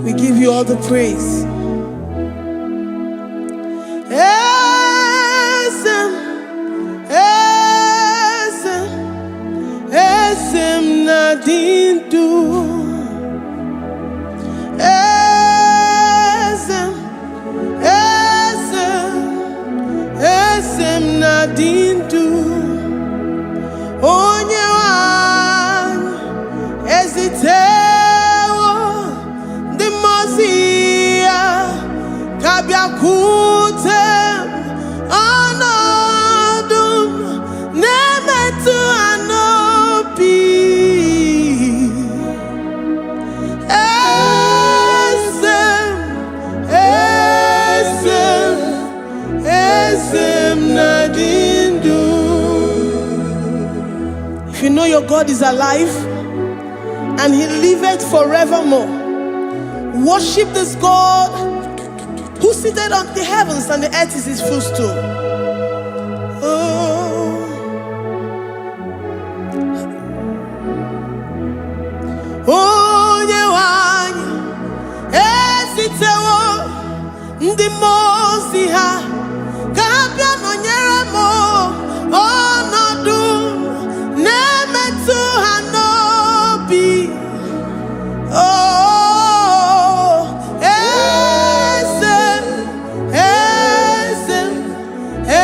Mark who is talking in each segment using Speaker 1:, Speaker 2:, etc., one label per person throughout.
Speaker 1: We give you all the praise. Esem nadindu. Esem nadindu. Onye wan ezitewo di mozia kabia kutem anodum nemetu anopi. Esem nadindu. If you know your God is alive and he liveth forevermore, worship this God who seated on the heavens and the earth is his footstool. Oh, Nyewanya esitewo ndi mozi ha kabia no nyeremo onodu nemetu hanobi. Oh,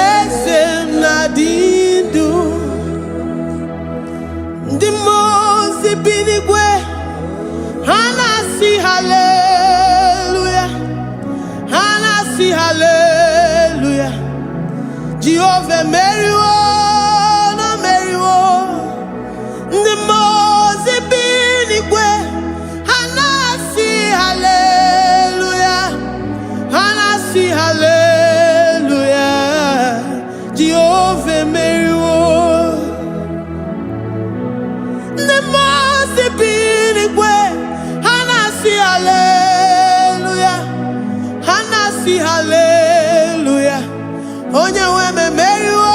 Speaker 1: esem nadindu. Ndi mozi binigwe hanasi hallelujah, hanasi hallelujah. Jehovah Meriwo, no Meriwo. Ndi mozi binigwe hanasi hallelujah, hanasi hallelujah. Jehovah Meriwo. Ndi mozi binigwe hanasi hallelujah, hanasi hallelujah. Onye weme Meriwo,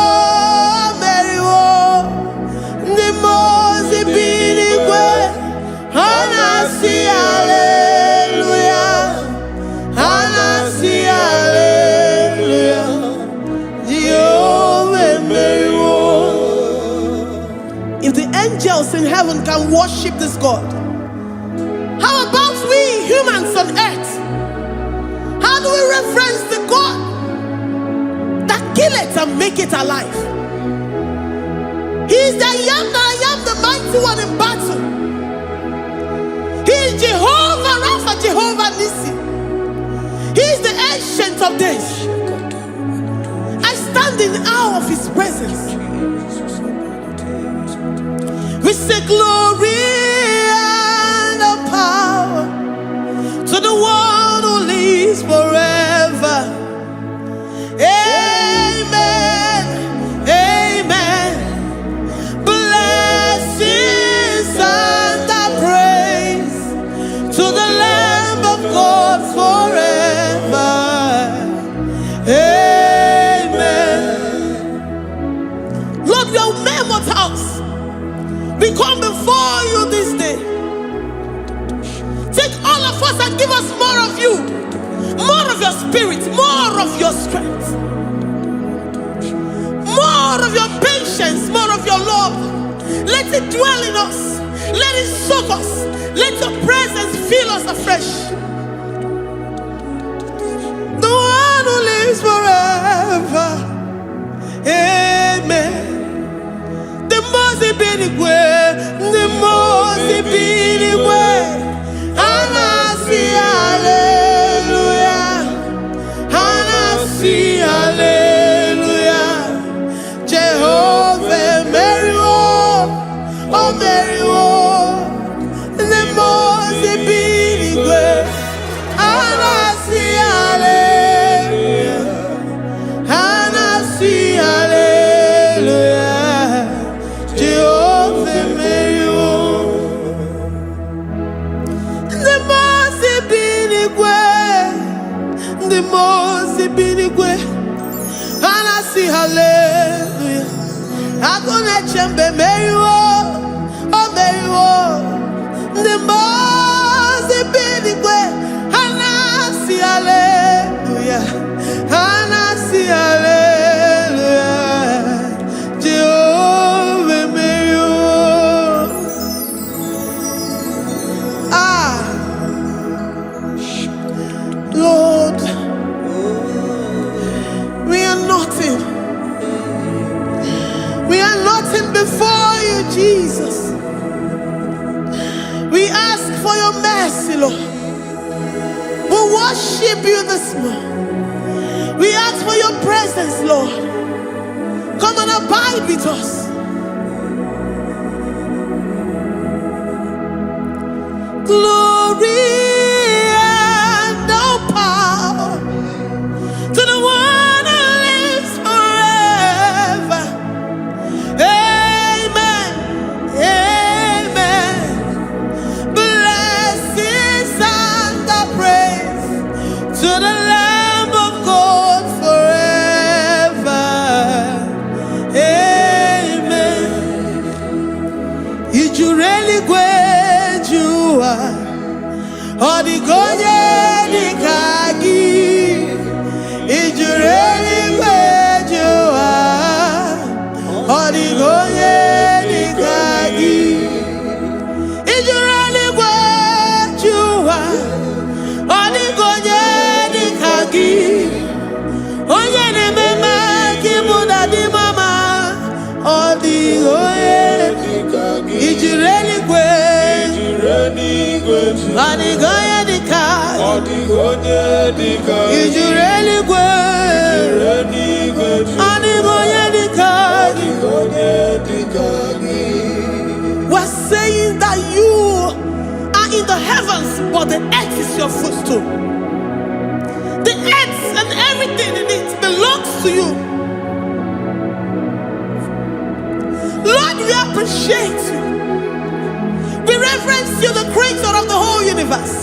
Speaker 1: Meriwo. Ndi mozi binigwe hanasi hallelujah, hanasi hallelujah. Jehovah Meriwo. If the angels in heaven can worship this God, how about we humans on earth? How do we reference the God that kill it and make it alive? He is the I am, the mighty one in battle. He is Jehovah Rapha, Jehovah Nissi. He is the ancient of days. I stand in awe of his presence. We say glory and power to the one who lives forever. Amen, amen. Blessings and praise to the Lamb of God forever. Amen. Lord, we are mammoth house. We come before you this day. Take all of us and give us more of you, more of your spirit, more of your strength, more of your patience, more of your love. Let it dwell in us. Let it soak us. Let your presence fill us afresh. The one who lives forever. Amen. The Mozi binigwe, the Mozi binigwe. Hanasi hallelujah, hanasi hallelujah. Jehovah Meriwo, oh Meriwo. The Mozi binigwe, hanasi hallelujah, hanasi hallelujah. Jehovah Meriwo. The Mozi binigwe, hanasi hallelujah. Agone chembe Meriwo, oh Meriwo. The Mozi binigwe, for your mercy, Lord. We worship you this morning. We ask for your presence, Lord. Come and abide with us. Glory and all power to the one who lives forever. Amen. Amen. Blessings and the praise to the Lamb of God forever. Amen. You really great you are. Odigonye dikagi. You really great you are. Odigonye dikagi. You really great you are. Odigonye dikagi. Onye ne mema kimuda di mama. Odigonye dikagi. You really great. Odigonye dikagi. Odigonye dikagi. You really great. Odigonye dikagi. We're saying that you are in the heavens, but the earth is your footstool. The earth and everything in it belongs to you. Lord, we appreciate you. We reverence you, the creator of the whole universe.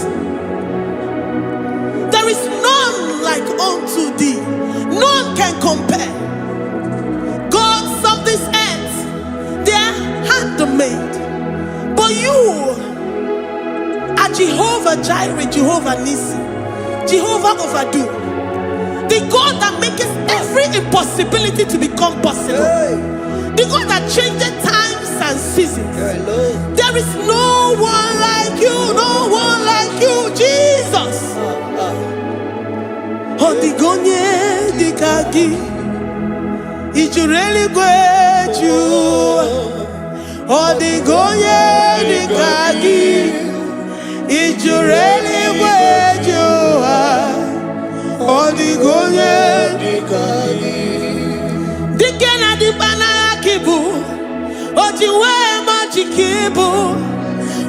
Speaker 1: There is none like unto thee. None can compare. Gods of this earth, they are handmade. But you are Jehovah Jireh, Jehovah Nissi, Jehovah Overdo. The God that makes every impossibility to become possible. The God that changes times and seasons. There is no one like you, no one like you, Jesus. Odigonye dikagi. You really great you. Odigonye dikagi. You really great you. Odigonye dikagi. Dikena dibana kibu. Ojiwe machikibu.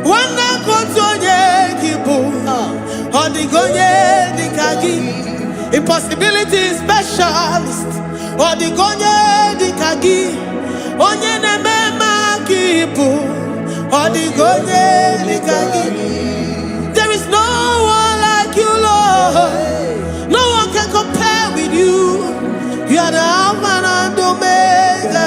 Speaker 1: Wana kotonye kibu. Odigonye dikagi. Impossibility specialist. Odigonye dikagi. Onye nemema kibu. Odigonye dikagi. There is no one like you, Lord. No one can compare with you. You are the Alpha and Omega.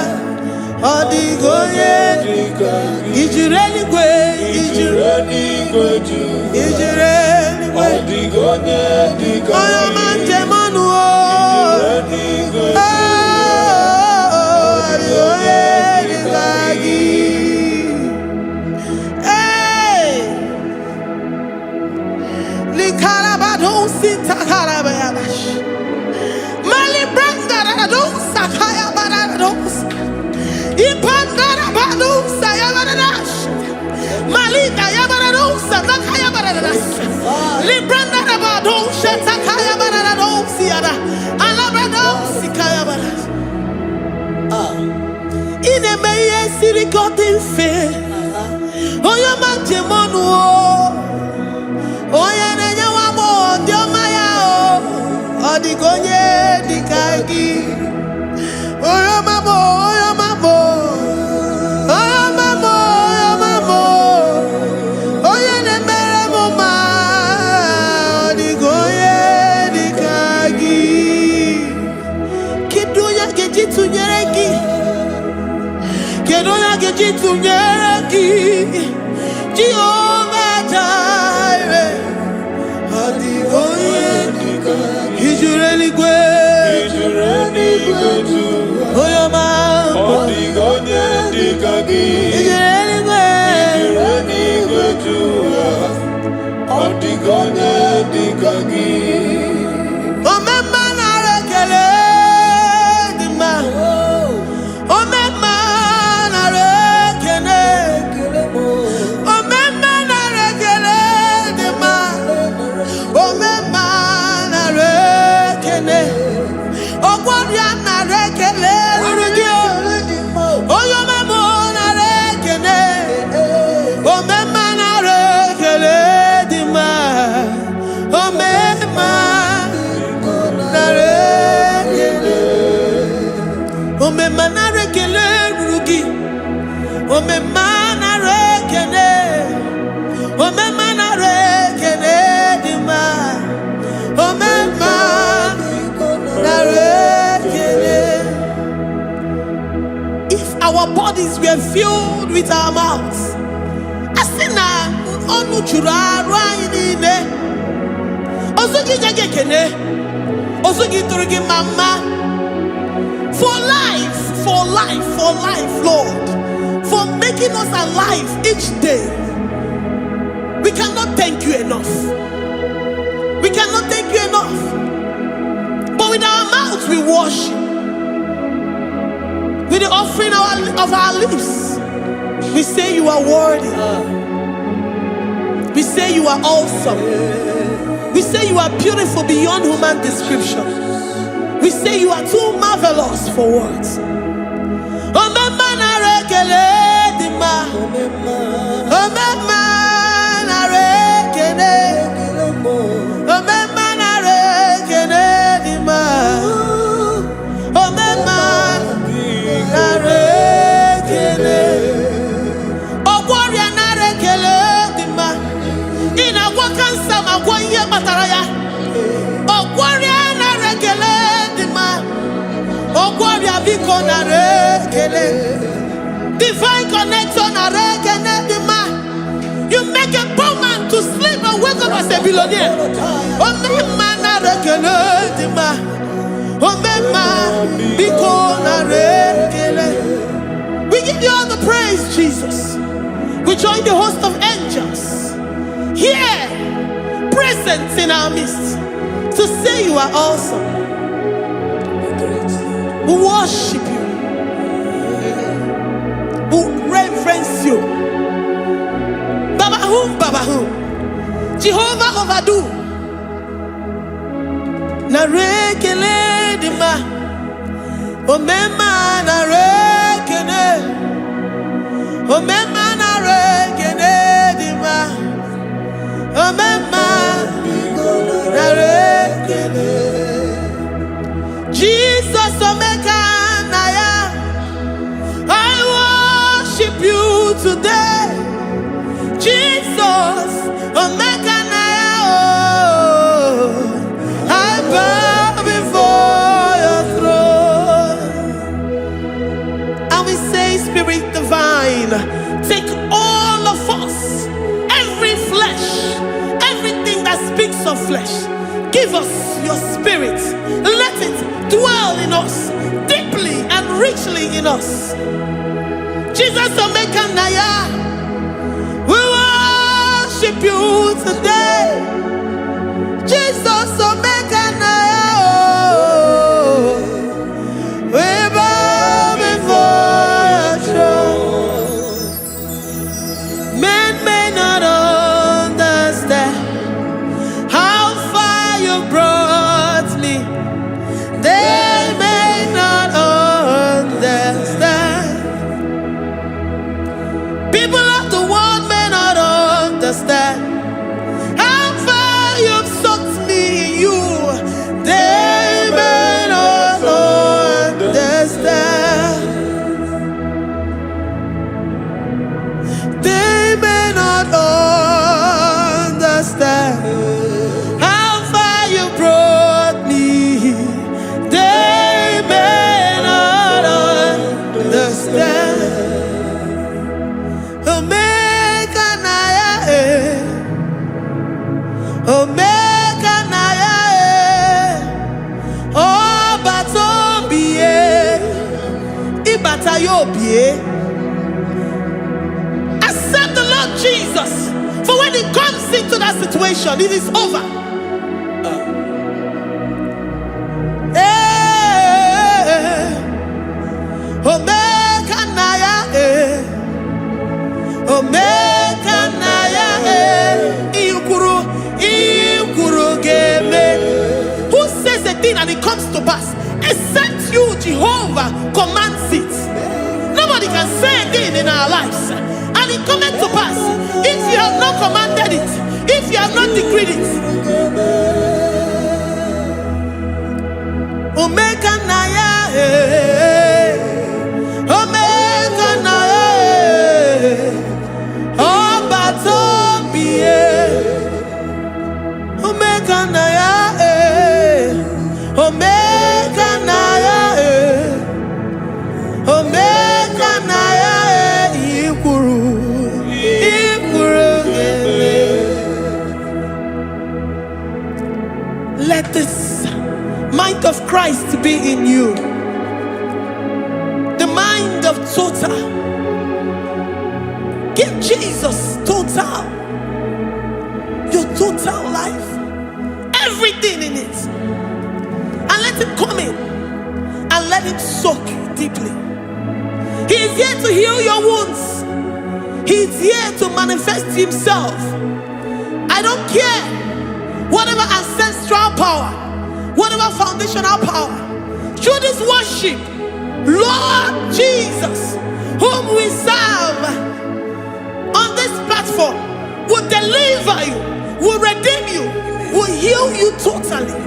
Speaker 1: Odigonye dikagi. Is you really great? Is you really great? Is you really great? Odigonye dikagi. I am Anjemanuo. Odigonye dikagi. Hey, Likarabado Sitakarabadash. Mali Brangado Sakaya Badados. Ipandarabado Sayabadash. Malita Yabadados Sakaya Badadas. Librandarabado Shatakaya Badados Siada. Alabado Sikaya Badadas. In a Maya City got in fair. Oh, your man Jemonuo. Oh, yeah, Diomaya. Odigonye dikagi. Oh, your mamo, oh, your mamo. Oh, your mamo, oh, your mamo. Oh, yeah, nemere mama. Odigonye dikagi. Kiduya gejitu nyereki. Kedoya gejitu nyereki. Jehovah Jireh. Odigonye dikagi. Is you really great? Is you really great? Oh, your man. Odigonye dikagi. Is you really great? Is you really great? Odigonye dikagi. Oh, my man, I rekele di man. Oh, my man, I rekele. Oh, my man, I rekele. bodies were filled with our mouths. Asina onu chura raine. Osugi jagekene. Osugi turigi mama. For life, Lord. For making us alive each day. We cannot thank you enough. We cannot thank you enough. But with our mouths we worship. With the offering of our lips, we say you are worthy. We say you are awesome. We say you are beautiful beyond human description. We say you are too marvelous for words. Divine connection. You make a poor man to sleep and wake up as a billionaire. We give you all the praise, Jesus. We join the host of angels here, present in our midst, to say you are awesome. We worship you. We reverence you. Baba whom? Jehovah overdo. Narekele dima. Omema narekele. Omema narekele dima. Omema narekele. Jesus omeka naya. I worship you today. Jesus omeka naya. I bow before your throne. And we say, Spirit divine, take all of us, every flesh, everything that speaks of flesh. Give us your spirit. Let it dwell in us, deeply and richly in us. Jesus omeka naya. We worship you today. Jesus omeka naya. We bow before your throne. Men may not understand how far you brought me. They may not understand. People of the world may not understand how far you've sucked me in you. They may not understand. They may not understand how far you brought me. They may not understand. Omeka naya, omeka naya, obatombiye, ibatayobiye. Accept the Lord Jesus, for when He comes into that situation, it is over. Omeka naya, omeka naya, iukuru game. Who says a thing and it comes to pass? Except you, Jehovah, commands it. Nobody can say a thing in our lives and it comes to pass if you have not commanded it, if you have not decreed it. Omeka naya, omeka naya, obatombiye, omeka naya, omeka naya, omeka naya. Christ be in you. The mind of total. Give Jesus total. Your total life. Everything in it. And let him come in. And let him soak you deeply. He is here to heal your wounds. He is here to manifest himself. I don't care. Whatever ancestral power, whatever foundational power, through this worship, Lord Jesus, whom we serve on this platform, will deliver you, will redeem you, will heal you totally.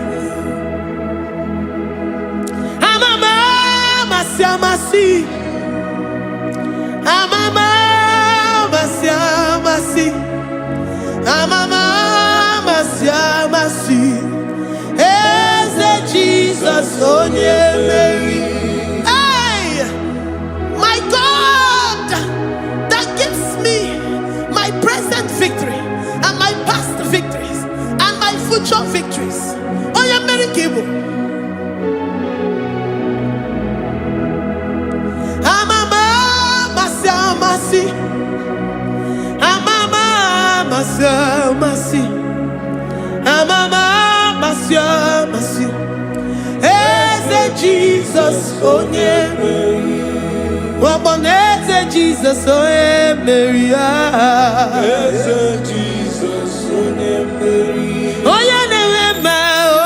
Speaker 1: Jesus, hey, my God, that gives me my present victory and my past victories and my future victories. Oh, yeah, Mary Kibo. Jesus, oh yeah, Jesus, oh yeah, Mary, Jesus, oh yeah, Mary, oh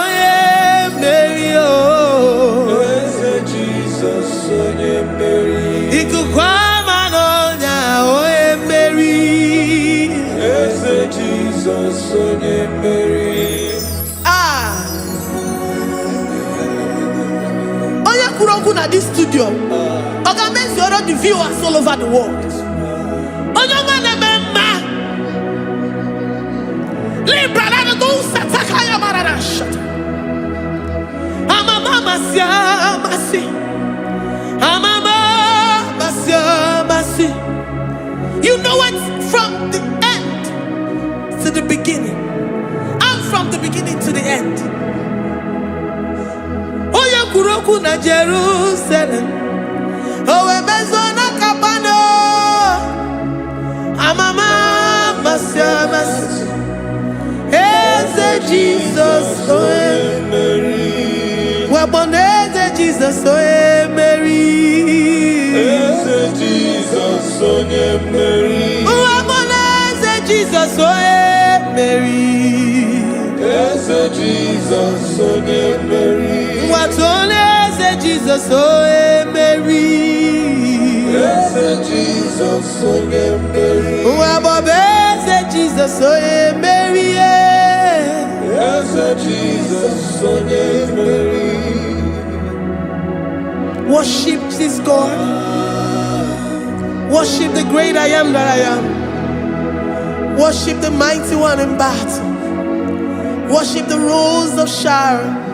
Speaker 1: yeah, Mary, oh Jesus, oh yeah, Mary, oh yeah, Mary, Jesus, oh yeah, Mary. At this studio, organize the viewers all over the world. You know it from the end to the beginning, and from the beginning to the end. Kuroku na Jerusalem, oh emezona kabano, amama masiamas, eze Jesus, oh Mary, waboneze Jesus, oh Mary, eze Jesus, oh Mary, waboneze Jesus, oh Mary, eze Jesus, oh Mary. What on is Jesus, oh Mary? Yes, Jesus, oh Mary. What is Jesus, oh Mary? Yes, Jesus, oh Mary. Worship this God. Worship the great I am that I am. Worship the mighty one in battle. Worship the rose of Sharon.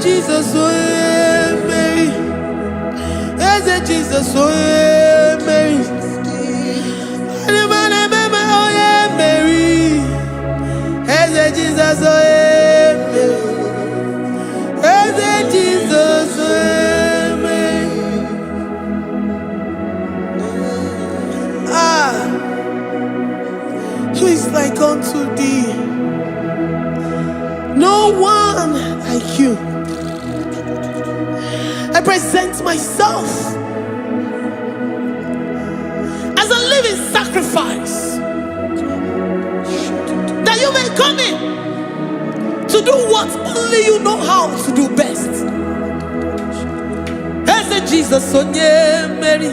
Speaker 1: Jesus, oh Mary, Jesus, oh Mary, oh yeah, Mary, Jesus, oh Jesus, Mary. Who is like unto thee? No one like you. I present myself as a living sacrifice, that you may come in to do what only you know how to do best. As Jesus, oh yeah, Mary.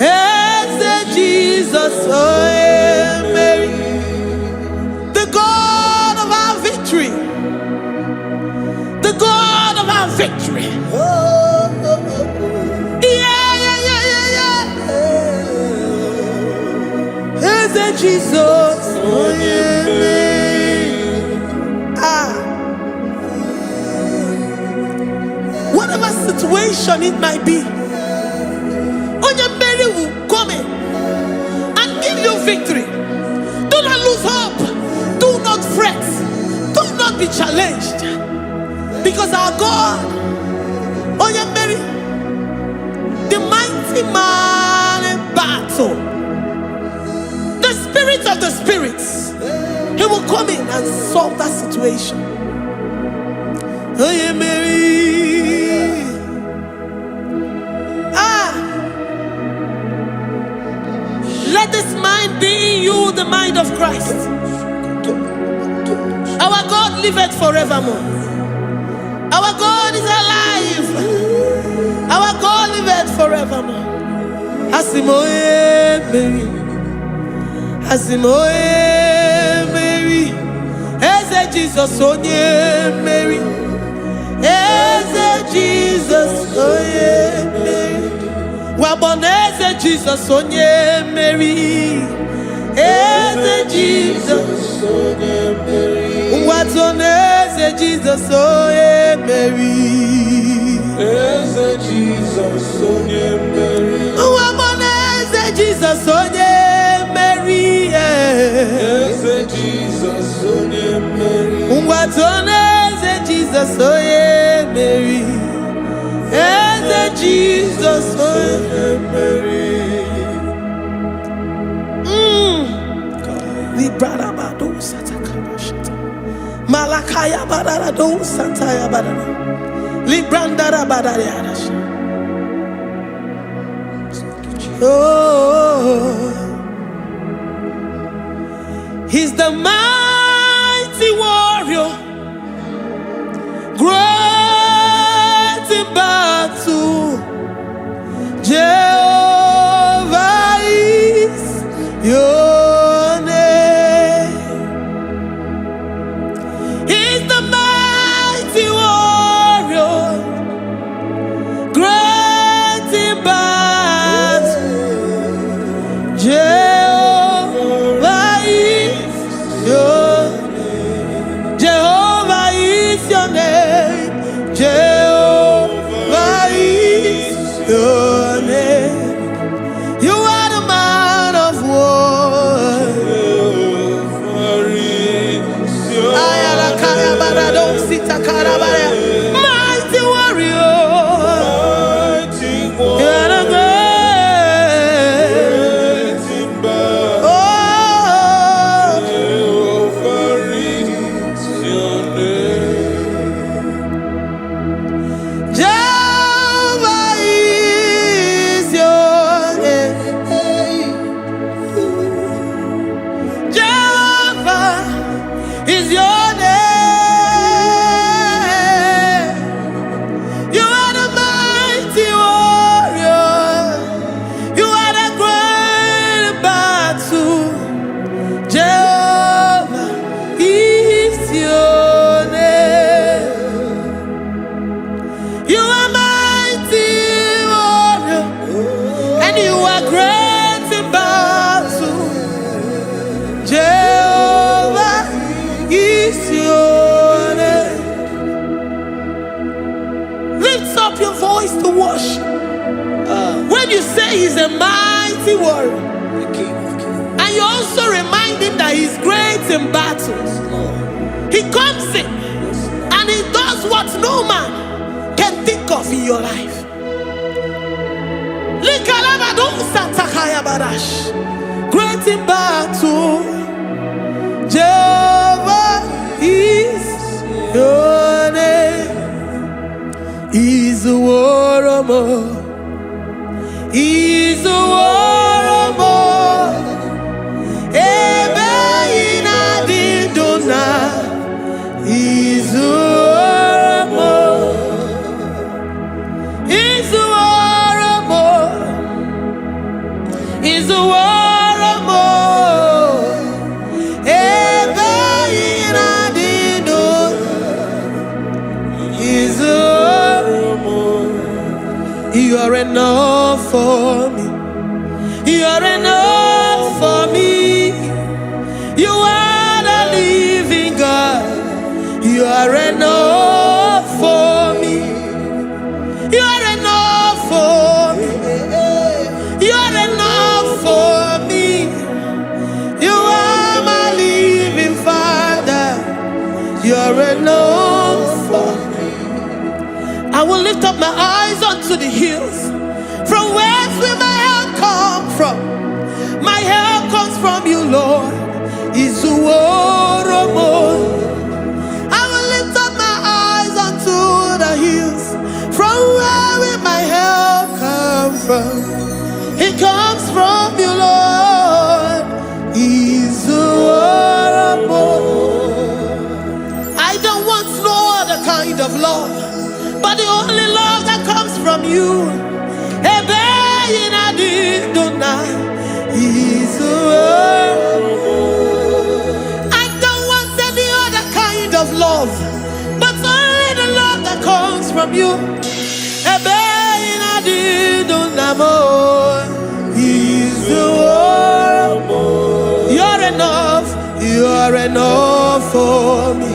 Speaker 1: As Jesus, oh yeah, Mary. The God of our victory. The God of our victory. As Jesus, oh yeah, Mary. situation it might be, Onyemeri will come in and give you victory. Do not lose hope. Do not fret. Do not be challenged. Because our God, Onyemeri, the mighty man in battle, the spirit of the spirits, he will come in and solve that situation. Onyemeri. Let this mind be in you, the mind of Christ. Our God liveth forevermore. Our God is alive. Our God liveth forevermore. Asimoye Mary. Asimoye Mary. Eze Jesus onye Mary. Eze Jesus onye Mary. Waboneze Jesus onye Mary. Eze Jesus onye Mary. Watoneze Jesus onye Mary. Eze Jesus onye Mary. Waboneze Jesus onye Mary. Eze Jesus onye Mary. Watoneze Jesus onye Mary. Eze Jesus onye Mary. Librada bado satakaba shata. Malakaya badara do sataya badara. Librandara badara yadash. Oh, he's the mighty warrior, great in battle. Jehovah is your name. He's the mighty warrior, great in battle. Jehovah is your name. Jehovah is your name. Jehovah is your name. You are the man of war. Mighty warrior. You are the great. Oh, Jehovah is your name. Jehovah is your name. Jehovah is your name. You are the mighty warrior. You are the great battle. Jehovah is your name. You are mighty warrior, and you are great in battle. Jehovah is your name. Lift up your voice to worship. When you say he's a mighty warrior, and you also remind him that he's great in battles, he comes in and he does what no man can think of in your life. Great in battle, Jehovah is your name. He's a warrior. He's a warrior. Ebe ina didona. He's a warrior. He's a warrior. He's a warrior. my eyes unto the hills. From whence will my help come from? My help comes from you, Lord. Is the word of God. I will lift up my eyes unto the hills. From where will my help come from? It comes from you, Lord. Is the word of God. I don't want no other kind of love, but the only love that comes from you. Is the word. I don't want any other kind of love, but only the love that comes from you. Is the word. You're enough. You're enough for me.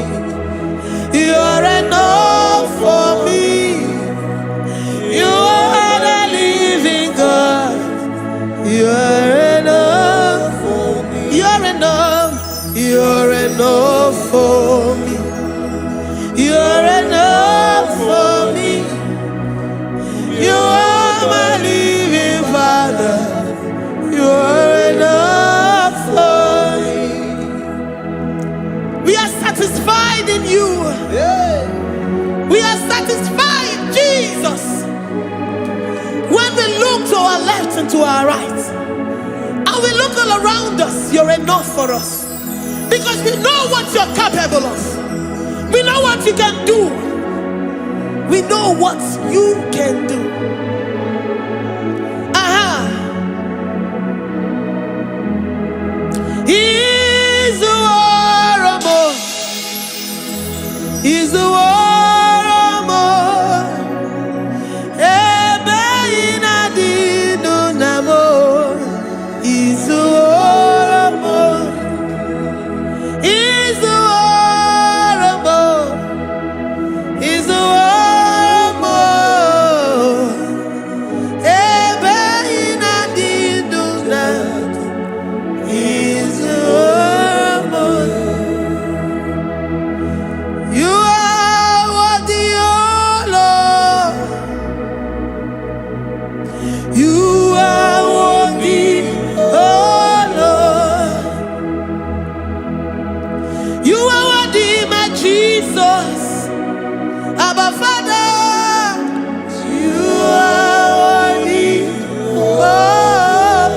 Speaker 1: You're enough for me. You are the living God. You're enough for me. You're enough. You're enough for me. You're enough for me. You are my living Father. You're enough for me. We are satisfied in you. We are satisfied, Jesus. When we look to our left and to our right, and we look all around us, you're enough for us. Because we know what you're capable of. We know what you can do. We know what you can do. He's the war of more. He's the war of more. He's the war of more. He's the war of more. He's the war of more. He's the war of more. You are worthy, oh Lord. You are worthy, oh Lord. You are worthy, my Jesus. Abba Father, you are worthy, oh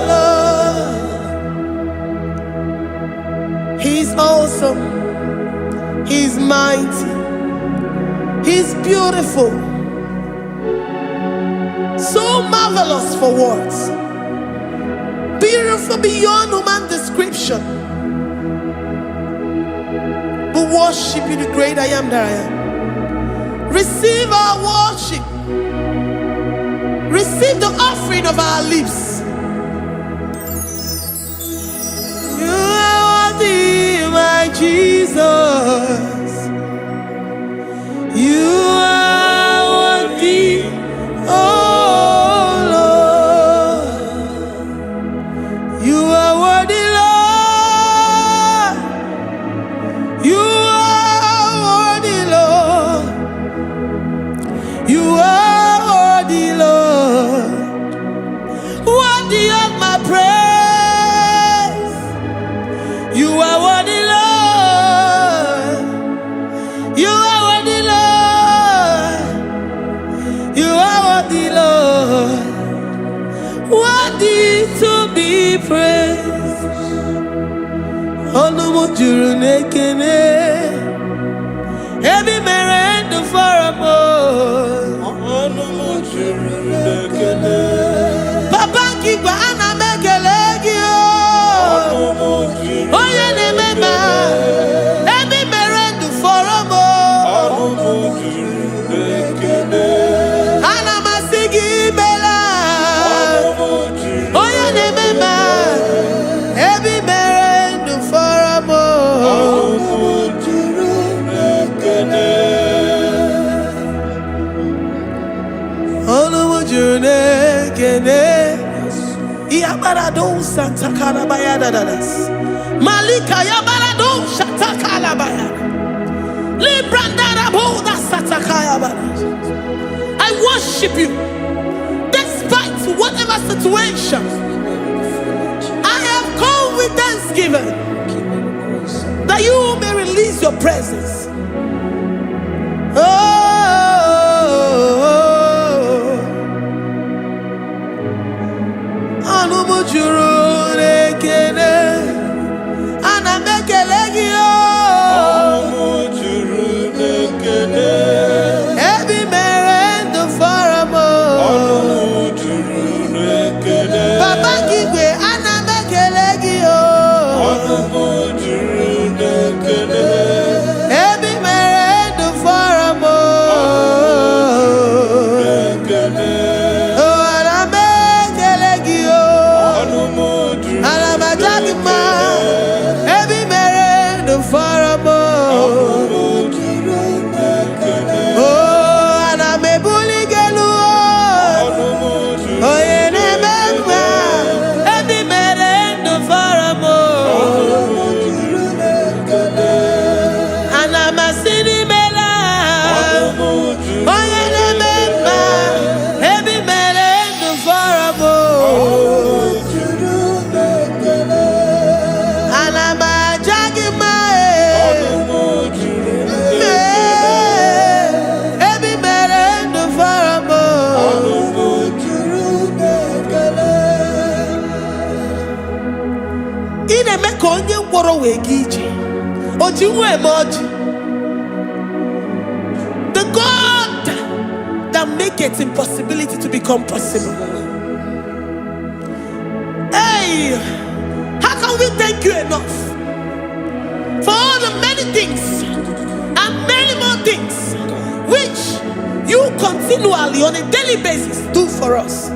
Speaker 1: Lord. He's awesome. He's mighty. He's beautiful. So marvelous for words. Beautiful beyond human description. We worship you, the great I am that I am. Receive our worship. Receive the offering of our lips. You are worthy, my Jesus. You are worthy, oh Lord. You are worthy, Lord. You are worthy, Lord. You are worthy, Lord. Worthy of my praise. You are worthy, Lord. You are worthy, Lord. You are worthy, Lord. Worthy to be praised. Onumu juru nekene. Every merendo for a more. Onumu juru nekene. Papa kigwa ana mekelegio. Onumu juru. Oye ne mema. Every merendo for a more. Onumu juru nekene. Ana masigi bela. Onumu juru. Oye ne mema. Every merendo for a more. Onumu juru nekene. Onumu juru nekene. Iabarado Santa Calabaya dadas. Malika Yabarado Shata Calabaya. Librandara Boda Satakaya. I worship worship you despite whatever situation. I have come with thanksgiving that you may release your presence. The God that makes impossibility to become possible. Hey, how can we thank you enough for all the many things and many more things which you continually on a daily basis do for us?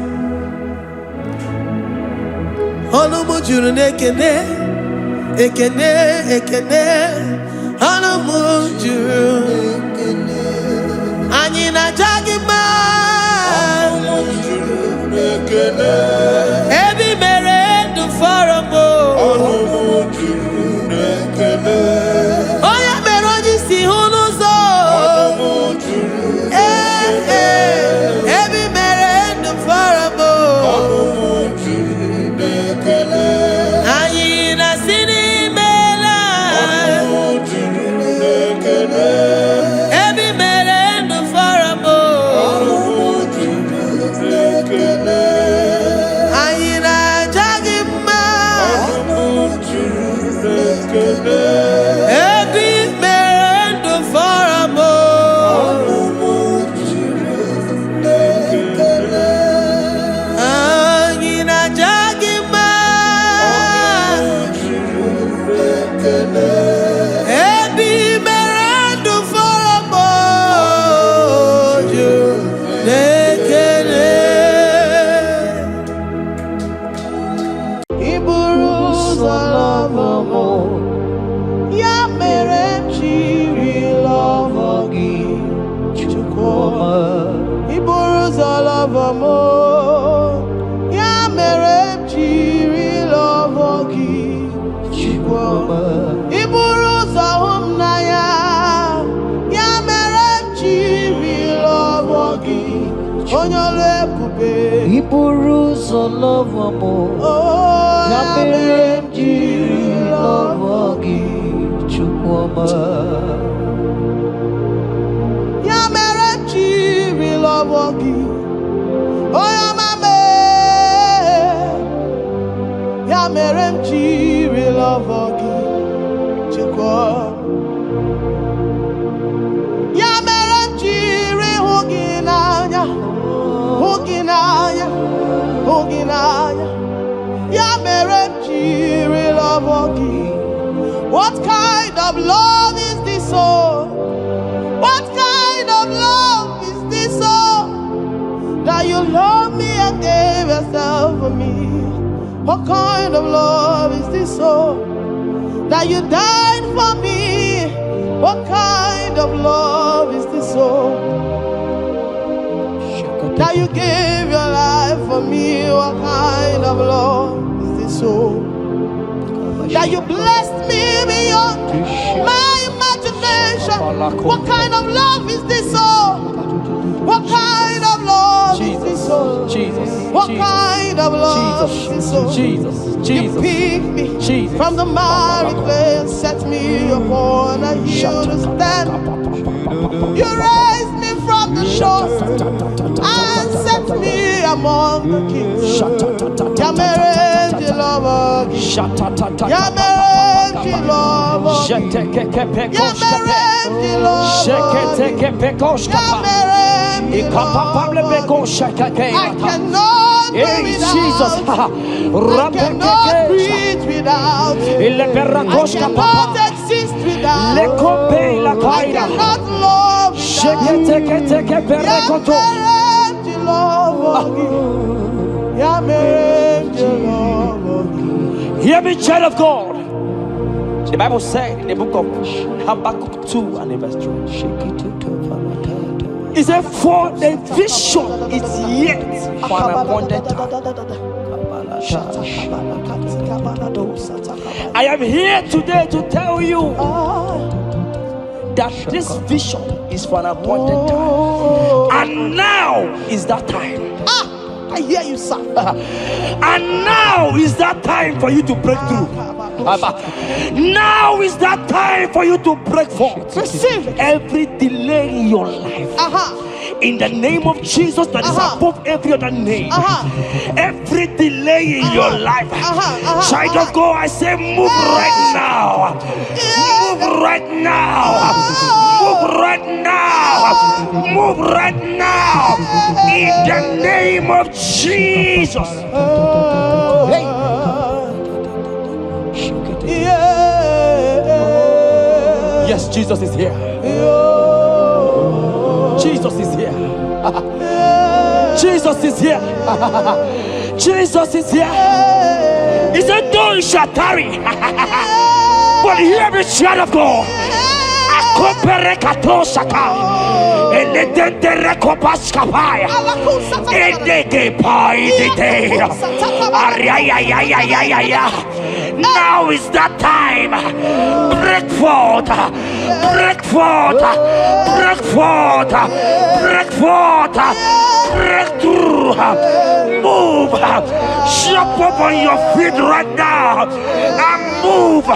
Speaker 1: Ekene Anamujuru Anina Jagima Ebi mere du faramo Oya meroji si hunuzo Ebi mere du faramo Anina sini
Speaker 2: Iburuzo love amo Yameremji love gi chukwama
Speaker 1: Yameremji love gi Oyamame Yameremji love gi chukwama Yameremji huginanya Huginanya, Yameremji love. What kind of love is this? Oh, what kind of love is this? Oh, that you love me and gave yourself for me. What kind of love is this? Oh, that you died for me. What kind of love is this? Oh, that you gave your life for me. What kind of love is this? So that you blessed me beyond my imagination. What kind of love is this? So what kind of love
Speaker 2: Jesus,
Speaker 1: What kind of love is this?
Speaker 2: Jesus,
Speaker 1: You
Speaker 2: Jesus,
Speaker 1: pick me
Speaker 2: Jesus.
Speaker 1: from the miry clay, set me upon a hill to stand. You raised me from the shores and set me among the kings. Yamerenji lover, Yamerenji lover, Yamerenji lover, I cannot do
Speaker 2: Jesus,
Speaker 1: without. I cannot breathe without. I cannot exist without. I cannot love without.
Speaker 2: Hear me, child of God. The Bible said in the book of Habakkuk 2 and verse 3. It said, for the vision is yet for an appointed time. I am here today to tell you that this vision is for an appointed time. And now is that time.
Speaker 1: I hear you, sir.
Speaker 2: And now is that time for you to break through. Now is that time for you to break forth.
Speaker 1: Receive
Speaker 2: every delay in your life. In the name of Jesus that is above every other name. Every delay in your life. Child of God, I say move right now. Move right now. Move right now. Move right now. In the name of Jesus. Hey. Yes, Jesus is here. Jesus is here. Jesus is here. Jesus is here. He said, though you shall tarry, but hear me, child of God. Now is that time. Break forth, break forth, break forth, break forth, break through. Move, jump up on your feet right now and move.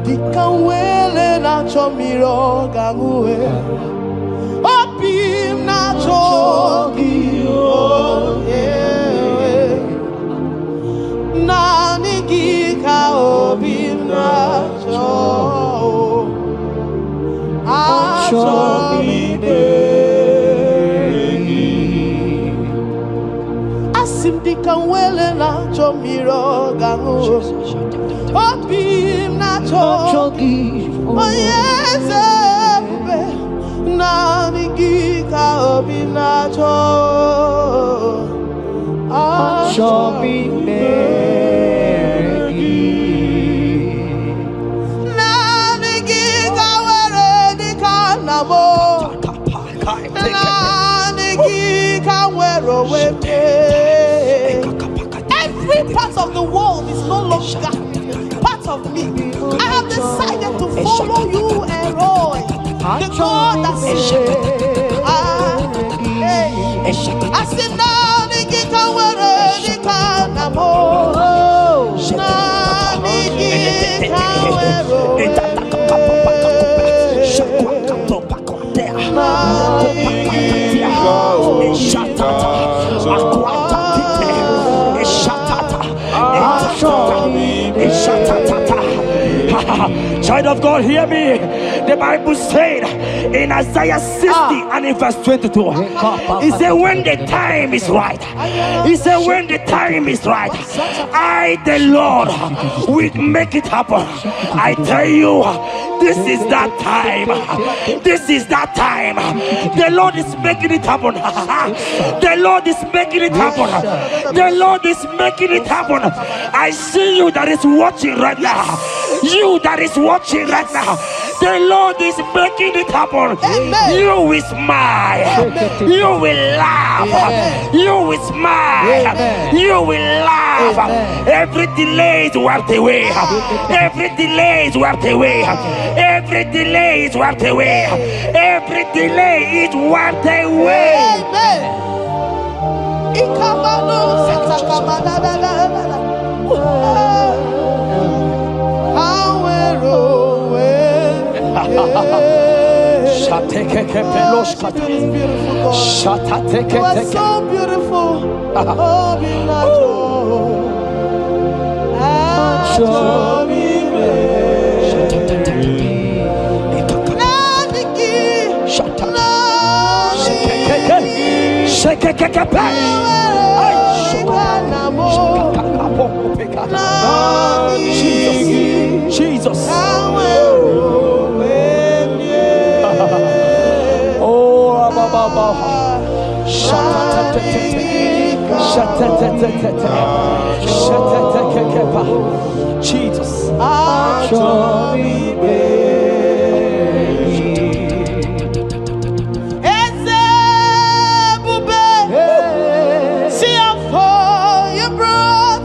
Speaker 1: Dikawele na chomiro gangue, opim na chogi na nigika opim na cho asim dikawele na chomiro gangue. Opim na chogi, oh yes, na nigika opim na cho, chomi negi, na nigika were dikanamo, na nigika were wete. Every part of the world is no longer part of me. I have decided to follow you, Elroy, the God that saves. I said, now the guitar were the canamo. Now the
Speaker 2: Child of God, hear me. The Bible said in Isaiah 60 and in verse 22, he said, when the time is right, he said, when the time is right, I, the Lord, will make it happen. I tell you, this is that time. This is that time. The Lord is making it happen. The Lord is making it happen. The Lord is making it happen. I see you that is watching right now. You that is watching right now. The Lord is making it happen.
Speaker 1: Amen.
Speaker 2: You will smile.
Speaker 1: Amen.
Speaker 2: You will laugh.
Speaker 1: Amen.
Speaker 2: You will smile.
Speaker 1: Amen.
Speaker 2: You will laugh.
Speaker 1: Amen.
Speaker 2: Every delay is wiped away. Every delay is wiped away. Every delay is wiped away. Every delay is wiped away.
Speaker 1: Amen. Ikamano satakamana. You are so beautiful.
Speaker 2: Jesus. Jesus.
Speaker 1: See how far you brought.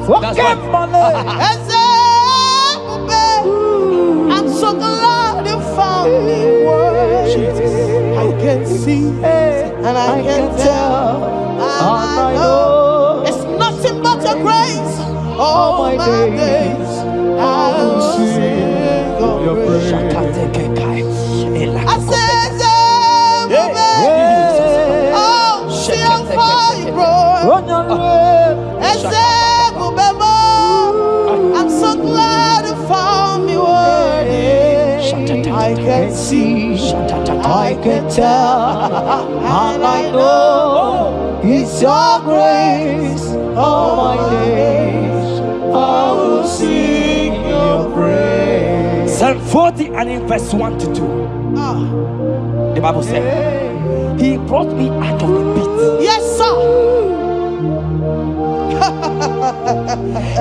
Speaker 1: I'm so glad you found me worthy. I can see and I can tell, and I know it's nothing but your grace. All my days I will sing your praise. I said, oh, see how far you brought. I'm so glad you found me worthy. I can see, I can tell, and I know it's your grace. All my days I will sing your praise.
Speaker 2: Psalm 40 and in verse 1 to 2. The Bible said, He brought me out of the pit.
Speaker 1: Yes, sir.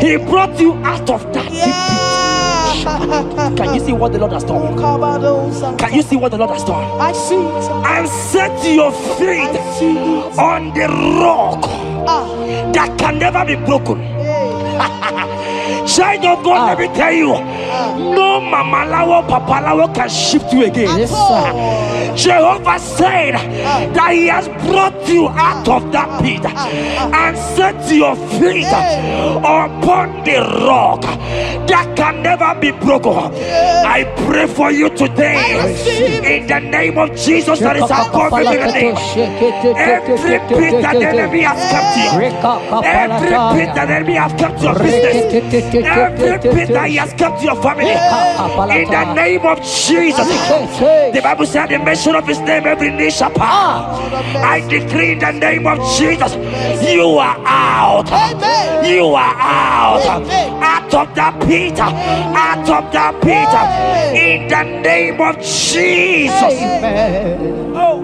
Speaker 2: He brought you out of that deep pit. Can you see what the Lord has done? Can you see what the Lord has done?
Speaker 1: I see.
Speaker 2: And set your feet on the rock that can never be broken. Child of God, let me tell you, no mama lawo, papa lawo can shift you again.
Speaker 1: Yes, sir.
Speaker 2: Jehovah said that He has brought you out of that pit and set your feet upon the rock that can never be broken. I pray for you today in the name of Jesus that is above every name. Every pit that the enemy has kept you, every pit that the enemy has kept your business, every pit that he has kept your family, in the name of Jesus. The Bible said the mention of His name every knee shall bow. I decree in the name of Jesus, you are out. You are out. Out of that pit. Out of that pit. In the name of Jesus. Oh.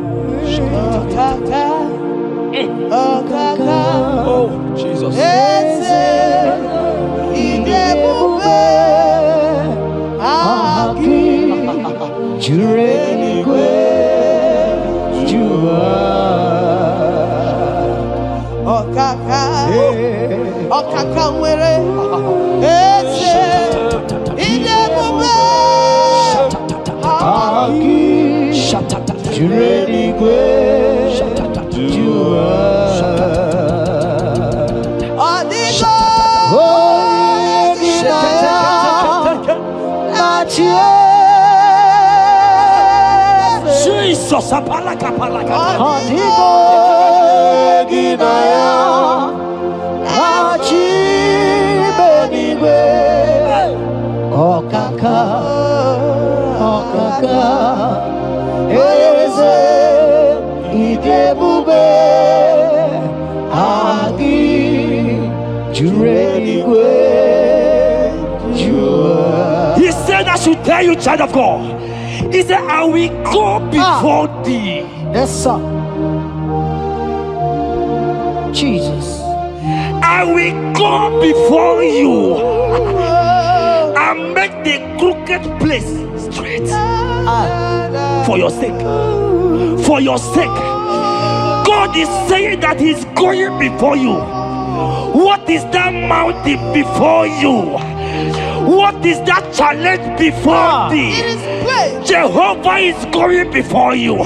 Speaker 2: Oh, Jesus. Jesus, apalaka. He said I should tell you, child of God. He said, I will go before thee.
Speaker 1: Yes, sir. Jesus.
Speaker 2: I will go before you and make the crooked place strength. For your sake. For your sake. God is saying that He's going before you. What is that mountain before you? What is that challenge before thee? Jehovah is going before you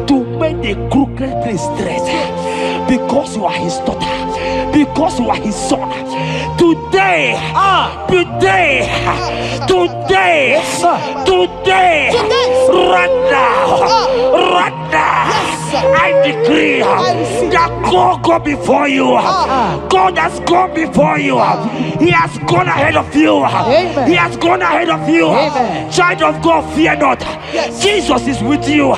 Speaker 2: to make the crooked place straight. Because you are His daughter. Because you are His son. Today, right now, I decree that God go before you. God has gone before you. He has gone ahead of you. He has gone ahead of you. Child of God, fear not. Jesus is with you.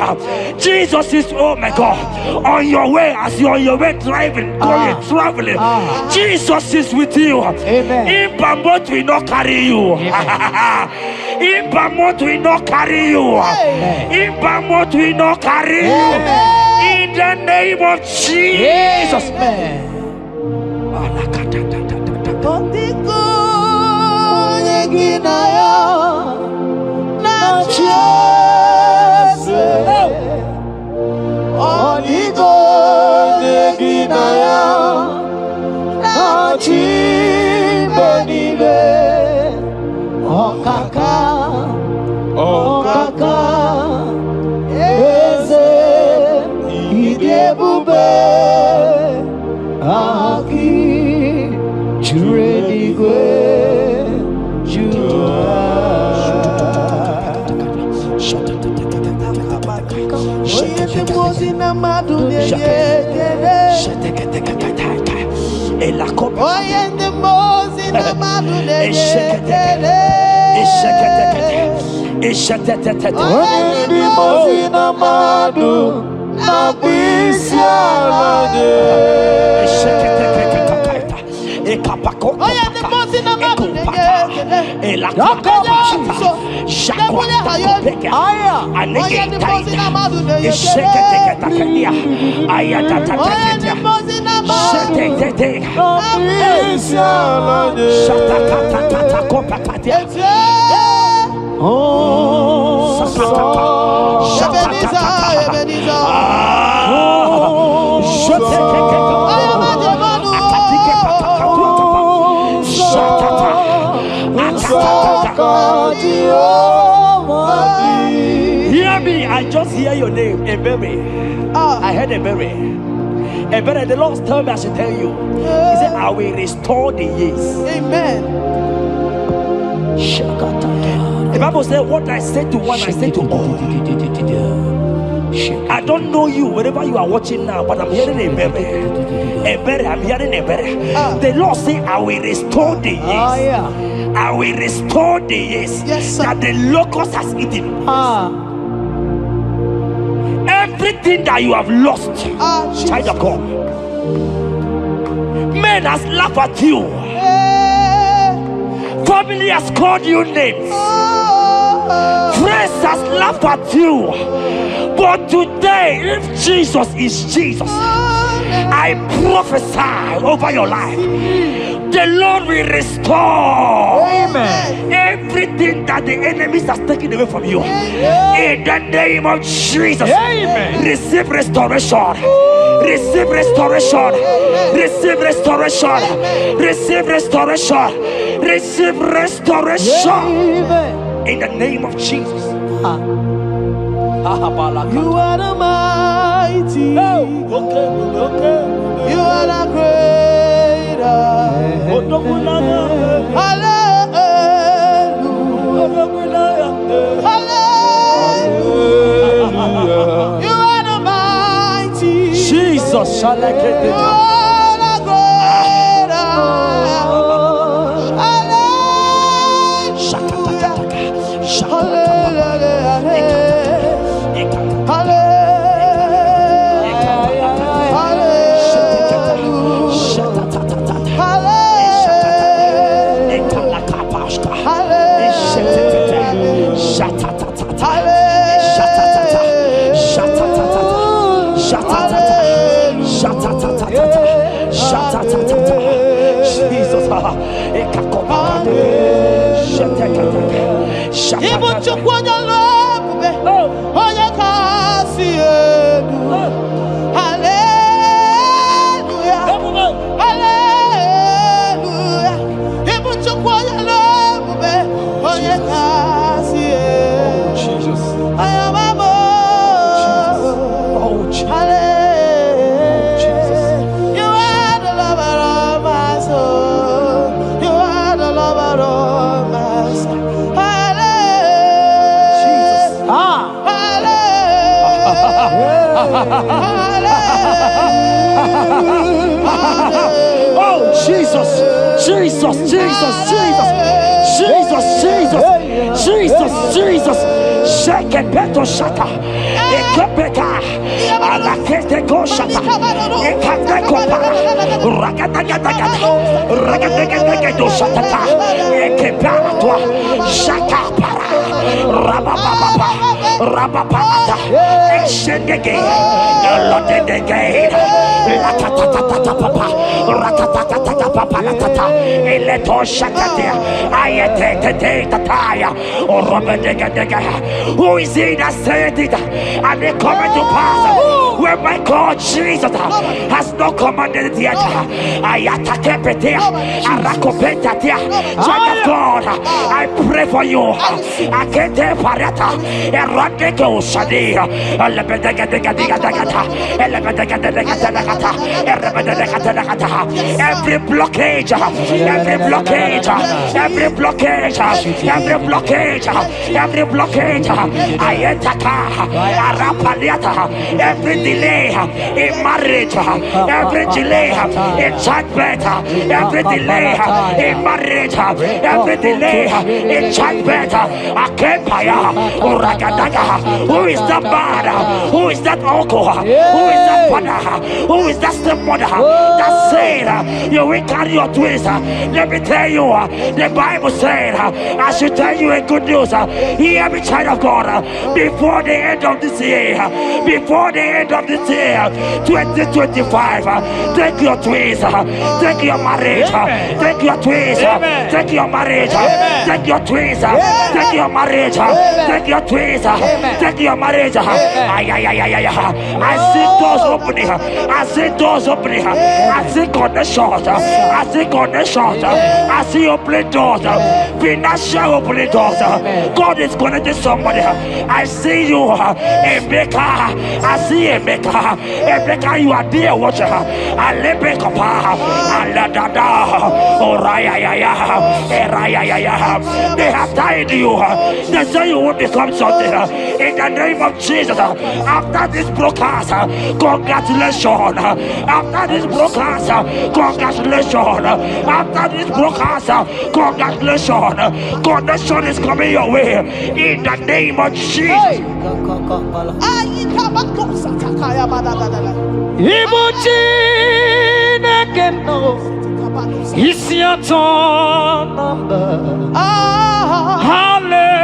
Speaker 2: Jesus is, oh my God, on your way, as you're on your way driving, going, traveling. Jesus is with you. In Bamot will not carry you. In Bamot will not carry you. In Bamot will not carry you. In the name of Jesus. Hear me, I just hear your name, Ebere. I heard Ebere. Ebere, the Lord told me I should tell you. He said, I will restore the years.
Speaker 1: Amen.
Speaker 2: The Bible said, what I said to one, I said to all. I don't know you, wherever you are watching now, but I'm hearing Ebere. Ebere, I'm hearing Ebere. The Lord said, I will restore the years. I will restore the years that the locust has eaten. Everything that you have lost, child of God. Men has laughed at you. Family has called you names. Friends has laughed at you. But today, if Jesus is Jesus, I prophesy over your life. The Lord will restore everything that the enemies has taken away from you. In the name of Jesus, receive restoration. Receive restoration. Receive restoration. Receive restoration. Receive restoration. In the name of Jesus.
Speaker 1: You are the mighty. You are the greater. Hallelujah. Hallelujah. You are the mighty.
Speaker 2: Jesus shall I get it.
Speaker 1: You are the greater. Jesus.
Speaker 2: Oh, Jesus, Jesus, Jesus, Jesus, Jesus, Jesus, Jesus, Jesus. Shake it, Beto Shata. Ekepeka. Alakete go Shata. Ekateko para. Ragatagata. Ragatagata Shata. Ekepara toi. Shaka para. Rabababa. Rababata. Exendege. Lotedege. Latatatata papa. Ratatatata papa. Latata. Eleto Shakatia. Ayete tataya. Or Robedega. Who is he that said it and it coming to pass where my God Jesus has not commanded it yet? Ayatakepetia, Arakopetatia, Child of God, I pray for you. Akete parata, Erandeko Shadi, every blockage, every blockage, every blockage, every blockage, every blockage, ayetaka, arapaliata, every delay in marriage, every delay in childbirth, every delay in marriage, every delay in childbirth, akempaya, uragadaga. Who is that man? Who is that uncle? Who is that father? Who is that stepmother that said you will carry your twins? Let me tell you, the Bible said, I should tell you a good news. Hear me, child of God, before the end of this year, 2025, take your twins, take your marriage, take your twins, take your marriage, take your twins, take your marriage, take your twins, take your marriage. I see doors opening, I see doors opening, I see connections, I see connections, I see opening doors, financial opening doors. God is connecting somebody. I see you, Emeka. I see Emeka. Emeka, you are there, watcher. Alebeka, Aladada, Oraya, they have tied you. They say you will become something. In the name of Jesus, after this broadcast, congratulations. After this broadcast, congratulations. After this broadcast, congratulations. Connection is coming your way. In the name of Jesus.
Speaker 3: It's your turn number. Hallelujah.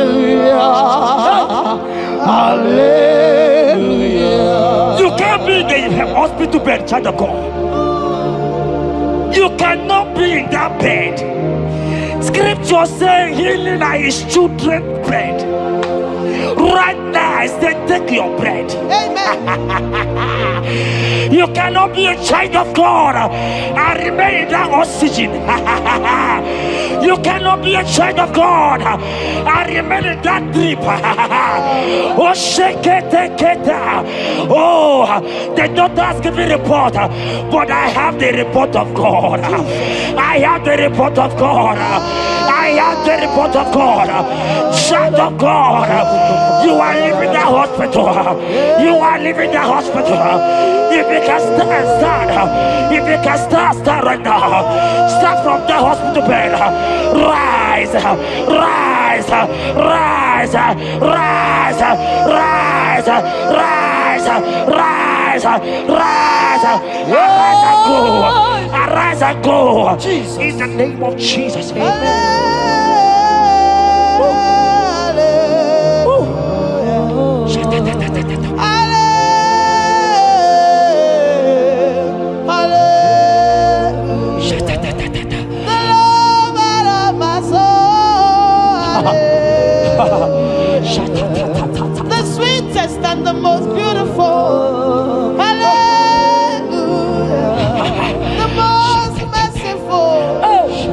Speaker 3: Hallelujah. Hallelujah.
Speaker 2: You can't be in the hospital bed, child of God. You cannot be in that bed. Scripture says healing are his children's bread. Right now, I say take your bread. You cannot be a child of God and remain in that oxygen. You cannot be a child of God and remain in that drip. Oh, shake it, take it. Oh, the doctors give me a report, but I have the report of God. I have the report of God. I have the report of God. Child of God, you are leaving the hospital. You are leaving the hospital. If you can stand, if you can stand right now, start from the hospital bed. Rise, rise, rise, rise, rise, rise, rise, rise, arise and go, arise and go. In the name of Jesus. Amen.
Speaker 1: The sweetest and the most beautiful. Hallelujah. The most merciful.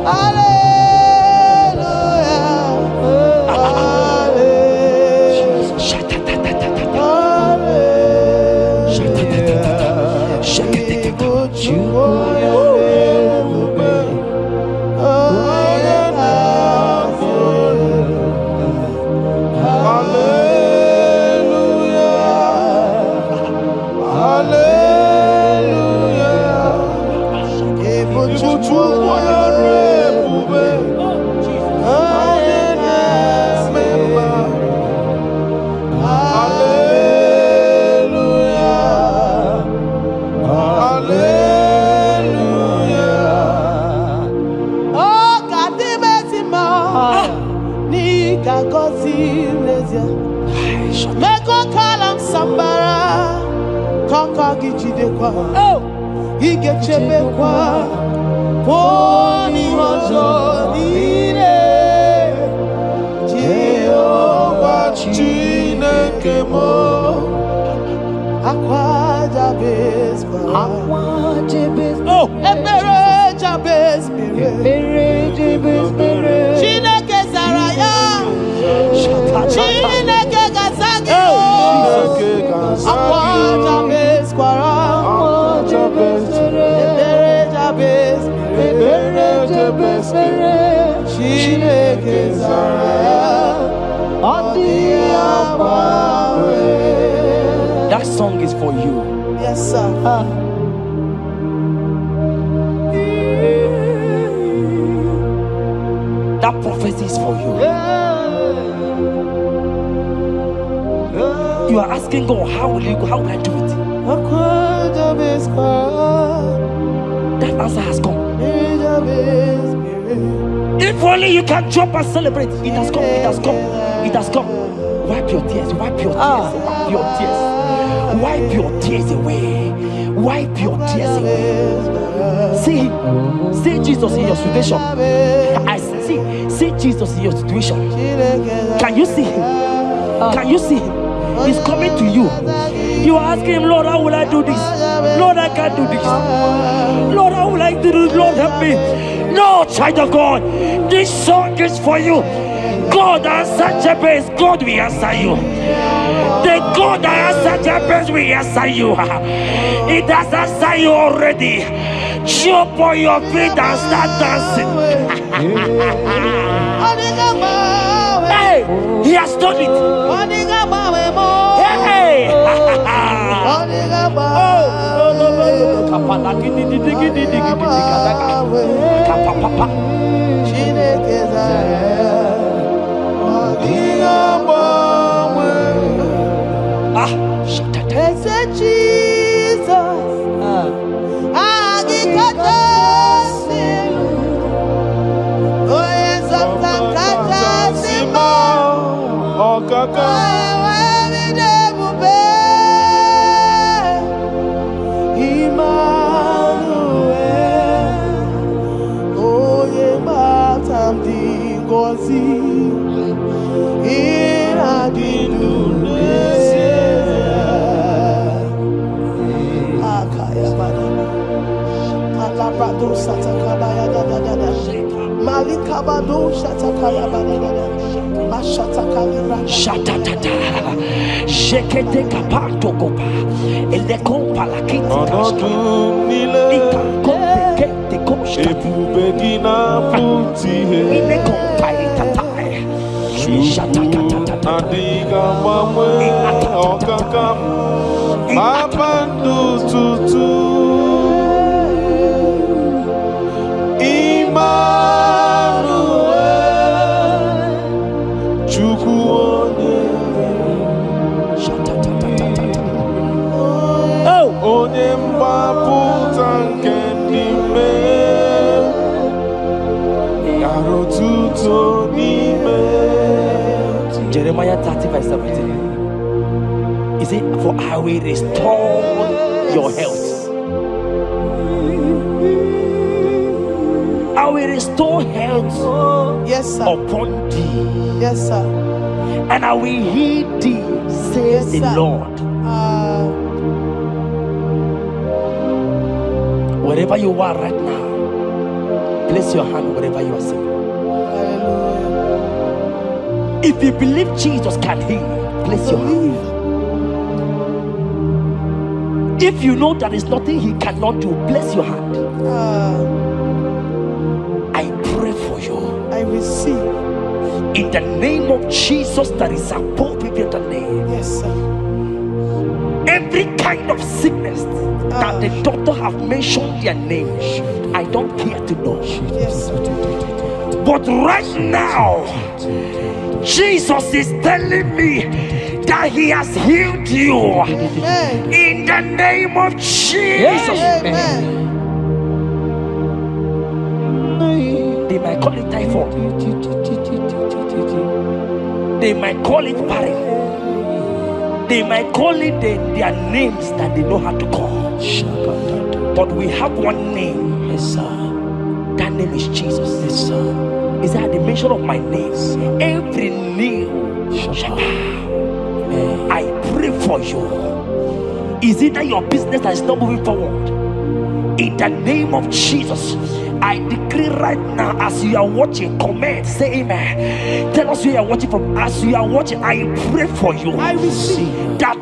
Speaker 1: Hallelujah. Igechebekwa poni ozo nire Jehovah Chineke mo Akwa Jabez Ebere Jabez Chineke Zaraya Chineke Gazagi Akwa Jabez Kwara
Speaker 2: That song is for you.
Speaker 1: Yes, sir.
Speaker 2: That prophecy is for you. You are asking God, how will you go? How will I do it? That answer has come. If only you can jump and celebrate. It has come. It has come. It has come. Wipe your tears. Wipe your tears. Wipe your tears. Wipe your tears away. Wipe your tears away. See Jesus in your situation. I see Jesus in your situation. Can you see him? Can you see him? He's coming to you. You are asking him, Lord, how will I do this? Lord, I can't do this. Lord, how will I do this? Lord, help me. No, child of God, this song is for you. God answered Jabez, God will answer you. The God that answered Jabez will answer you. It has answered you already. Jump on your feet and start dancing. Hey, he has done it. Hey, Shatatata, Shekete Kapato Kopa, Elekompa la Kitty, Complicate Koshka, Inekompa Tatai, Shatatata, Jeremiah 30:17. He said, for I will restore your health. I will restore health
Speaker 1: Yes, sir.
Speaker 2: upon thee,
Speaker 1: Yes, sir.
Speaker 2: and I will heal thee, says
Speaker 1: Yes,
Speaker 2: the
Speaker 1: sir.
Speaker 2: Lord. Wherever you are right now, place your hand wherever you are sitting.
Speaker 1: Hallelujah.
Speaker 2: If you believe Jesus can heal, place your hand. If you know there is nothing he cannot do, place your hand. I pray for you.
Speaker 1: I receive.
Speaker 2: In the name of Jesus that is above every other name.
Speaker 1: Yes, sir.
Speaker 2: Every kind of sickness that the doctor have mentioned their name, I don't care to know.
Speaker 1: Yes, sir.
Speaker 2: But right now, Jesus is telling me that he has healed you.
Speaker 1: Amen.
Speaker 2: In the name of Jesus.
Speaker 1: Amen.
Speaker 2: They might call it typhoid. They might call it barren. They might call it their names that they know how to call. But we have one name.
Speaker 3: Yes, sir.
Speaker 2: That name is Jesus.
Speaker 3: Yes, sir.
Speaker 2: Is that the mention of my name? Every knee shall bow. I pray for you. Is it that your business that is not moving forward? In the name of Jesus, I decree right now, as you are watching, comment, say amen. Tell us where you are watching from. As you are watching, I pray for you.
Speaker 1: I receive
Speaker 2: that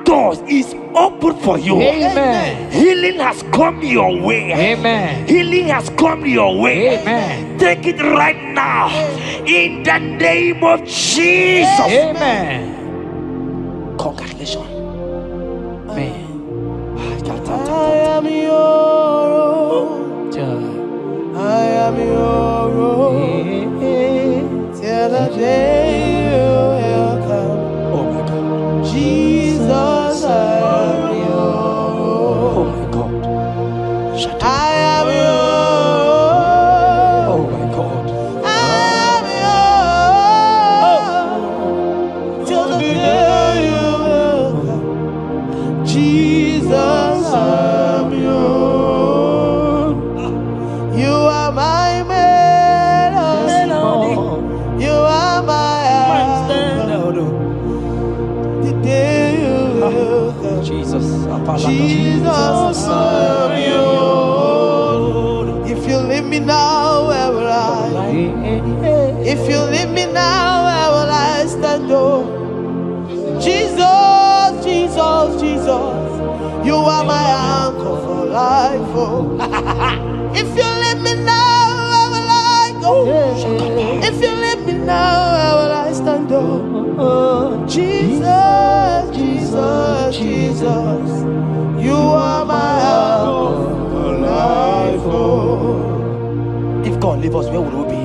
Speaker 2: door is open for you.
Speaker 3: Amen.
Speaker 2: Healing has come your way.
Speaker 3: Amen.
Speaker 2: Healing has come your way.
Speaker 3: Amen.
Speaker 2: Take it right now. In the name of Jesus.
Speaker 3: Amen.
Speaker 2: Congratulations.
Speaker 3: Amen.
Speaker 1: I am your own. I am your own. Till the day you will come.
Speaker 2: Oh my God.
Speaker 1: Jesus, I am your own.
Speaker 2: Oh my God. Shut up.
Speaker 1: I am your own.
Speaker 2: Oh my God.
Speaker 1: I am your own. Till the day you will come. Jesus, I am your own. You are my melody. You are my anchor. The day you will come.
Speaker 2: Jesus.
Speaker 1: Jesus, I am your own. If you leave me now, where will I? If you leave me now, where will I stand? Oh, Jesus, Jesus, Jesus, you are my anchor for life. Oh, if you leave me now, where will I go? If you leave me now, where will I stand? Oh, Jesus, Jesus, Jesus, you are my anchor for life. Oh,
Speaker 2: If God leave us, where would we be?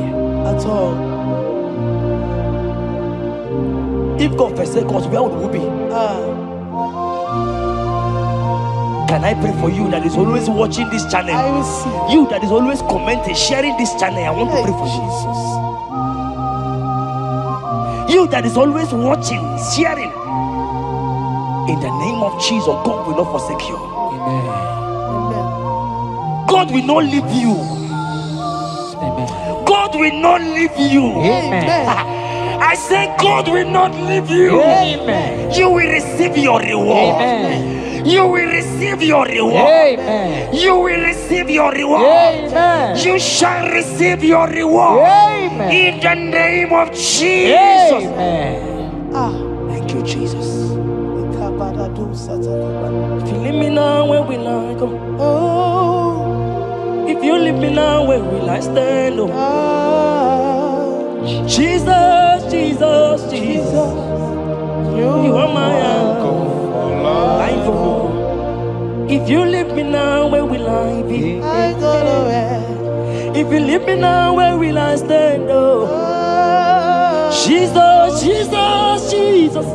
Speaker 1: at all.
Speaker 2: If God forsake us, where would we be? Can I pray for you that is always watching this channel?
Speaker 1: I receive.
Speaker 2: You that is always commenting, sharing this channel, I want to pray for you. You that is always watching, sharing. In the name of Jesus, God will not forsake you.
Speaker 3: Amen.
Speaker 1: Amen.
Speaker 2: God will not leave you.
Speaker 3: Amen.
Speaker 2: God will not leave you.
Speaker 3: Amen.
Speaker 2: I say God will not leave you.
Speaker 3: Amen.
Speaker 2: You will receive your reward.
Speaker 3: Amen.
Speaker 2: You will receive your reward.
Speaker 3: Amen.
Speaker 2: You will receive your reward.
Speaker 3: Amen.
Speaker 2: You shall receive your reward.
Speaker 3: Amen.
Speaker 2: In the name of Jesus.
Speaker 3: Amen.
Speaker 2: Thank you, Jesus. If you leave me now, where will I go?
Speaker 1: Oh,
Speaker 2: If you leave me now, where will I stand? Oh, Jesus, Jesus, Jesus. You are my anchor. If you leave me now, where will I be?
Speaker 1: I go nowhere.
Speaker 2: If you leave me now, where will I stand? Oh, Jesus, Jesus, Jesus.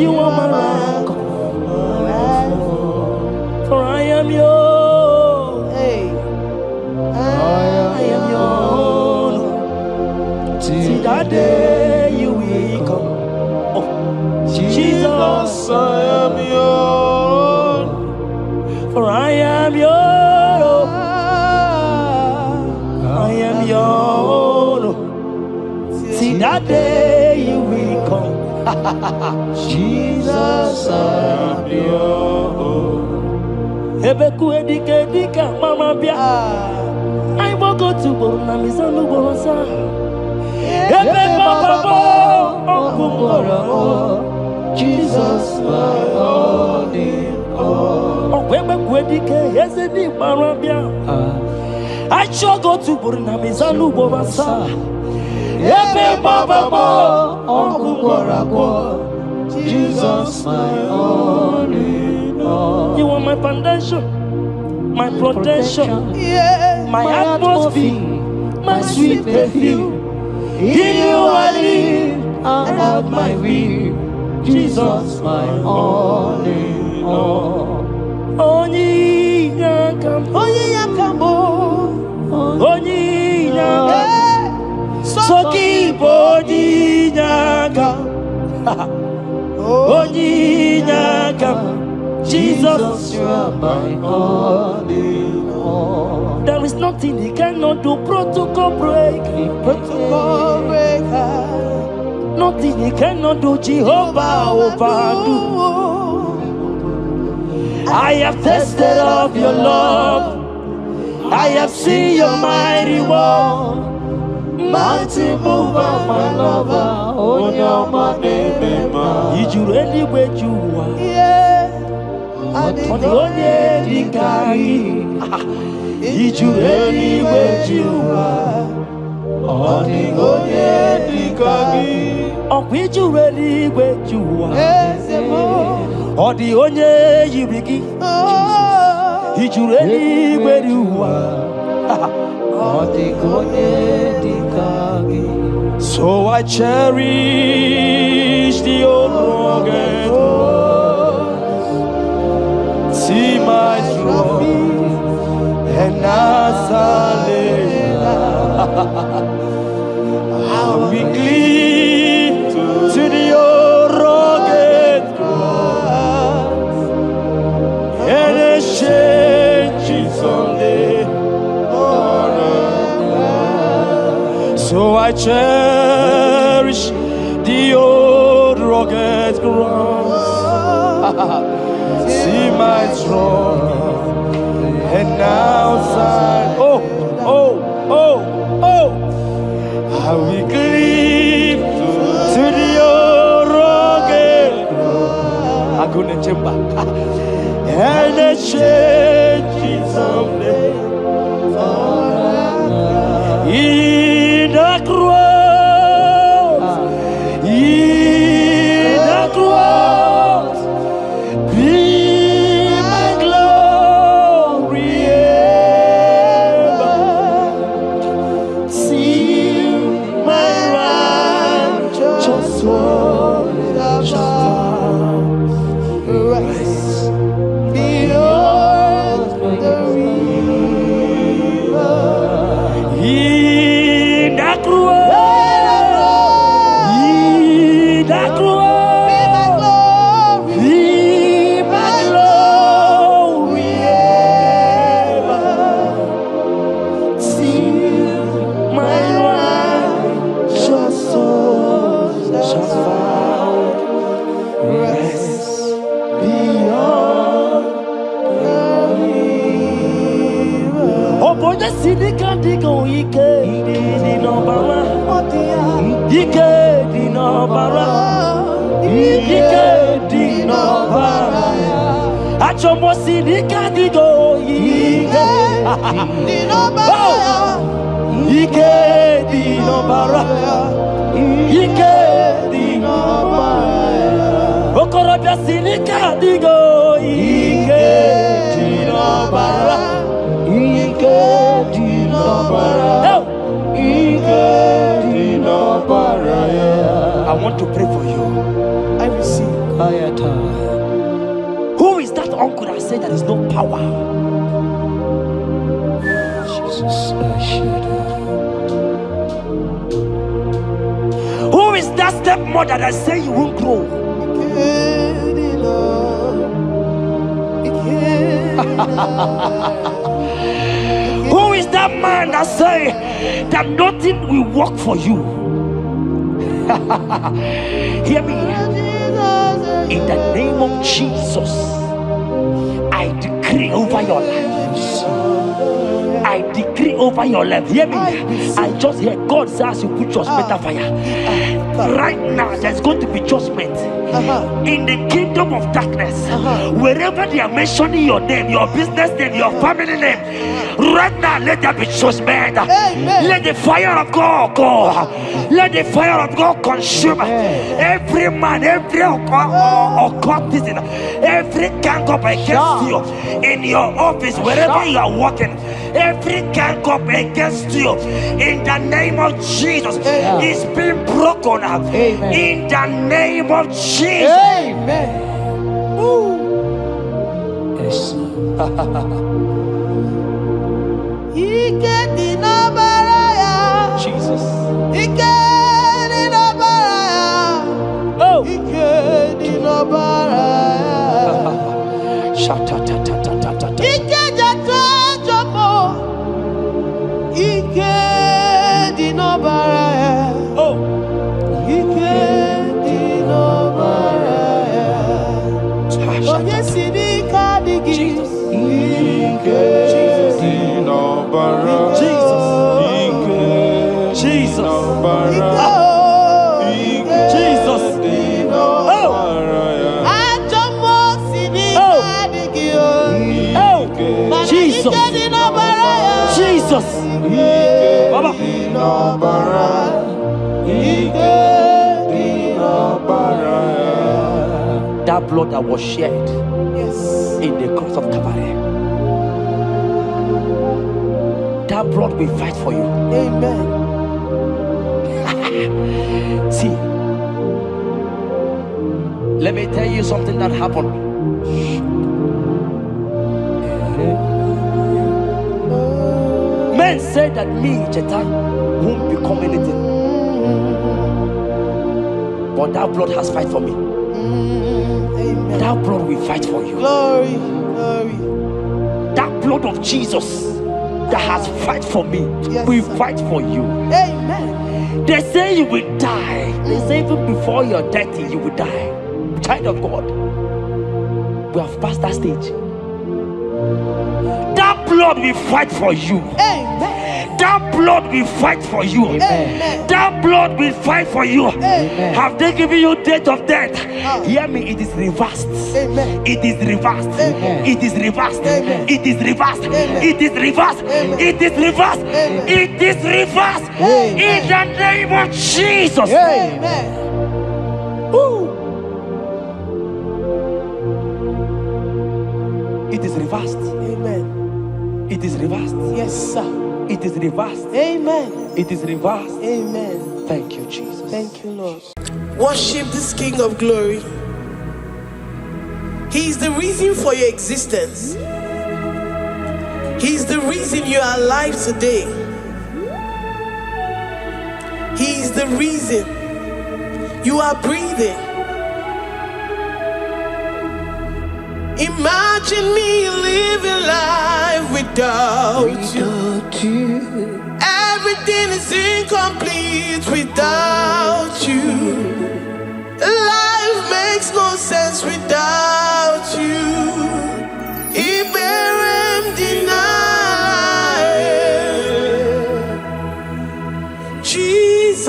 Speaker 2: You are my anchor. For I am yours.
Speaker 1: Hey,
Speaker 2: I am yours. See that day you will come. Oh, Jesus,
Speaker 1: I am yours.
Speaker 2: for I am yours. that day you will come.
Speaker 3: Jesus, I am your own.
Speaker 2: Ebeku edika mama bia. I will go to Borna Misanu Borosa. Ebe Baba
Speaker 3: Jesus, my all in all.
Speaker 2: Ebeku edike Yezedi mama bia. I shall go to Borna Misanu Borosa. Ebe Baba
Speaker 3: Jesus, my all in all.
Speaker 2: You are my foundation, my protection,
Speaker 1: Yeah.
Speaker 2: my atmosphere, my sweet perfume. In you I live
Speaker 3: and have my will. Jesus, my all in all.
Speaker 2: Onyi yakam,
Speaker 1: Onye yakamo.
Speaker 2: onyi yakam,
Speaker 1: So
Speaker 2: soki boni yakam, onyi yakam. Jesus,
Speaker 3: you are my all in all.
Speaker 2: there is nothing he cannot do. Protocol break,
Speaker 1: protocol breaker.
Speaker 2: nothing he cannot do. Jehovah overdo. I have tasted of your love. I have seen your mighty work.
Speaker 3: Mighty mover, my lover, on your name,
Speaker 2: Did you really where you are?
Speaker 1: Yeah.
Speaker 2: On the only Dikari. Did you really where you are?
Speaker 3: on the Dikari.
Speaker 2: Or did you really where you are?
Speaker 1: Ezemo.
Speaker 2: Or the only you begin?
Speaker 1: Oh.
Speaker 2: Did you really where you are?
Speaker 3: On the Dikari.
Speaker 2: So I cherish the old rugged cross. See my trophy and as I lay I'll be clean to the old rugged cross and exchange someday. So I cherish the old rugged cross. See my trophy and now sign. Oh, I will cleave to the old rugged cross. I'm gonna jump back and exchange someday. In the cross, be my glory ever. See my righteous soul rise beyond the river. In the cross, be my glory ever. See my righteous soul shall find rest beyond the river. Oh boy, the city can't go. Ike di no bara. Ike di no bara. Ike di no bara. Achomo city can't go. Ike
Speaker 1: Di no bara.
Speaker 2: Ike di no bara. Ike di no bara. Okorobia city can't go. Ike di no bara. Ike di no bara. I want to pray for you.
Speaker 1: I receive.
Speaker 2: Who is that uncle that said there is no power?
Speaker 3: Jesus, I should
Speaker 2: Who is that stepmother that say you won't grow? Who is that man that say that nothing will work for you? Hear me. In the name of Jesus, I decree over your life. I decree over your life. Hear me. I just hear God says you put judgment fire. Right now, there's going to be judgment in the kingdom of darkness. Wherever they are mentioning your name, your business name, your family name, right now, let there be judgment. Let the fire of God go. Let the fire of God consume every man, every occultism, every gang up against you in your office, wherever you are working. Every gang up against you in the name of Jesus is being broken up. In the name of Jesus.
Speaker 3: Amen. Yes. Jesus. Jesus. Baba. That blood that was shed in the cross of Calvary, that blood will fight for you.
Speaker 1: Amen.
Speaker 2: See, let me tell you something that happened. Men say that me, Chetan, won't become anything. But that blood has fight for me.
Speaker 1: Amen.
Speaker 2: That blood will fight for you.
Speaker 1: Glory, glory.
Speaker 2: That blood of Jesus that has fight for me will fight for you.
Speaker 1: Amen.
Speaker 2: They say you will die. They say even before you're 30, you will die. Child of God, we have passed that stage. That blood will fight for you.
Speaker 1: Amen.
Speaker 2: That blood will fight for you.
Speaker 1: Amen.
Speaker 2: That blood will fight for you.
Speaker 1: Amen.
Speaker 2: Have they given you date of death? Hear me, it is reversed.
Speaker 1: Amen.
Speaker 2: It is reversed.
Speaker 1: Amen.
Speaker 2: It is reversed.
Speaker 1: Amen.
Speaker 2: It is reversed.
Speaker 1: Amen.
Speaker 2: It is reversed.
Speaker 1: Amen.
Speaker 2: It is reversed.
Speaker 1: Amen.
Speaker 2: It is reversed.
Speaker 1: Amen.
Speaker 2: In the name of Jesus.
Speaker 1: Amen.
Speaker 2: It is reversed.
Speaker 1: Amen.
Speaker 2: It is reversed.
Speaker 1: Yes, sir.
Speaker 2: It is reversed.
Speaker 1: Amen.
Speaker 2: It is reversed.
Speaker 1: Amen.
Speaker 2: Thank you, Jesus.
Speaker 1: Thank you, Lord. Worship this King of Glory. He is the reason for your existence. He is the reason you are alive today. He is the reason you are breathing. Imagine me living life without you. Everything is incomplete without you. Life makes no sense without you. Iberem deny. Jesus,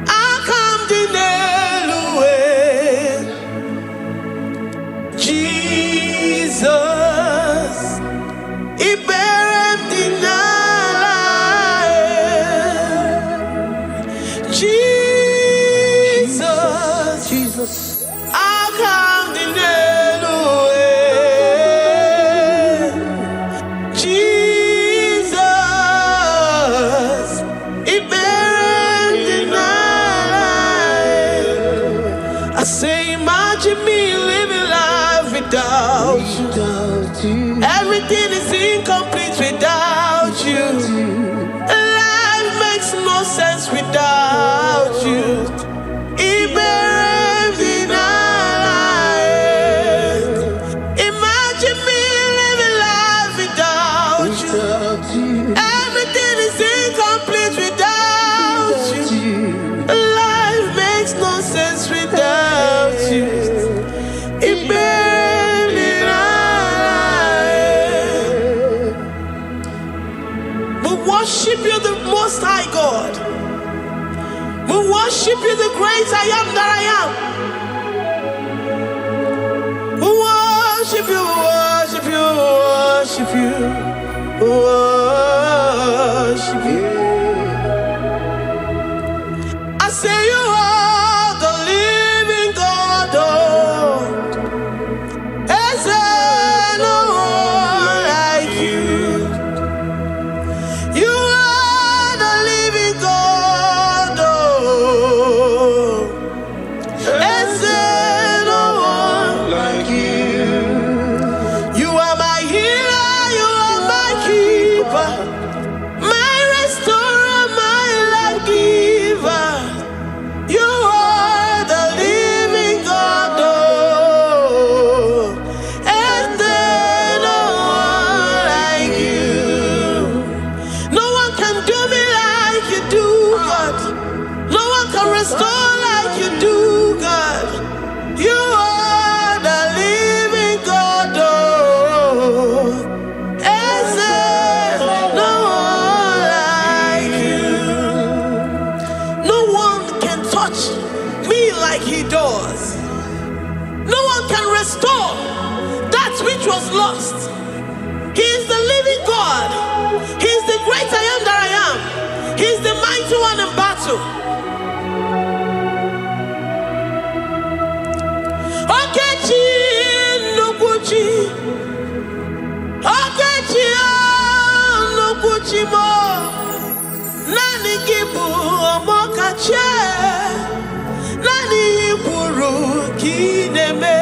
Speaker 1: I come deny. Jesus, Iberem deny. Jesus, I come deny. Jesus, Iberem deny. I say, imagine me living life without you. Everything is incomplete without you. Life makes no sense without you. Imagine me living life without you. Everything is incomplete without you. worship you, the Most High God. We worship you, the great I am that I am. We worship you, worship you, worship you, worship you. I say you are the living God. Oh, is there no one like you? You are the living God. Oh, is there no one like you? You are my healer, you are my keeper, my restorer, my life giver. You are the living God. Oh, and there no one like you. No one can do me like you do, God. No one can restore like you do, God. You are the living God. Oh, and there no one like you. No one can touch me like he does. No one can restore that which was lost. He is the living God. He is the great I am that I am. He is the mighty one in battle. Okechi Nukuchi. Okechi Nukuchi mo. Nani gibu omokache. Nani iburu kineme.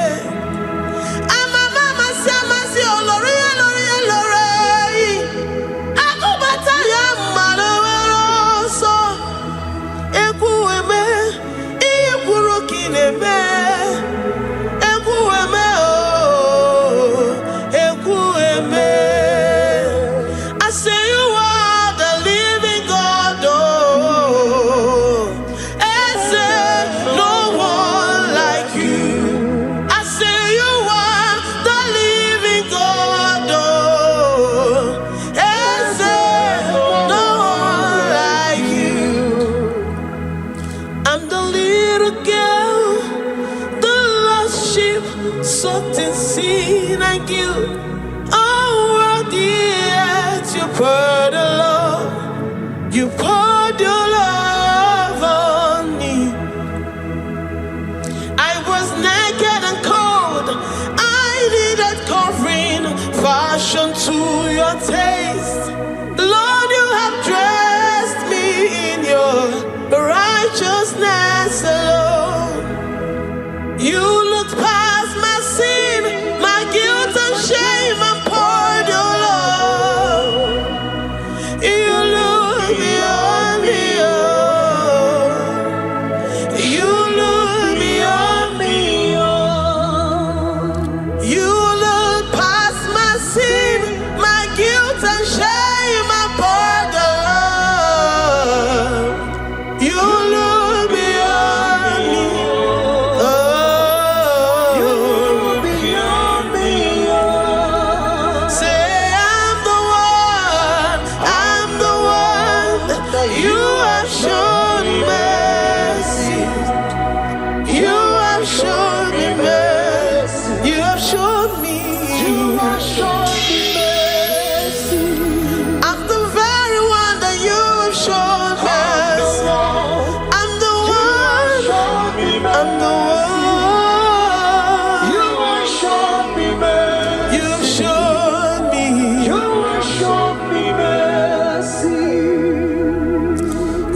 Speaker 1: Ama mama si olori elori elori. Akubata ya malowero so. Ekueme iburu kineme. Ekueme oh. Ekueme. I say you are the living God. Oh, and say no one like you. I say you are the living God. Oh, and say no one like you. I'm the little girl, the lost sheep, soaked in sin and guilt. Oh, worthy yet you poured your love. You poured your love on me. I was naked and cold. I needed covering, fashioned to your taste. Lord, you have dressed me in your righteousness alone. You looked past my sin, my guilt and shame, and poured your love. You look beyond me, oh. You look beyond me, oh. You look past my sin, my guilt and shame, and poured your love. You look beyond me, oh. You look beyond me, oh. Say I'm the one that you have shown mercy. You have shown me mercy. You have shown me. You have shown me mercy. I'm the very one that you have shown mercy. I'm the one. I'm the one. You have shown me mercy. You have shown me. You have shown me mercy.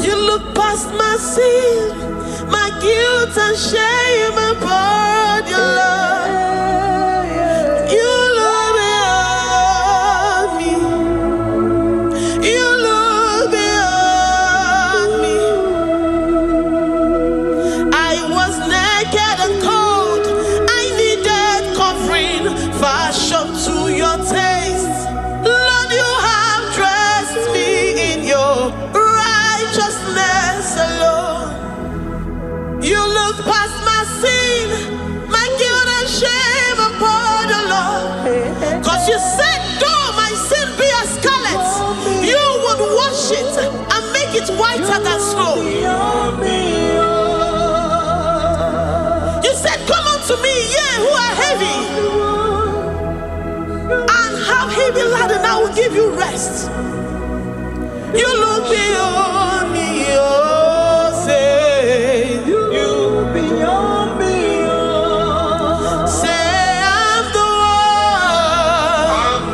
Speaker 1: You look past my sin, my guilt and shame, and poured your love. You look beyond me. You look beyond me. I was naked and cold. I needed covering, fashioned to your taste. Lord, you have dressed me in your righteousness alone. You look past my sin, my guilt and shame, and poured your love. 'Cause you said, though my sin be as scarlet, you would wash best. You look beyond me, oh, say you look beyond me, oh. Say I'm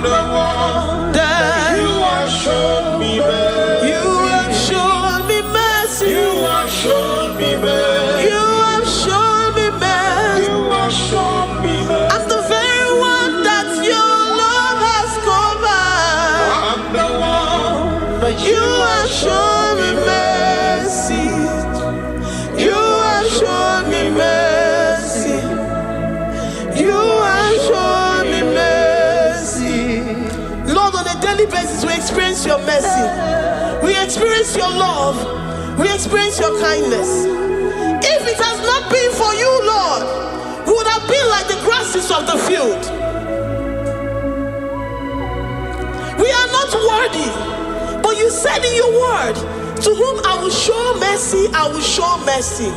Speaker 1: the one that you have shown me mercy. You have shown me mercy. You have shown me mercy. You have shown me mercy. You have shown me mercy. I'm the very one that your love has covered. I'm the one that you have shown me mercy. You have shown me mercy. You have shown me mercy. Lord, on a daily basis, we experience your mercy. We experience your love. We experience your kindness. If it has not been for you, Lord, we would have been like the grasses of the field. We are not worthy, but you said in your word, to whom I will show mercy, I will show mercy.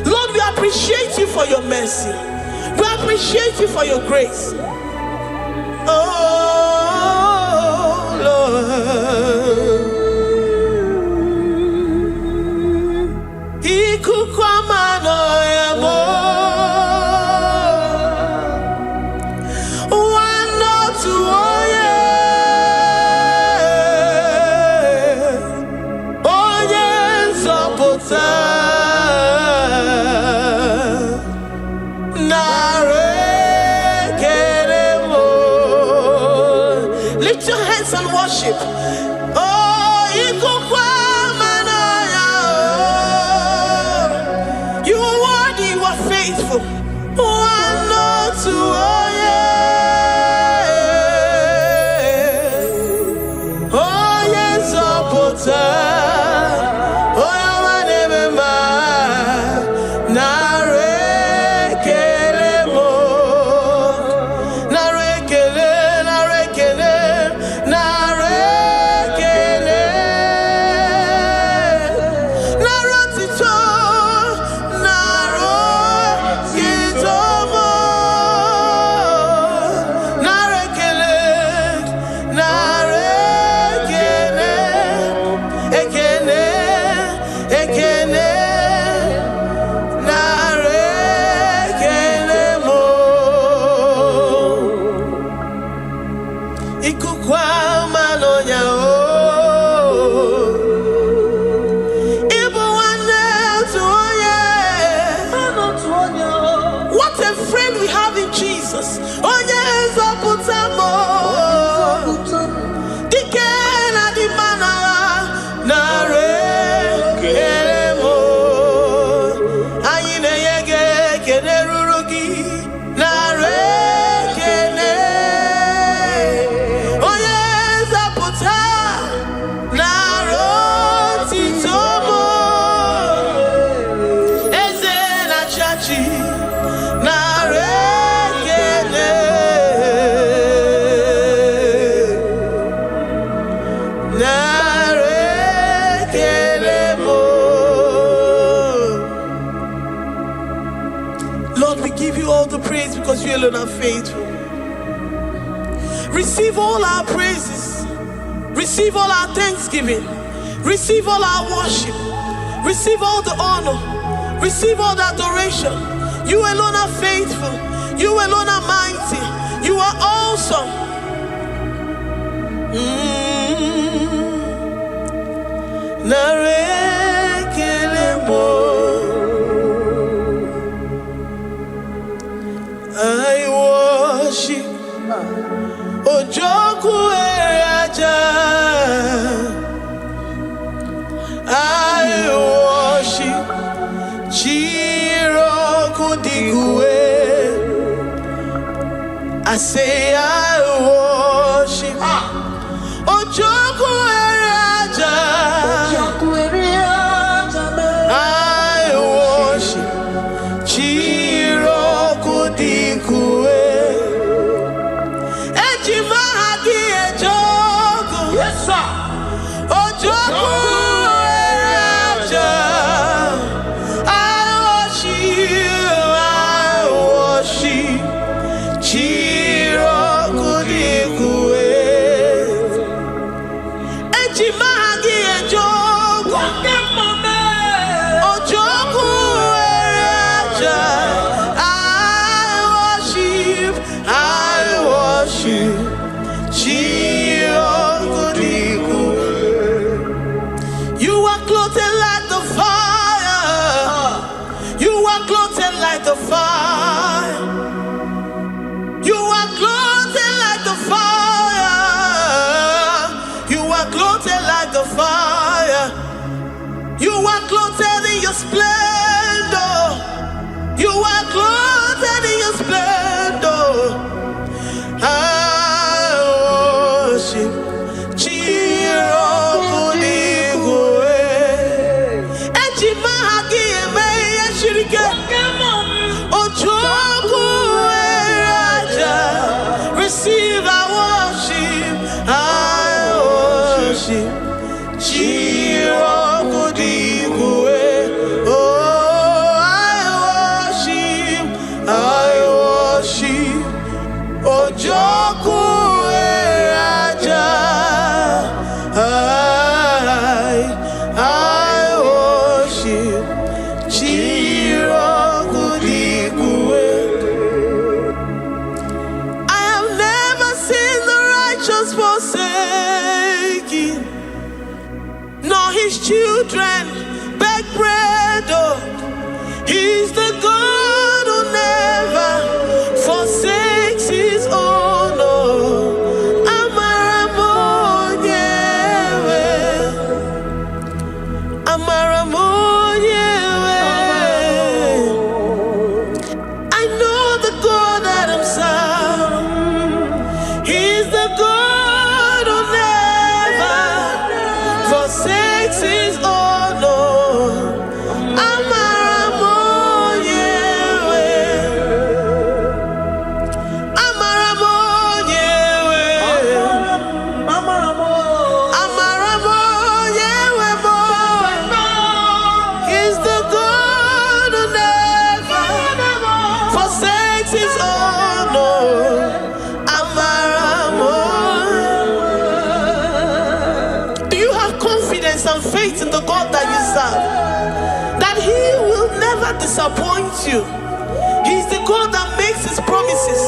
Speaker 1: Lord, we appreciate you for your mercy. We appreciate you for your grace. Oh, Lord. Lift your hands and worship. Oh, you are worthy, you are faithful. One, no, two, oh yeah. Oh yes, oh Potter. Oh, you are never mine. What a friend we have in Jesus. Oh yes, oh Putamo. Dikena di mana nare keremo. Ayine yege kene rurugi nare kene. Oh yes, oh Puta naro titomo. Eze na chachi. Lord, we give you all the praise because you alone are faithful. Receive all our praises. Receive all our thanksgiving. Receive all our worship. Receive all the honor. Receive all the adoration. You alone are faithful. You alone are mighty. You are awesome. I worship Ojoku Eraja. I worship Chiroku Digwe. I say I worship Ojoku Eraja. I worship Chiroku Digwe. Ejimahagi Ejoku. Yes, sir. Ojoku Eraja. I worship Chiroku clothed like the fire. You are clothed like the fire. You are clothed like the fire. You are clothed like the fire. You are clothed in your splendor. You are clothed in your splendor. I worship receive our worship. I worship. Oh, I worship. I worship. Ojoku Raja. I worship. Forsaken, nor his children beg bread. Oh, he's the God who never forsakes his own. Oh, Amaramonyewe, Amaramonyewe. I know the God that I'm serving. He's the God forsakes his own. Amaramonyewe, Amaramonyewe, Amaramonyewe, boy. He's the God who never forsakes his own. And faith in the God that you serve, that he will never disappoint you. He's the God that makes his promises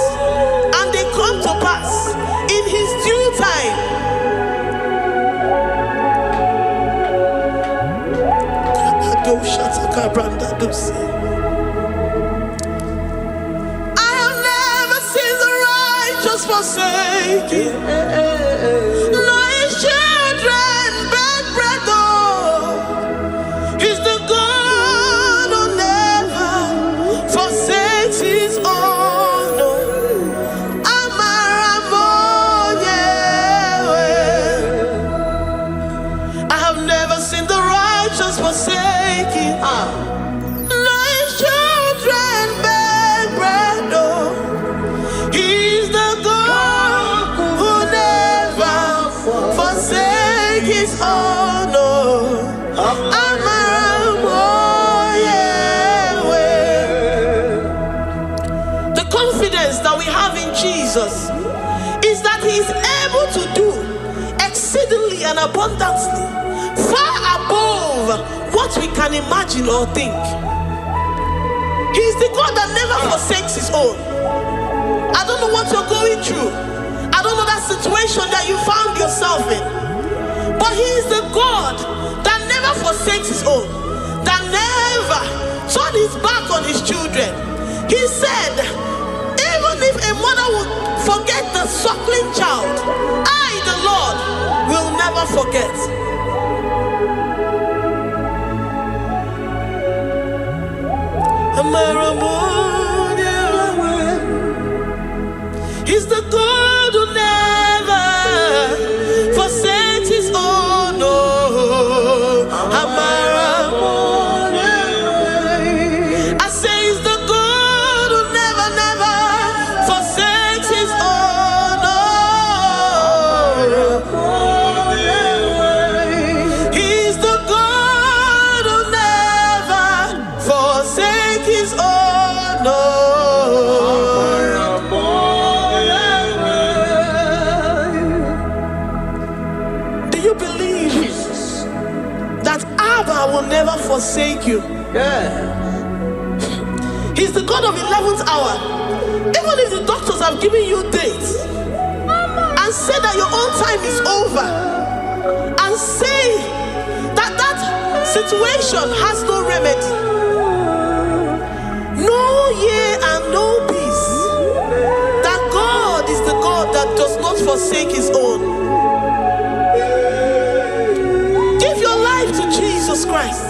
Speaker 1: and they come to pass in his due time. I have never seen the righteous forsaken, nor his children beg bread. He's the God who never forsakes his own. Amaramonyewe. I have never seen the righteous forsaken, nor his children beg bread. He's the God who never forsakes his own. The confidence that we have in Jesus is that he is able to do exceedingly and abundantly, far above what we can imagine or think. He is the God that never forsakes his own. I don't know what you're going through. I don't know that situation that you found yourself in. But he is the God that never forsakes his own, that never turned his back on his children. He said, even if a mother would forget the suckling child, I, the Lord, will never forget. He's the God who never forsakes his own. I say he's the God who never, never forsakes his own. He's the God who never forsakes his own. Will never forsake you.
Speaker 3: Yeah.
Speaker 1: He's the God of 11th hour. Even if the doctors have given you dates and say that your own time is over, and say that situation has no remedy. No year and no peace. That God is the God that does not forsake his own. Give your life to Jesus Christ.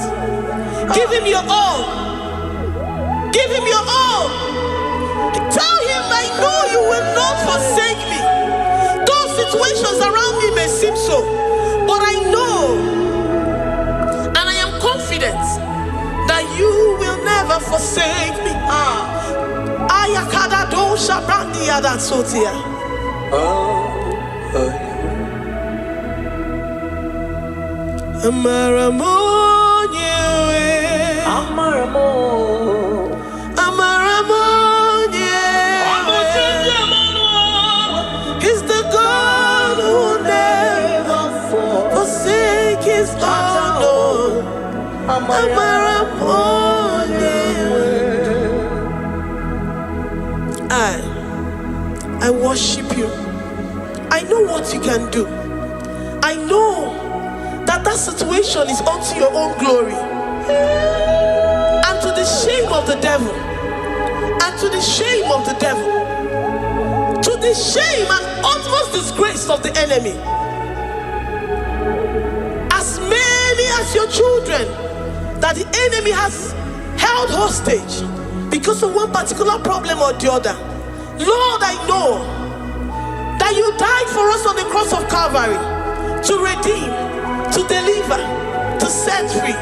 Speaker 1: Give him your all. Give him your all. Tell him, I know you will not forsake me. Those situations around me may seem so, but I know and I am confident that you will never forsake me. Ayakada dosha brandi yada sotia. Amaramonye, Amaramonye. He's the God who never forsake his own. I worship you. I know what you can do. I know that situation is unto your own glory and to the shame of the devil, and to the shame of the devil, to the shame and utmost disgrace of the enemy. As many as your children that the enemy has held hostage because of one particular problem or the other, Lord, I know that you died for us on the cross of Calvary to redeem, to deliver, to set free.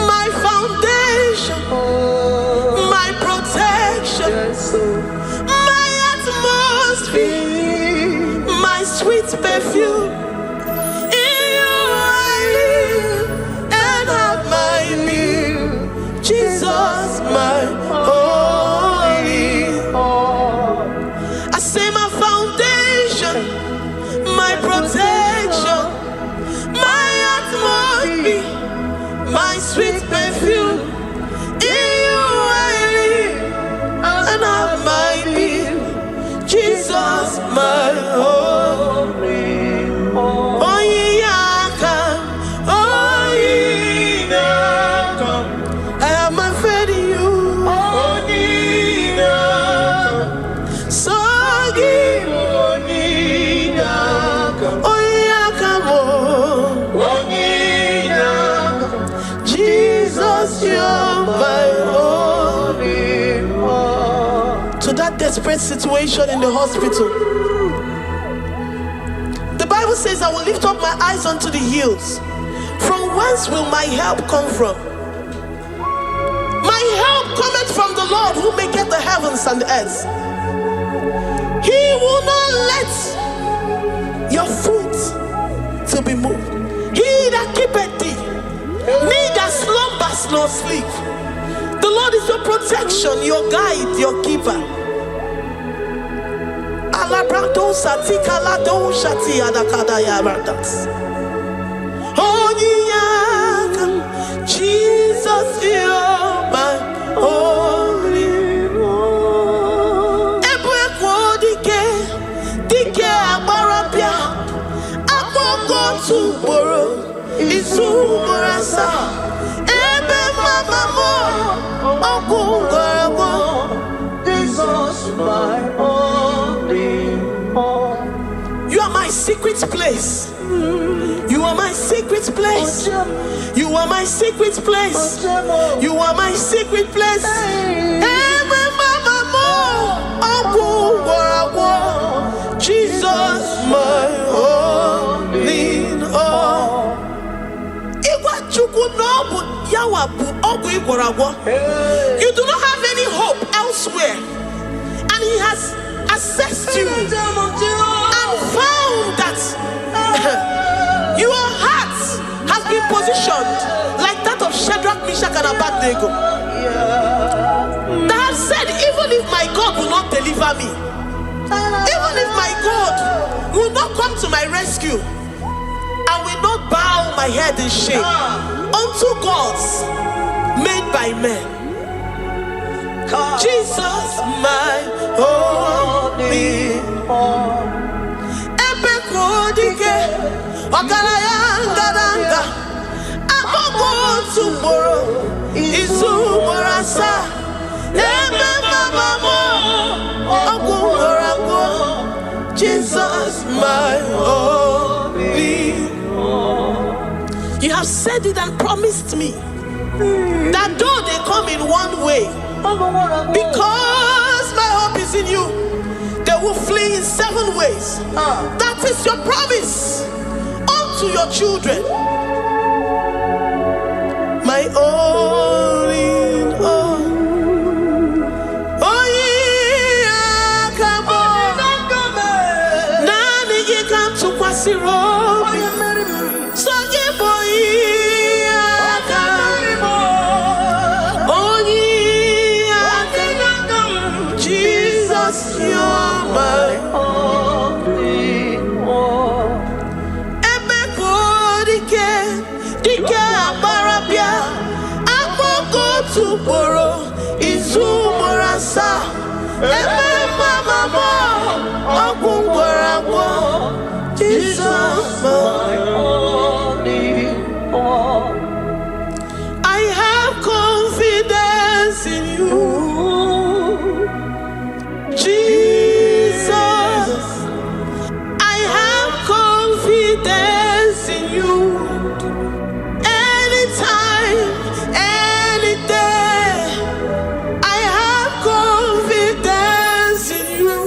Speaker 1: My foundation, my protection, my atmosphere, my sweet perfume. In you I live and have my being. Jesus, my holy. I say my foundation, my protection, my atmosphere, my sweet perfume. In you I live and have my being. Jesus, my holy. Oh yeah, come. Oh yeah, come. I have my faith in you. Oh yeah, so give. Oh yeah, come on. Jesus, you're my holy one. To that desperate situation in the hospital, the Bible says, I will lift up my eyes unto the hills. From whence will my help come from? My help cometh from the Lord who maketh the heavens and the earth. He will not let your foot to be moved. He that keepeth thee, neither slumbers nor sleep. The Lord is your protection, your guide, your keeper. Jesus, you're my holy one. Dike abarabia, akoko tuboro, isumorasa. Ebe mama mo, okungorabo. Jesus, my holy one. You are my secret place. You are my secret place. You are my secret place. You are my secret place. Jesus, my holy all. You do not have any hope elsewhere, and he has assessed you and found that your heart has been positioned like that of Shadrach, Meshach, and Abednego. That have said, even if my God will not deliver me, even if my God will not come to my rescue, I will not bow my head in shame unto gods made by men. Jesus, my holy me. Ebe kodike, ogalaya ngaranga. Agogo tomorrow, isu morasa. Ebe mama mo, ogu morago. Jesus, my only. You have said it and promised me that though they come in one way, because my hope is in you, they will flee in 7 ways. That is your promise unto your children. My only all. Oh yeah, come on. Nani you come to Kwasiro. So you boy. You're my only one. Ebe kodike, dike abarabia. Agogo tomorrow, izu morasa. Ebe mama mo, ogu morago. Jesus, my only one. I have confidence in you. Jesus, I have confidence in you. Anytime, any day, I have confidence in you.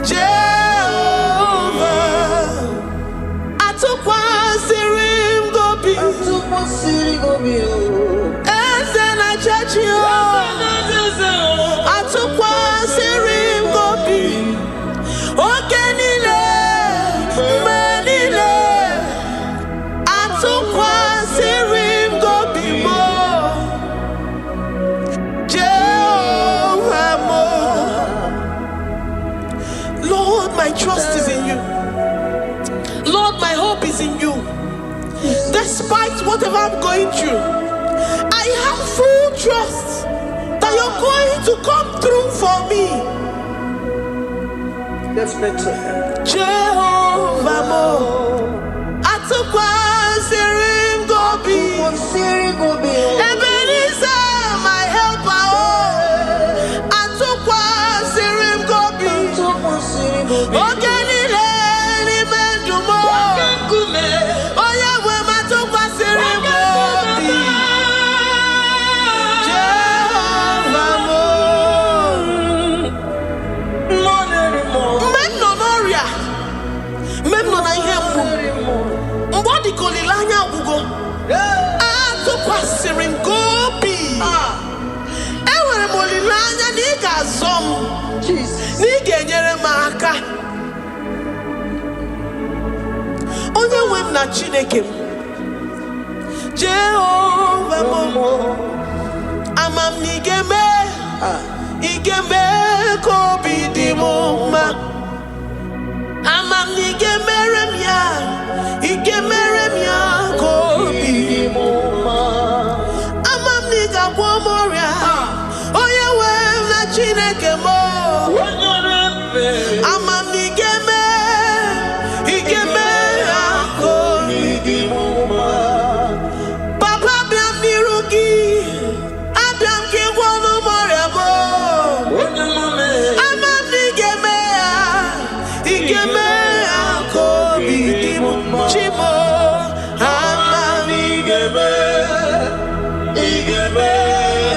Speaker 1: Jehovah, atukwasirim gobi, esen achachio. Lord, my trust is in you. Lord, my hope is in you. Despite whatever I'm going through, I have full trust that you're going to come through for me. Definitely. Jehovah mo, atukwa sirim gobi, Ebenezer, my helper, atukwa sirim gobi, ogenile ni mendumo, oya we matukwa sirim gobi. Kolilanya bugo atukwasirim gobi enwere molilanya na ị ga-azọ m na ị ga-enyere m aka. Onye nwe m na Chineke m, Jehova mo, amam na ị ga-eme ka obi dị m mma. Amam na ị ga-emere m ya, ị ga-emere m ya ka obi dị m mma. Amam na ị ga-agwọ m ọrịa, onye nwe m na Chineke m. Amam na ị ga-eme ya ka obi dị m mma. Papa bịa m n'iru gị, abịa m ka ị gwọọ m ọrịa m. Amam na ị ga-eme ya, ị ga-eme ya ka obi dị m mma. Chimo, amam na ị ga-eme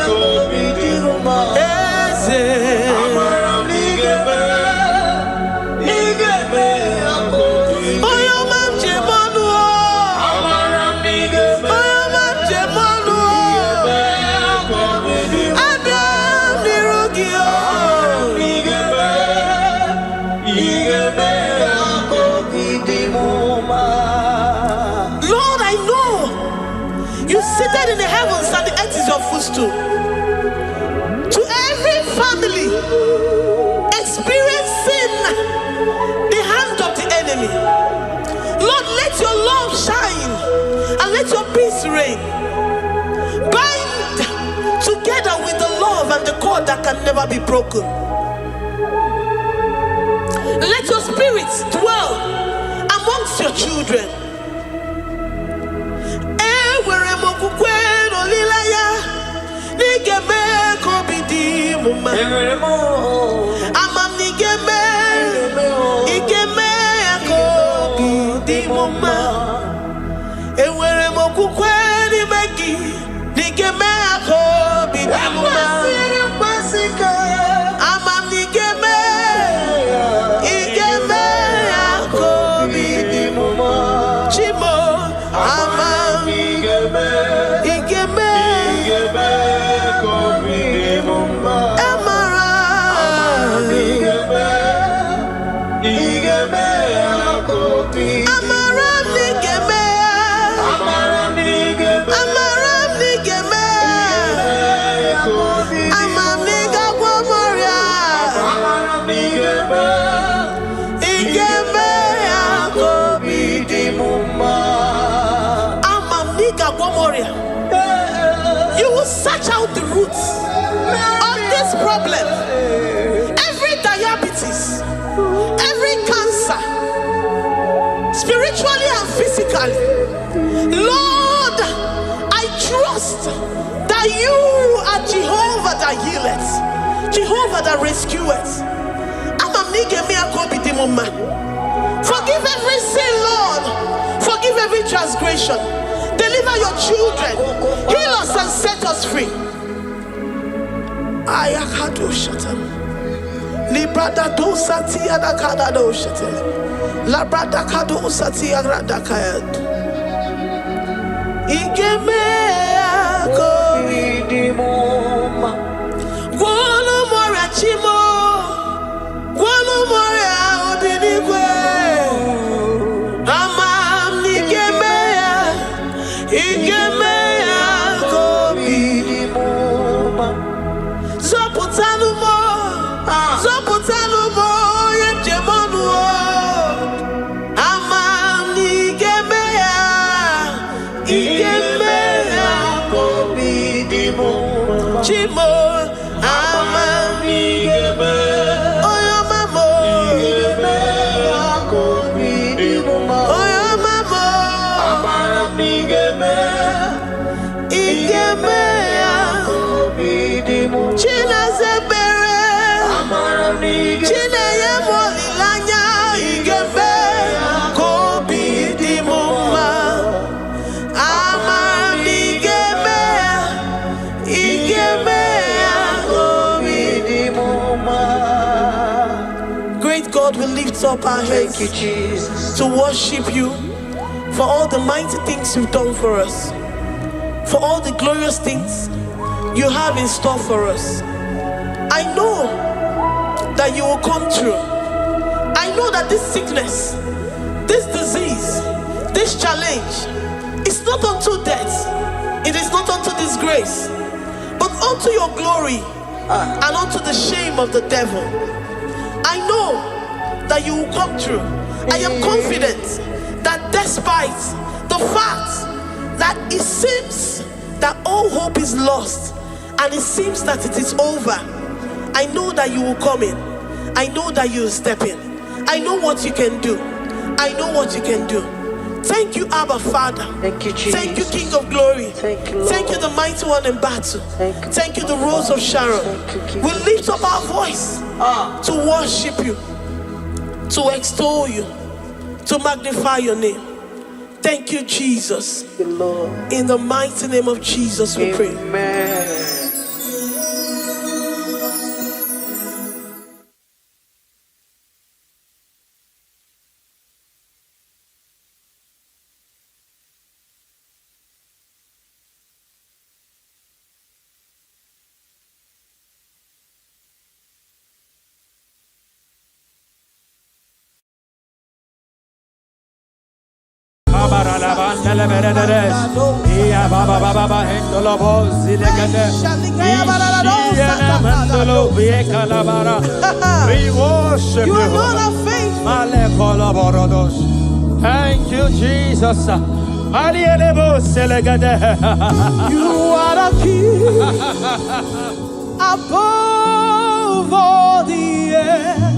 Speaker 1: ka obi dị m mma. Eze, amam na ị ga-eme ya ka obi dị m mma. Onye ọma m ji mọnụ, amam na ị ga-eme, onye ọma m ji mọnụ, abịa m n'iru gị, amam na ị ga-eme ya ka obi dị m mma. Lord, I know you seated in the heavens and the earth is your footstool. To every family experiencing the hand of the enemy, Lord, let your love shine and let your peace reign. Bind together with the love and the cord God that can never be broken. Let your spirit dwell amongst your children. You will search out the roots of this problem. Every diabetes, every cancer, spiritually and physically. Lord, I trust that you are Jehovah that healeth, Jehovah that rescueth. Forgive every sin, Lord. Forgive every transgression. Deliver your children. Heal us and set us free. Ayakado shatan. Librada do sati adakada do shatan. Labrada kado sati agrada kayad. Igeme akoridimoma. Guano mora chimo. Guano mora odinigwe. We lift up our hands,
Speaker 3: thank you, Jesus,
Speaker 1: to worship you for all the mighty things you've done for us, for all the glorious things you have in store for us. I know that you will come through. I know that this sickness, this disease, this challenge is not unto death, it is not unto disgrace, but unto your glory and unto the shame of the devil. I know that you will come through. I am confident that despite the fact that it seems that all hope is lost and it seems that it is over, I know that you will come in. I know that you will step in. I know what you can do. I know what you can do. Thank you, Abba Father.
Speaker 3: Thank you, Jesus.
Speaker 1: Thank you, King of Glory.
Speaker 3: Thank you, Lord.
Speaker 1: Thank you, the mighty one in battle. Thank you, the Rose of Sharon. We lift up our voice to worship you, to extol you, to magnify your name. Thank you, Jesus.
Speaker 3: Thank you, Lord.
Speaker 1: In the mighty name of Jesus we pray.
Speaker 3: Amen.
Speaker 2: We worship you. Thank you, Jesus. You
Speaker 1: are the King. above all the earth.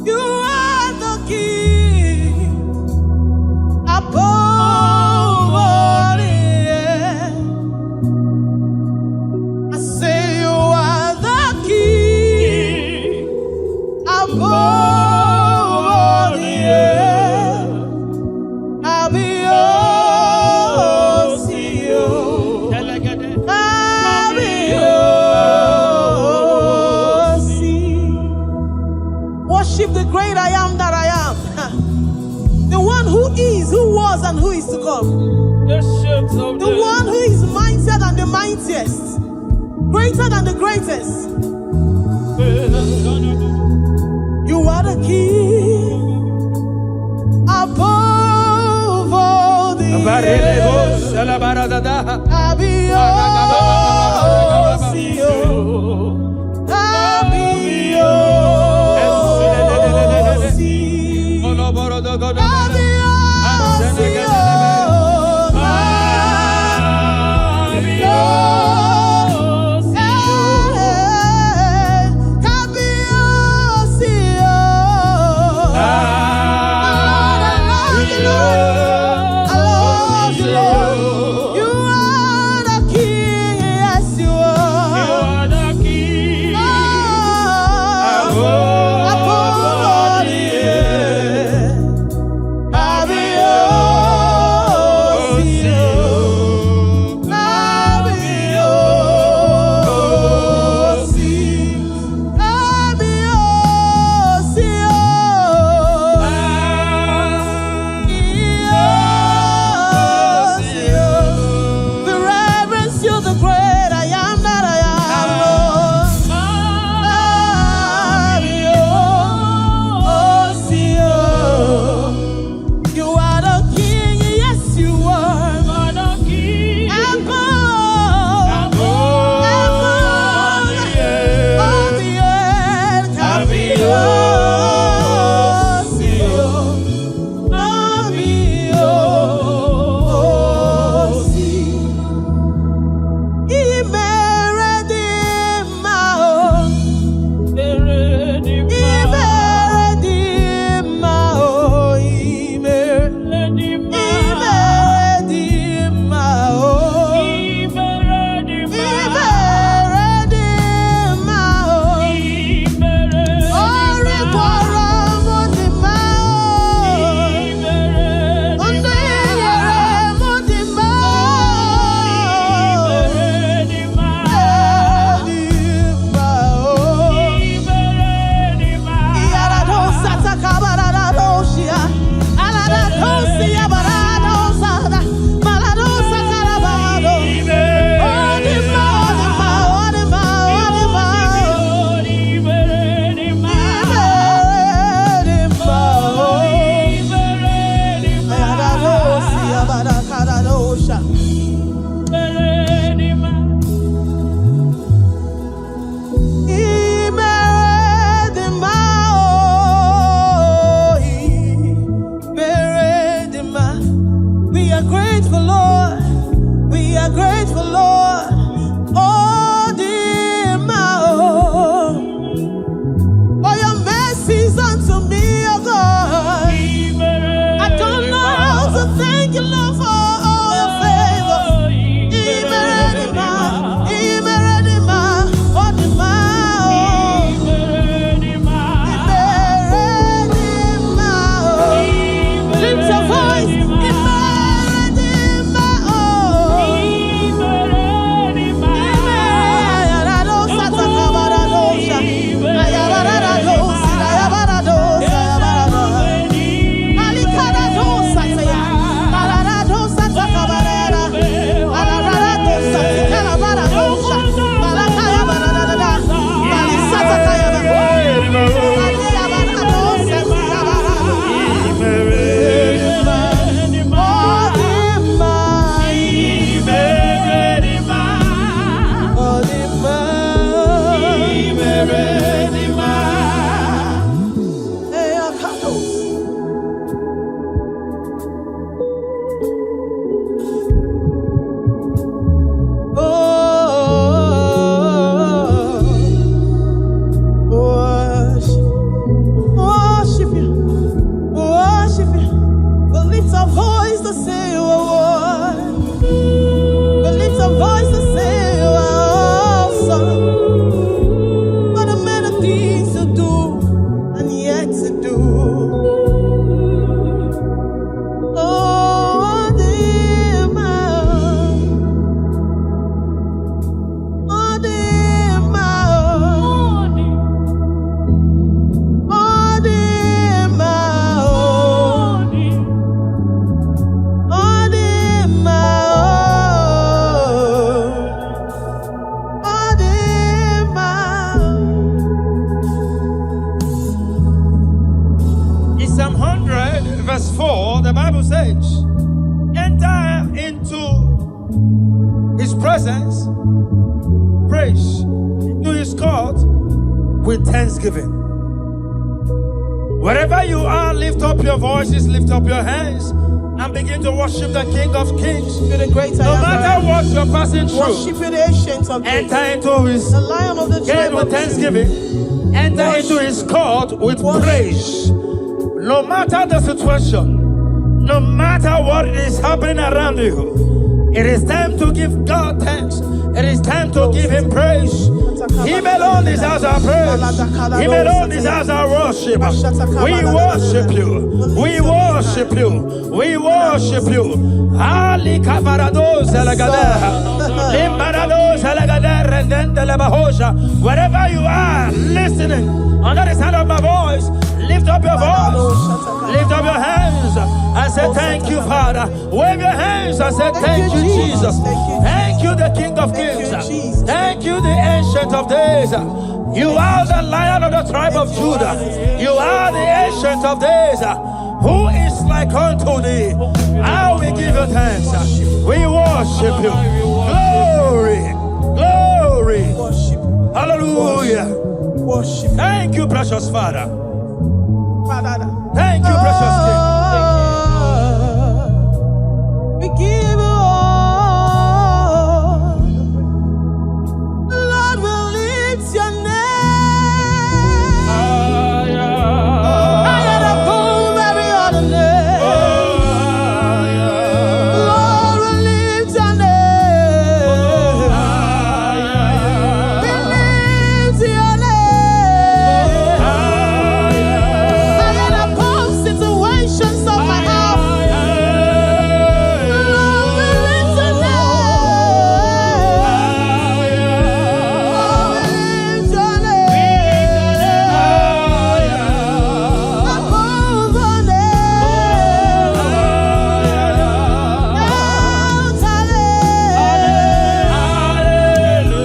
Speaker 1: You are the King above all the earth. I say you are the King above all the earth. I'll be yours, you. I'll be yours. Worship the great I am that I am. The one who is, who was, and who is to come. The one who is mightier than the mightiest, greater than the greatest. You are the King above all the earth. I'll be yours, you. I'll be yours, you. I'll be yours, you. I'll be yours, I'll be yours, I love you, Lord. I love you, Lord. You are the King, yes you are.
Speaker 2: says, enter into his presence, praise, into his court with thanksgiving. Wherever you are, lift up your voices, lift up your hands, and begin to worship the King of Kings.
Speaker 1: To the great
Speaker 2: No matter what you're passing
Speaker 1: worship
Speaker 2: through,
Speaker 1: the ancient of days.
Speaker 2: enter into his
Speaker 1: The Lion of the
Speaker 2: gate
Speaker 1: tribe
Speaker 2: with
Speaker 1: of
Speaker 2: thanksgiving. Enter into his court with praise. No matter the situation, no matter what is happening around you, it is time to give God thanks. It is time to give him praise. Him alone deserves our praise. Him alone deserves our worship. We worship you. We worship you. We worship you. Ali kabarados elagader. Limbarados elagader rendende lebahosha. Wherever you are listening, under the sound of my voice, lift up your voice. Lift up your hands and say thank you, Father. Wave your hands and say thank you, Jesus. Thank you, the King of Kings. Thank you, the Ancient of Days. You are the Lion of the tribe of Judah. You are the Ancient of Days. Who is like unto thee? How we give you thanks. We worship you. Glory, glory. Hallelujah. Thank you, precious Father. Thank you, precious King.
Speaker 1: We give you all. Lord, we lift your name. Higher above every other name. Lord, we lift your name. We lift your name. Higher above situations of my heart. Lord, we lift your name. Lord, we lift your name. Above all names.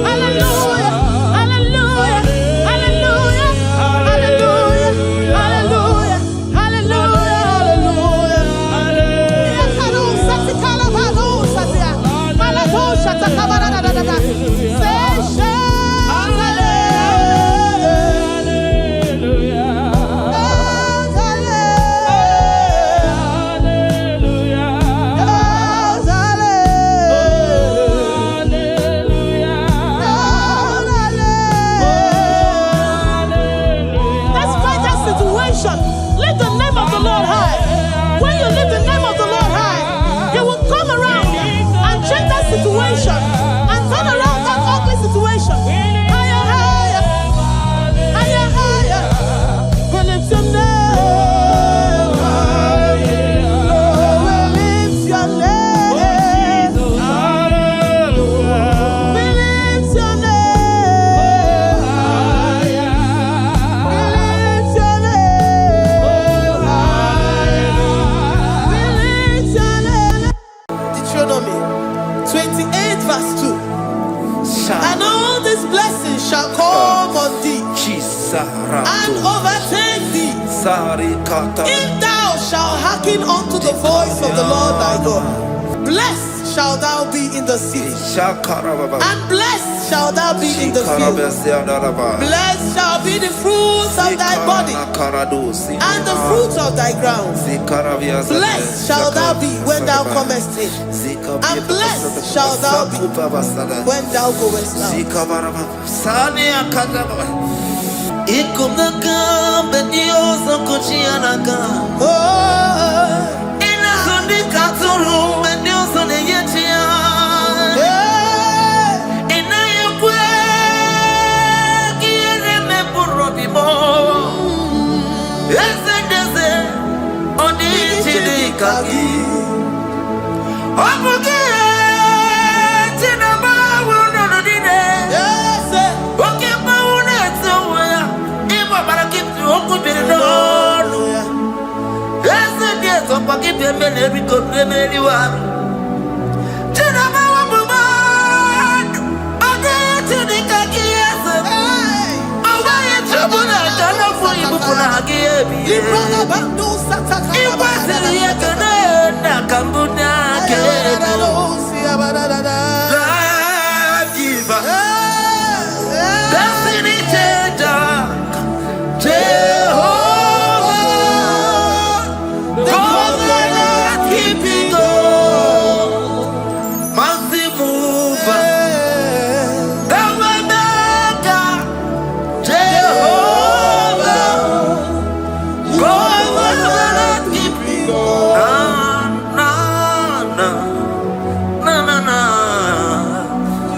Speaker 1: Hallelujah, hallelujah, hallelujah, hallelujah, hallelujah, hallelujah, Despite that situation, lift the name of the Lord high. When you lift the name of the Lord high, He will come around and change that situation and turn around that ugly situation. Higher, higher, higher, higher. We lift your name. Lord, we lift your name. We lift your name. We lift your name. We lift your name. Deuteronomy 28 verse 2. And all these blessings shall come on thee and overtake thee if thou shalt hearken unto the voice of the Lord thy God. Blessed shalt thou be in the city, and blessed shalt thou be in the field. Blessed shall be the fruit of thy body, and the fruit of thy ground. Blessed shalt thou be when thou comest in, and blessed shalt thou be when thou goest out.
Speaker 3: Destiny changer, Jehovah, covenant keeping God, mighty mover, the way maker, Jehovah, covenant keeping God.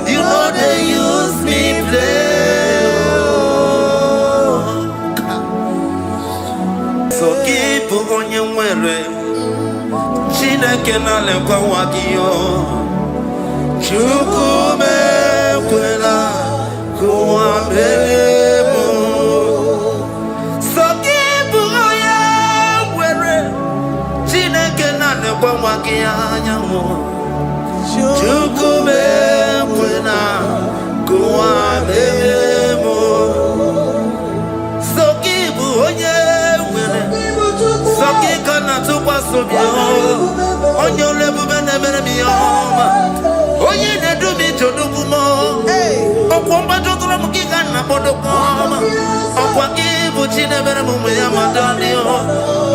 Speaker 3: You know they use me play. So keep on your way. Chineke na lekwa wagiyo. Chukume kwela kuambemo. So keep on your way. Chineke na lekwa wagiyo. Chukume kwela kuambemo. So keep on your Soki kana tukwa sobio onye olebu bene mere mi oma onye ne du mi jodugu mo okwo mbajo tolo mu kika na bodo koma okwa kibu chine bere mu ya madani o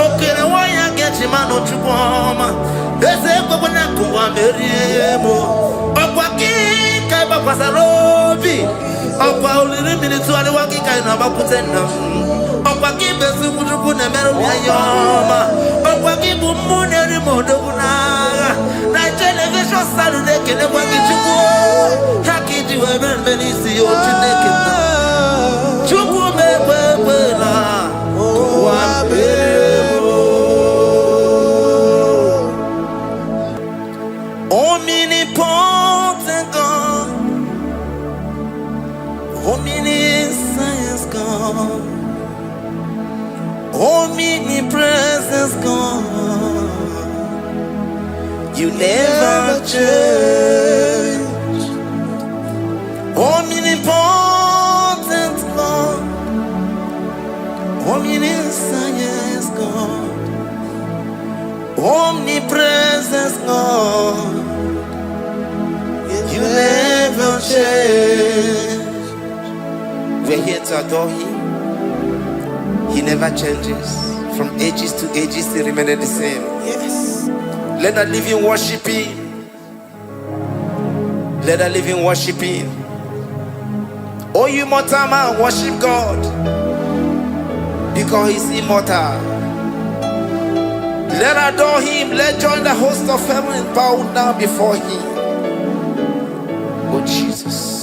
Speaker 3: okere waya gechi mano chukoma ese kwa na kuwa meriemo okwa kika ba kwasarobi okwa uliri militwali wakika na bakutenda okwa kibesu kujuku na meru ya yoma okwa kibu muneri modogunaga naija-elevation-sounds nekele kwa kichuku hakiji weben benisi yo chinekena chuku mekwela wabebo omnipotent God, omniscience God, omnipresence God, you never change. Omnipotent God, omniscience God, omnipresence God, you never change. We're here to adore Him. He never changes. From ages to ages, He remains the same.
Speaker 1: Yes.
Speaker 3: Let that living worship Him. Let that living worship Him. Oh, you mortal man, worship God, because He's immortal. Let adore Him. Let join the host of heaven and bow down before Him. Oh Jesus.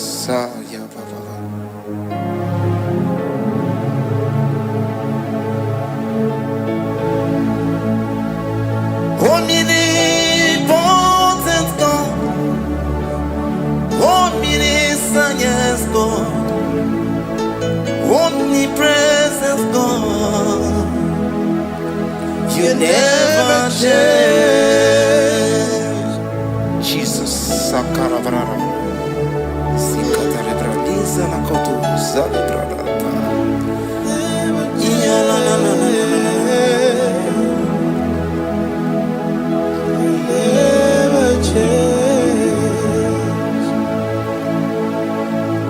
Speaker 3: Omnipotent God, omniscience God, omnipresence God, you never change. Jesus, Sakarabrara, Sikatarebradiza Nakotu, Zalibrada.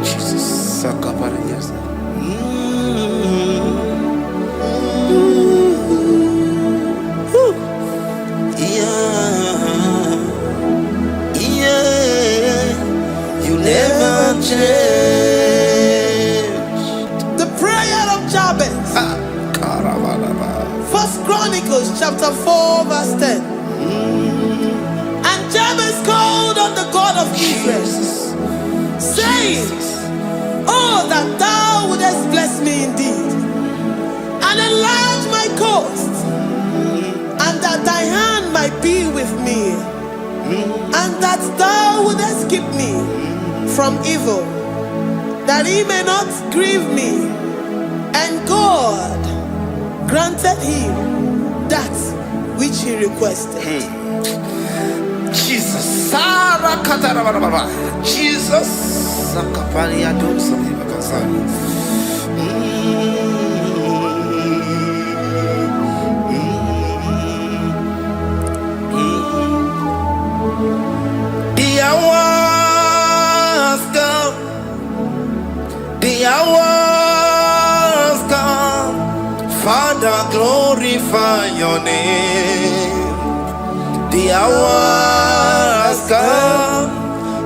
Speaker 3: Jesus, Sakaparias. You never change.
Speaker 1: The prayer of Jabez. First Chronicles chapter 4 verse 10. And Jabez called on the God of Israel, saying, oh, that thou wouldest bless me indeed, and enlarge my coast, and that thy hand might be with me, and that thou wouldest keep me from evil, that he may not grieve me. And God granted him that which he requested.
Speaker 3: Jesus, Sarah Katarababa, Jesus, Sakaparia do something. The hour has come. Father, glorify your name. The hour has come.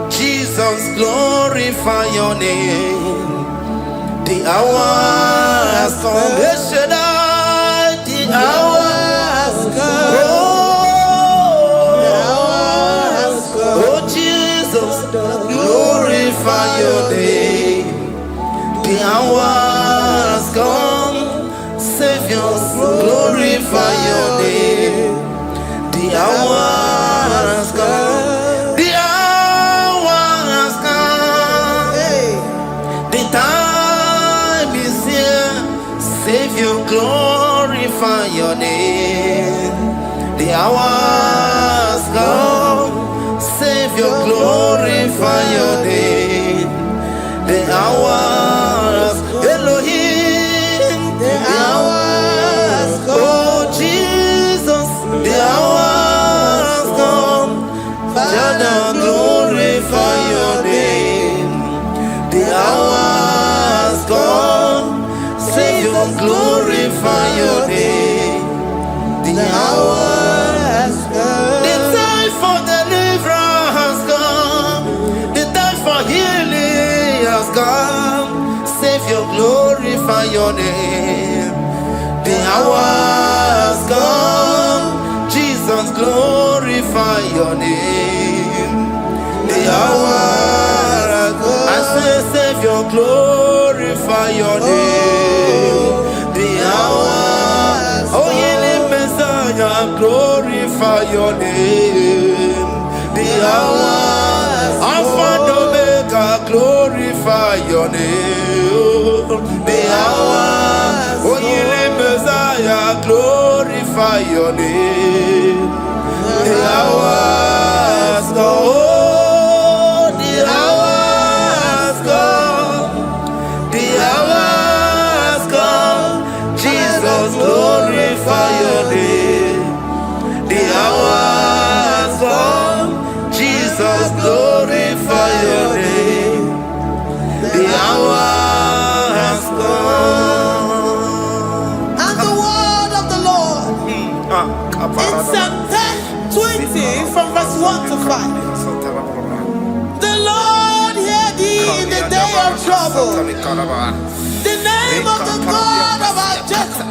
Speaker 3: Jesus, glorify your name. The hour has come. The hour has come. Oh, Jesus, glorify your name. The hour has come. Savior, glorify your name. The hour has come. The hour has come. The time is here. Savior, glorify your name. The hour has come. Savior, glorify your name. The hour has Elohim. The hour has come. Oh Jesus, the hour has come. Father, glorify your name. The hour has come. Savior, glorify your name. The hour has come. The time for deliverance has come. The time for healing has come. Savior, glorify your name. The hour has come. Jesus, glorify your name. The hour has come. I say, Savior, glorify your name. The hour, oh, healing Messiah, glorify your name. The hour, Alpha and Omega, glorify your name. The hour, oh, healing Messiah, glorify your name. The hour has come. Oh, the hour has come. The hour has come. Jesus, glorify your name. The hour has come. Jesus, glorify your name. The hour has come.
Speaker 1: And the word of the Lord in Psalm 20 from verse 1 to 5. The Lord hear thee in the day of trouble. The name of the God of our Jacob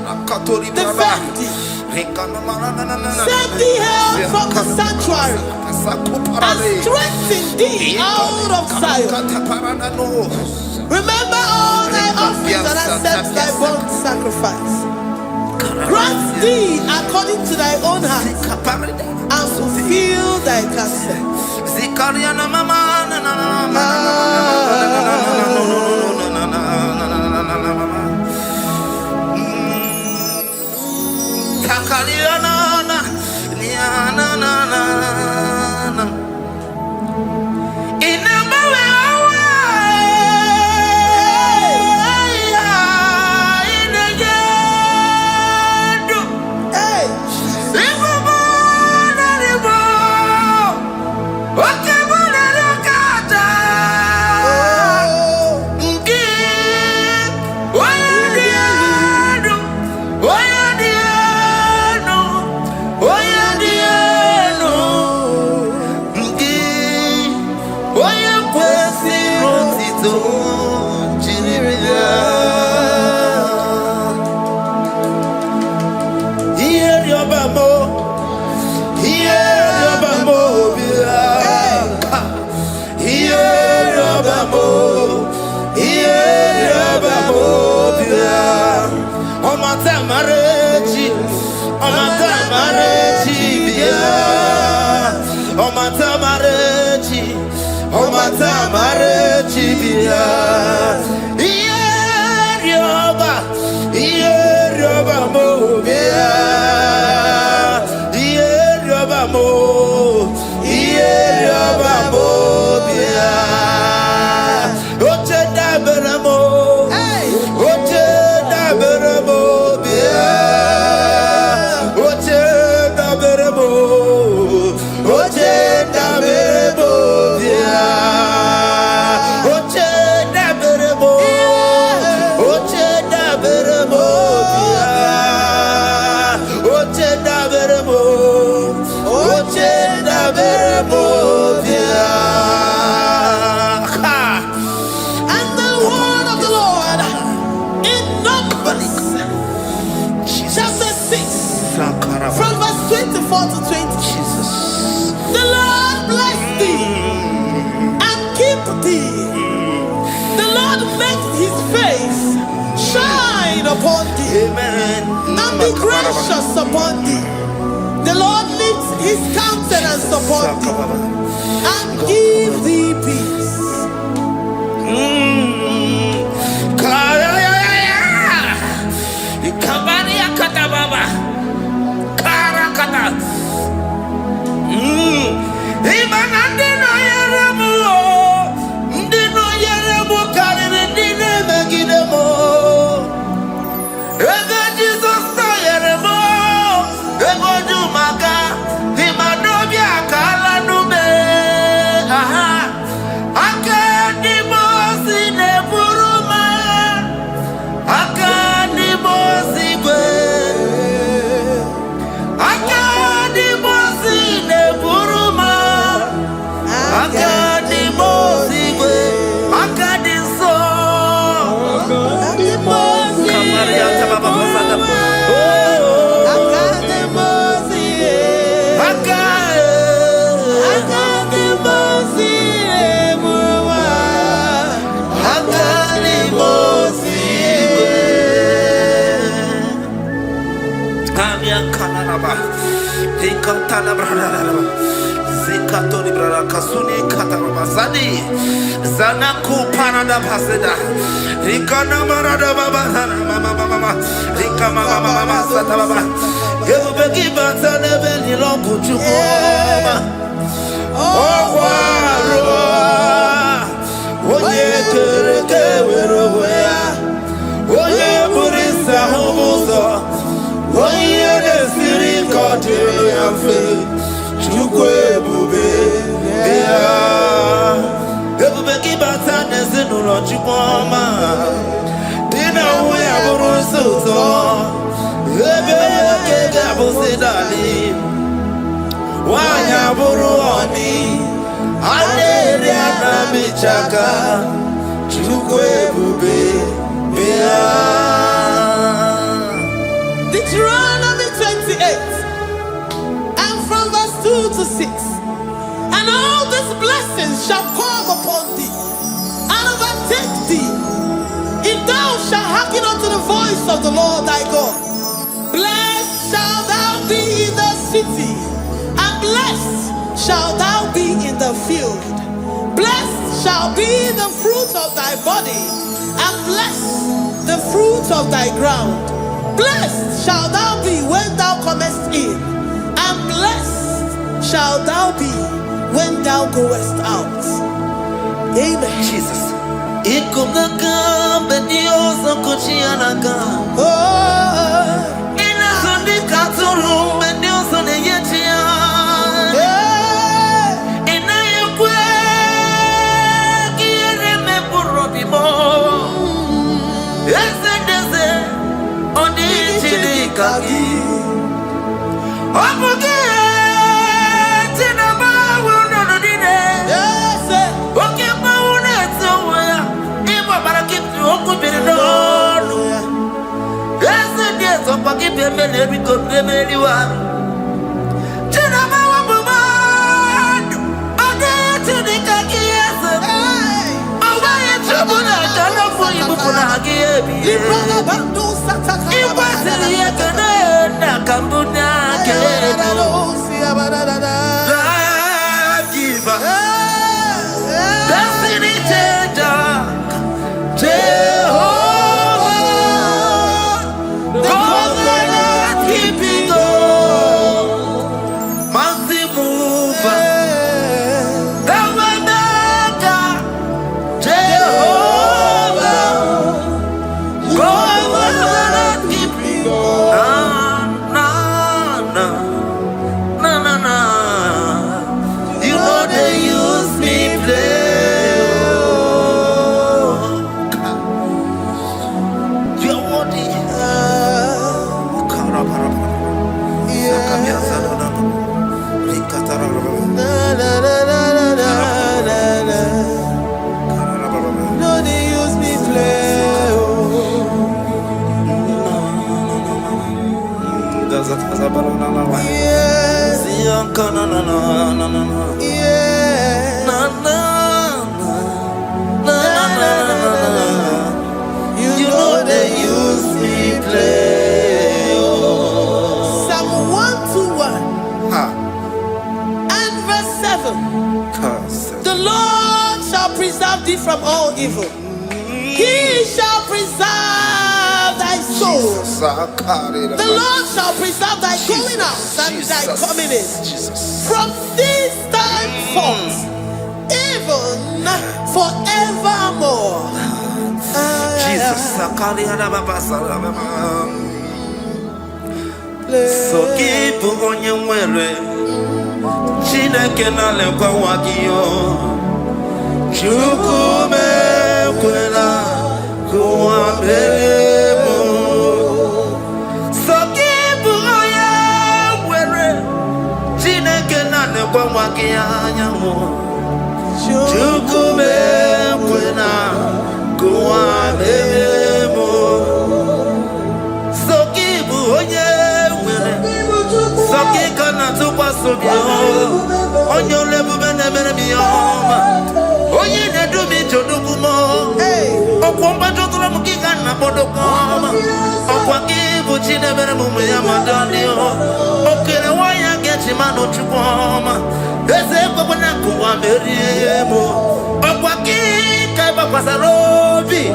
Speaker 1: defend thee. Send thee help from the sanctuary and strengthen thee out of Zion. Remember all thy offerings and accept thy burnt sacrifice. Grant thee according to thy own heart and fulfill thy counsel. make his face shine upon thee.
Speaker 3: Amen.
Speaker 1: And be gracious upon thee. The Lord lifts his countenance upon thee and give thee peace.
Speaker 3: Zanaku Panada Paseda Rikana Marada Baba Mama Rika Mama Satababa Yubeki Batana Beni Loku Chuma Oye Kereke Weroya Oye Burisa Homosa Oye Desiri Kotiru Yafe Chukwe Bube Ebubeki batane zinulo chukoma Dina uwe aburusu to Ebeke gabusidali Wanya buru oni Aneri anamichaka Chukwe bube Bea
Speaker 1: Deuteronomy 28 and from verse 2 to 6. And all these blessings shall come upon thee and overtake thee, if thou shalt hearken unto the voice of the Lord thy God. Blessed shalt thou be in the city, and blessed shalt thou be in the field. Blessed shall be the fruit of thy body, and blessed the fruit of thy ground. Blessed shalt thou be when thou comest in, and blessed shalt thou be when thou goest out. Amen.
Speaker 3: Jesus. Ikumaka bedioso kuchianaka.
Speaker 1: Oh,
Speaker 3: Inazundi katuru bedioso neyetia. Inayekwe kiere meburobimo. Esedeze oni chidikaki. Omuge
Speaker 1: yeah. thee from all evil. He shall preserve thy soul. The Lord shall preserve thy going out and thy coming in. From this time forth, even forevermore.
Speaker 3: Jesus. So keep on your way. Chineke na lekwa wakio. Chukume kwela kuambemo. So keep on your way. Chineke na lekwa wakianyamo. Chukume kwela kuambemo. So keep on your Sakika na tupa sobio onyo lebu bene bene miyoma onye ne du mi jodugumo okwomba jotula mukika na bodokoma okwa kibu chine bene mumu ya madanio okere waya gechi mano chupoma eze kwa na kuwa meriemo okwa kika iba kwa sarobi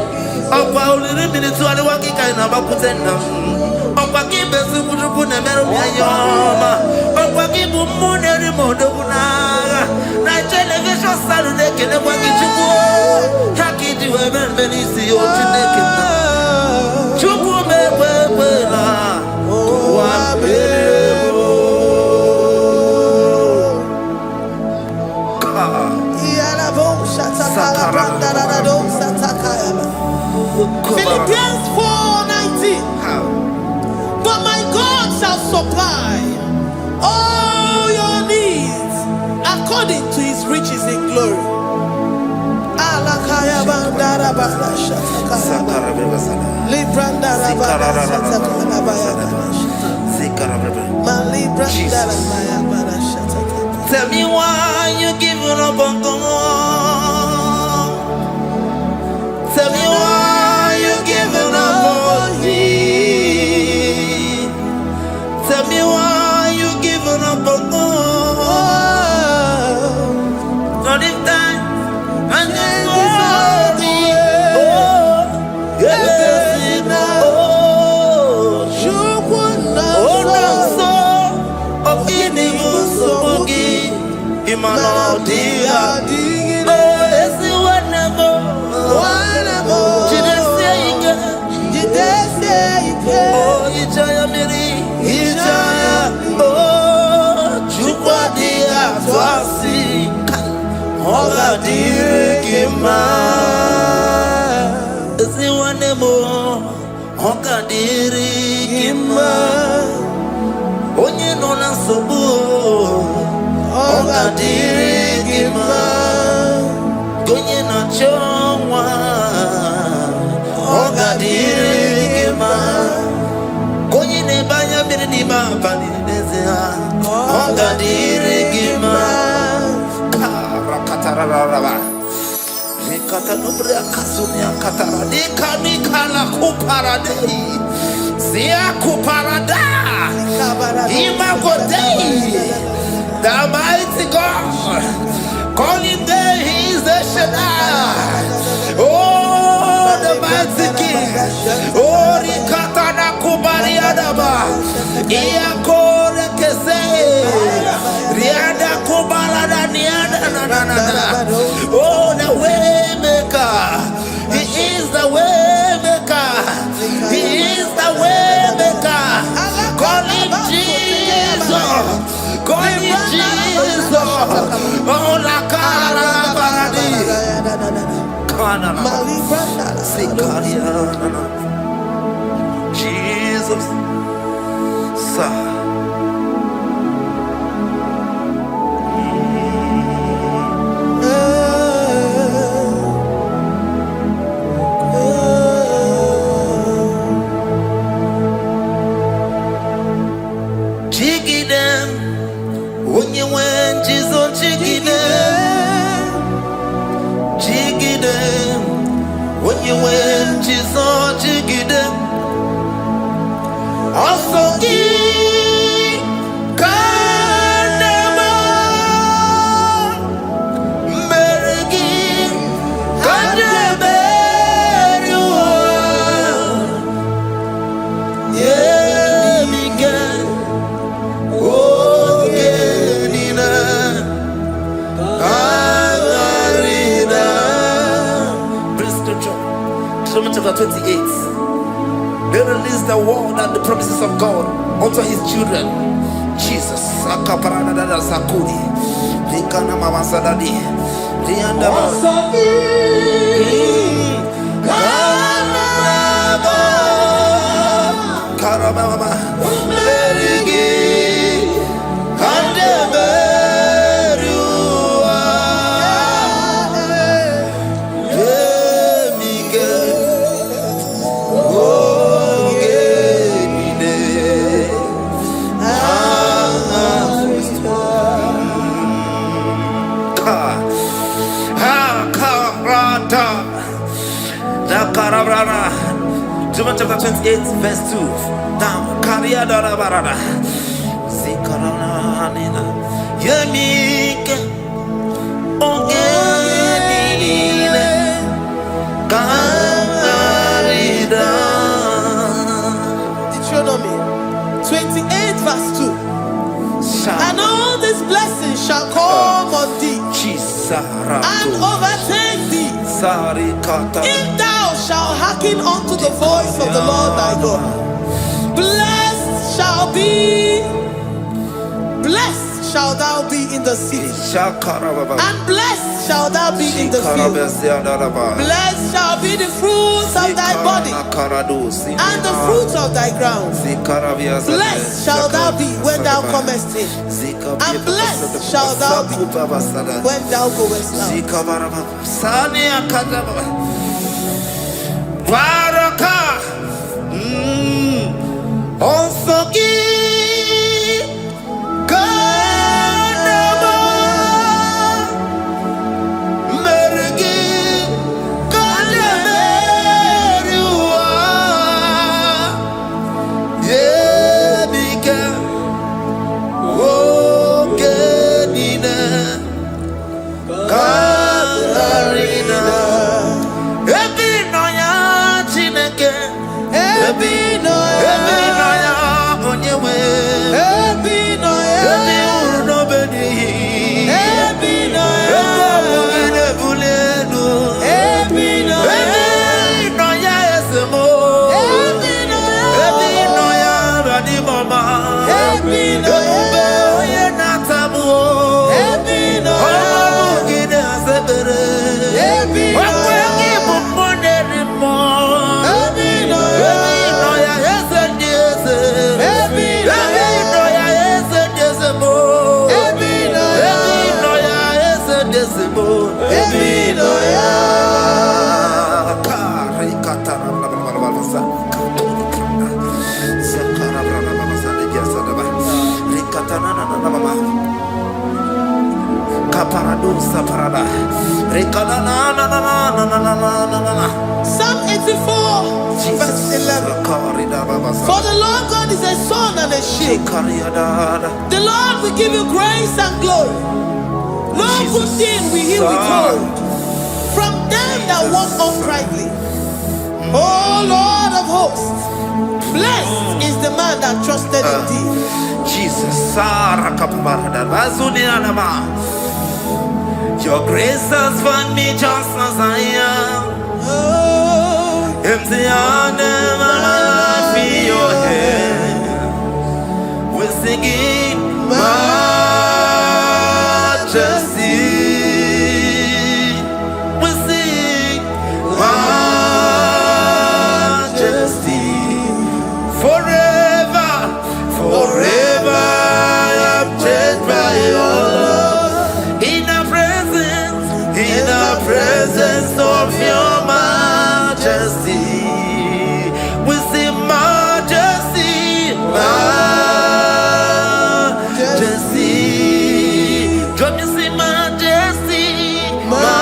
Speaker 3: okwa uliri militu ali wakika ina bakutenda okwa kibesu kutuku ne meru yoma okwa kibu mune rimodo kunaga naija-elevation-sounds nekele kwa kichuku hakidi webenbenisi yotineke chuku mekwela kuwa meremo
Speaker 1: Philippians 4:19. But my God shall supply all your needs according to his riches in glory.
Speaker 3: Tell me why you giving up on God. Tell me why you giving up on me. Tell me why you giving up on God. Not in time and then worthy. Oh, yes, oh, no, so of inimus ogi imano dia. Oh, yes, whatever. Oh, Ijaya Miri, Ijaya, oh, Chupadia, Twasi, Hola Dirikima, Ziwanemo, Hoka Dirikima, Onye Nona Sobu, Hoka Dirikima, Gonye Nachongwa, Hoka Dirikima. Konyi ne banya miri ni ma bani nezea Honga dirigima Rakatararaba Nikata nubria kasunia katara Nika la kuparadei Sia kuparada Ima godei The mighty God Calling there he is the Shaddai. Oh, the mighty King. Oh, Rikata na kubariadaba. Iakore kese. Riada kubalada niada na. Oh, the way maker. He is the way maker. He is the way maker. Call him Jesus. Call him Jesus. Oh, la cara baradi. Kana. Sikaria. Jesus. Sa. Also give 28. They release the word and the promises of God unto his children. Jesus. Sakudi. Likana mama sadadi. Lianda. Karababa. Berigi. Kandeberua. Emige. Ogenide. Karata. Da karabrana. John chapter 28, verse 2. Down. Kariada barada. Zikarana nina. Yemike. Ogenile. Karida.
Speaker 1: Deuteronomy 28 verse 2. And all these blessings shall come on thee and overtake thee if thou shalt hearken unto the voice of the Lord thy God. Blessed shall thou be in the city, and blessed shall thou be in the field. Blessed shall be the fruits of thy body and the fruits of thy ground. Blessed shall thou be when thou comest in, and blessed shall thou be when thou goest out. Psalm 84 verse 11. For the Lord God is a sun and a shield. The Lord will give you grace and glory. No good thing will he withhold from them that walk uprightly. O Lord of hosts, blessed is the man that trusted in thee.
Speaker 3: Jesus. Your grace has found me just as I am. Empty handed, I feel your hand. We're singing majesty. We sing majesty. Forever, forever I'm changed by your love. In the presence of your majesty, we see majesty, majesty. Don't you see majesty, majesty?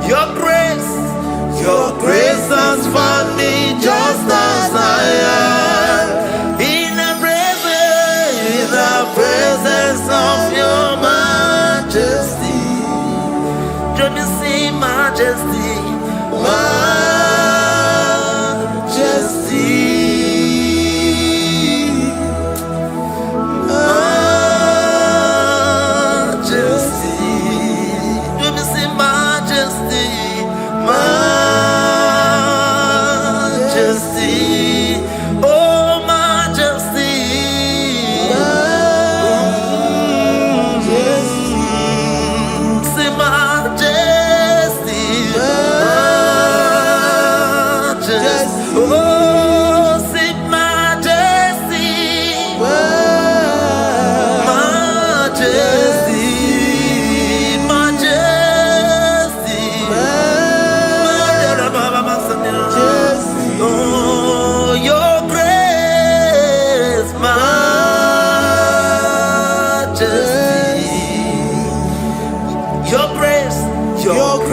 Speaker 3: Your grace has found me just as I am. In the presence of your majesty, don't you see majesty, majesty, majesty, don't you see majesty?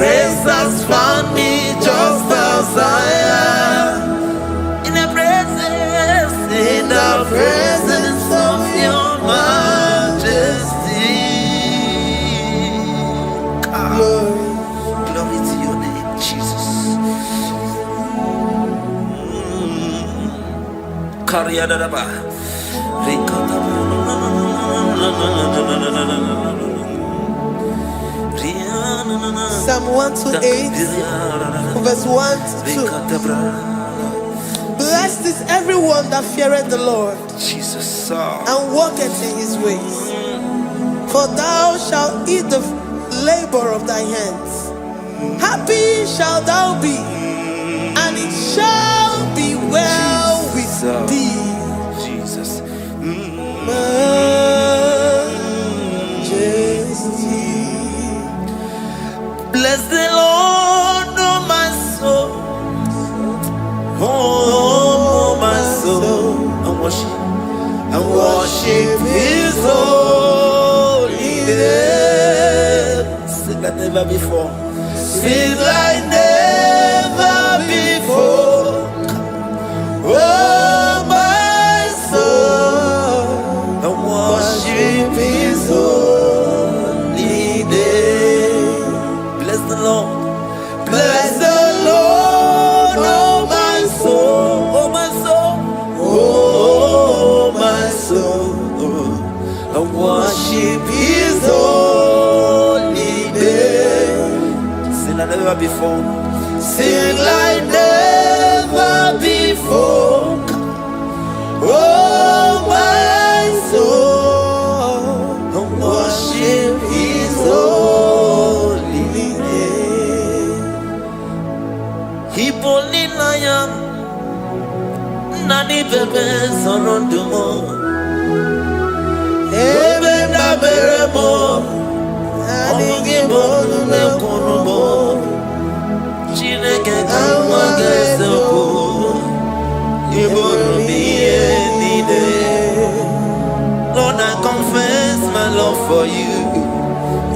Speaker 3: Grace has found me just as I am. In the presence of your majesty. Glory to your name, Jesus.
Speaker 1: Psalm 128, verse 1 to 2. Blessed is everyone that feareth the Lord,
Speaker 3: Jesus,
Speaker 1: and walketh in his ways. For thou shalt eat the labor of thy hands. Happy shalt thou be, and it shall be well with thee.
Speaker 3: Jesus.
Speaker 1: Majesty.
Speaker 3: Bless the Lord, oh my soul. Oh, my soul. And worship his holy name. Sing like never before. Sing like never before. Oh, my soul. And worship his holy name. Bless the Lord. Bless the Lord, oh my soul, oh my soul, oh my soul, and worship his holy name. Sing like never before. Sing like never before. Oh my soul, and worship his holy name. Hipoli nayam nani bebe sonodumo ebe na beremo omugi bolu ne kunumo Chineke kanwa gesoko ibolu biye nide. Lord, I confess my love for you.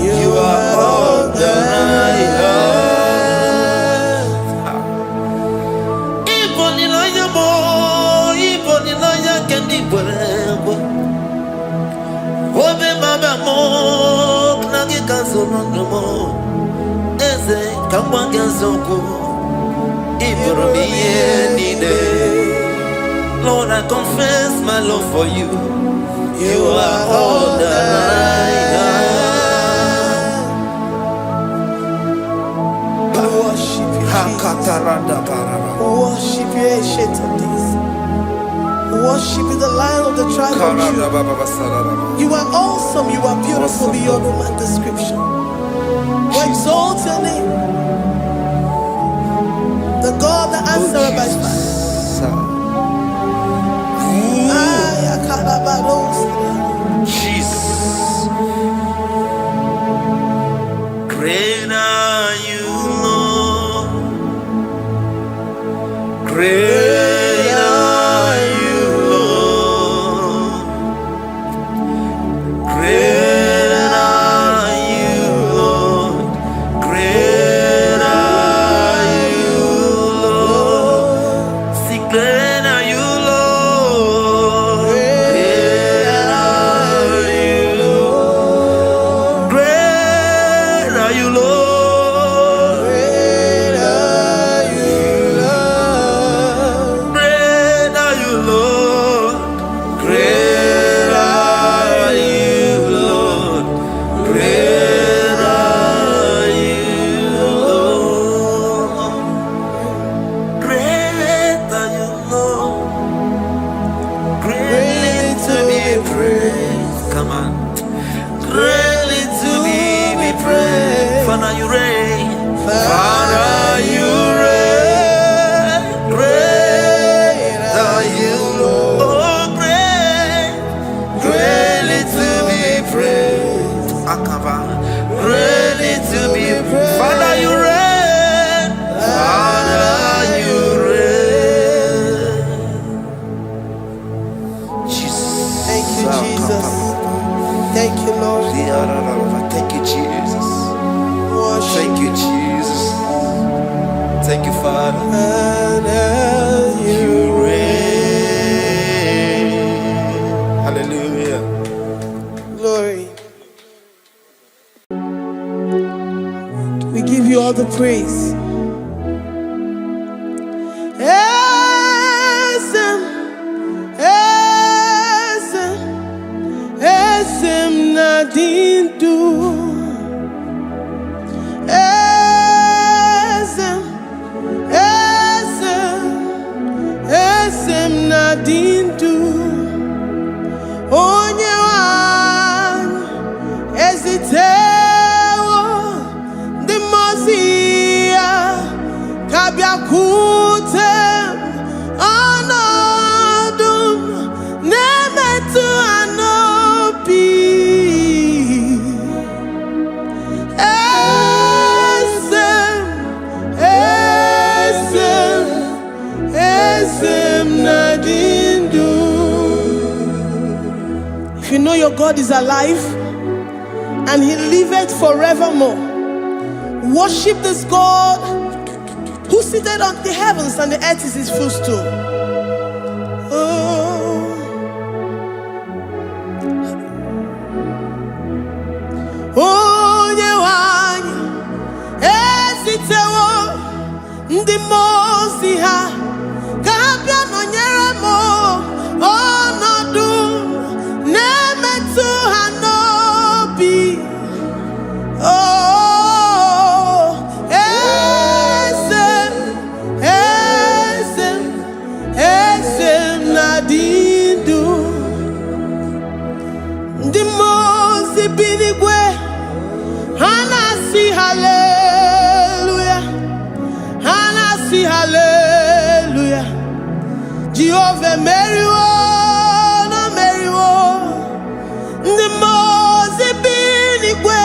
Speaker 3: You are all that I have. Obe baba mo knagi kazono mo eze kamwa gazoko ibro biye nide. Lord, I confess my love for you. You are all that I have.
Speaker 1: Worship you, Jesus. Worship you, ancient of days. Worship you, the Lion of the tribe of Judah. You are awesome, you are beautiful beyond human description. We exalt your name, the God that answered by fire.
Speaker 3: Jesus. Great are you, Lord. Great are you, Lord. Great are you, Lord. Great are you, Lord. Sing, great are you, Lord. Great are you, Lord. Great are you, Lord.
Speaker 1: Great are you, Lord. and you
Speaker 3: reign. Hallelujah.
Speaker 1: glory. We give you all the praise. Esem nadindu. Esem nadindu. Onyewan ezitewo dimozia kabiakutem anodum nemetu anopi. Esem nadindu. If you know your God is alive and he liveth forevermore, worship this God who seated on the heavens and the earth is his footstool. Oh. Onyewanyi ezitewo ndị mmụọ ozi ha ka ha bịa nọnyere m ọnọdụ na-emetụ ha n'obi. Oh, esem na-adị ndụ. Ndị mmụọ ozi bi n'igwe ha na-asị haleluya, ha na-asị haleluya. Jehovah meriwo na meriwo. Ndị mmụọ ozi bi n'igwe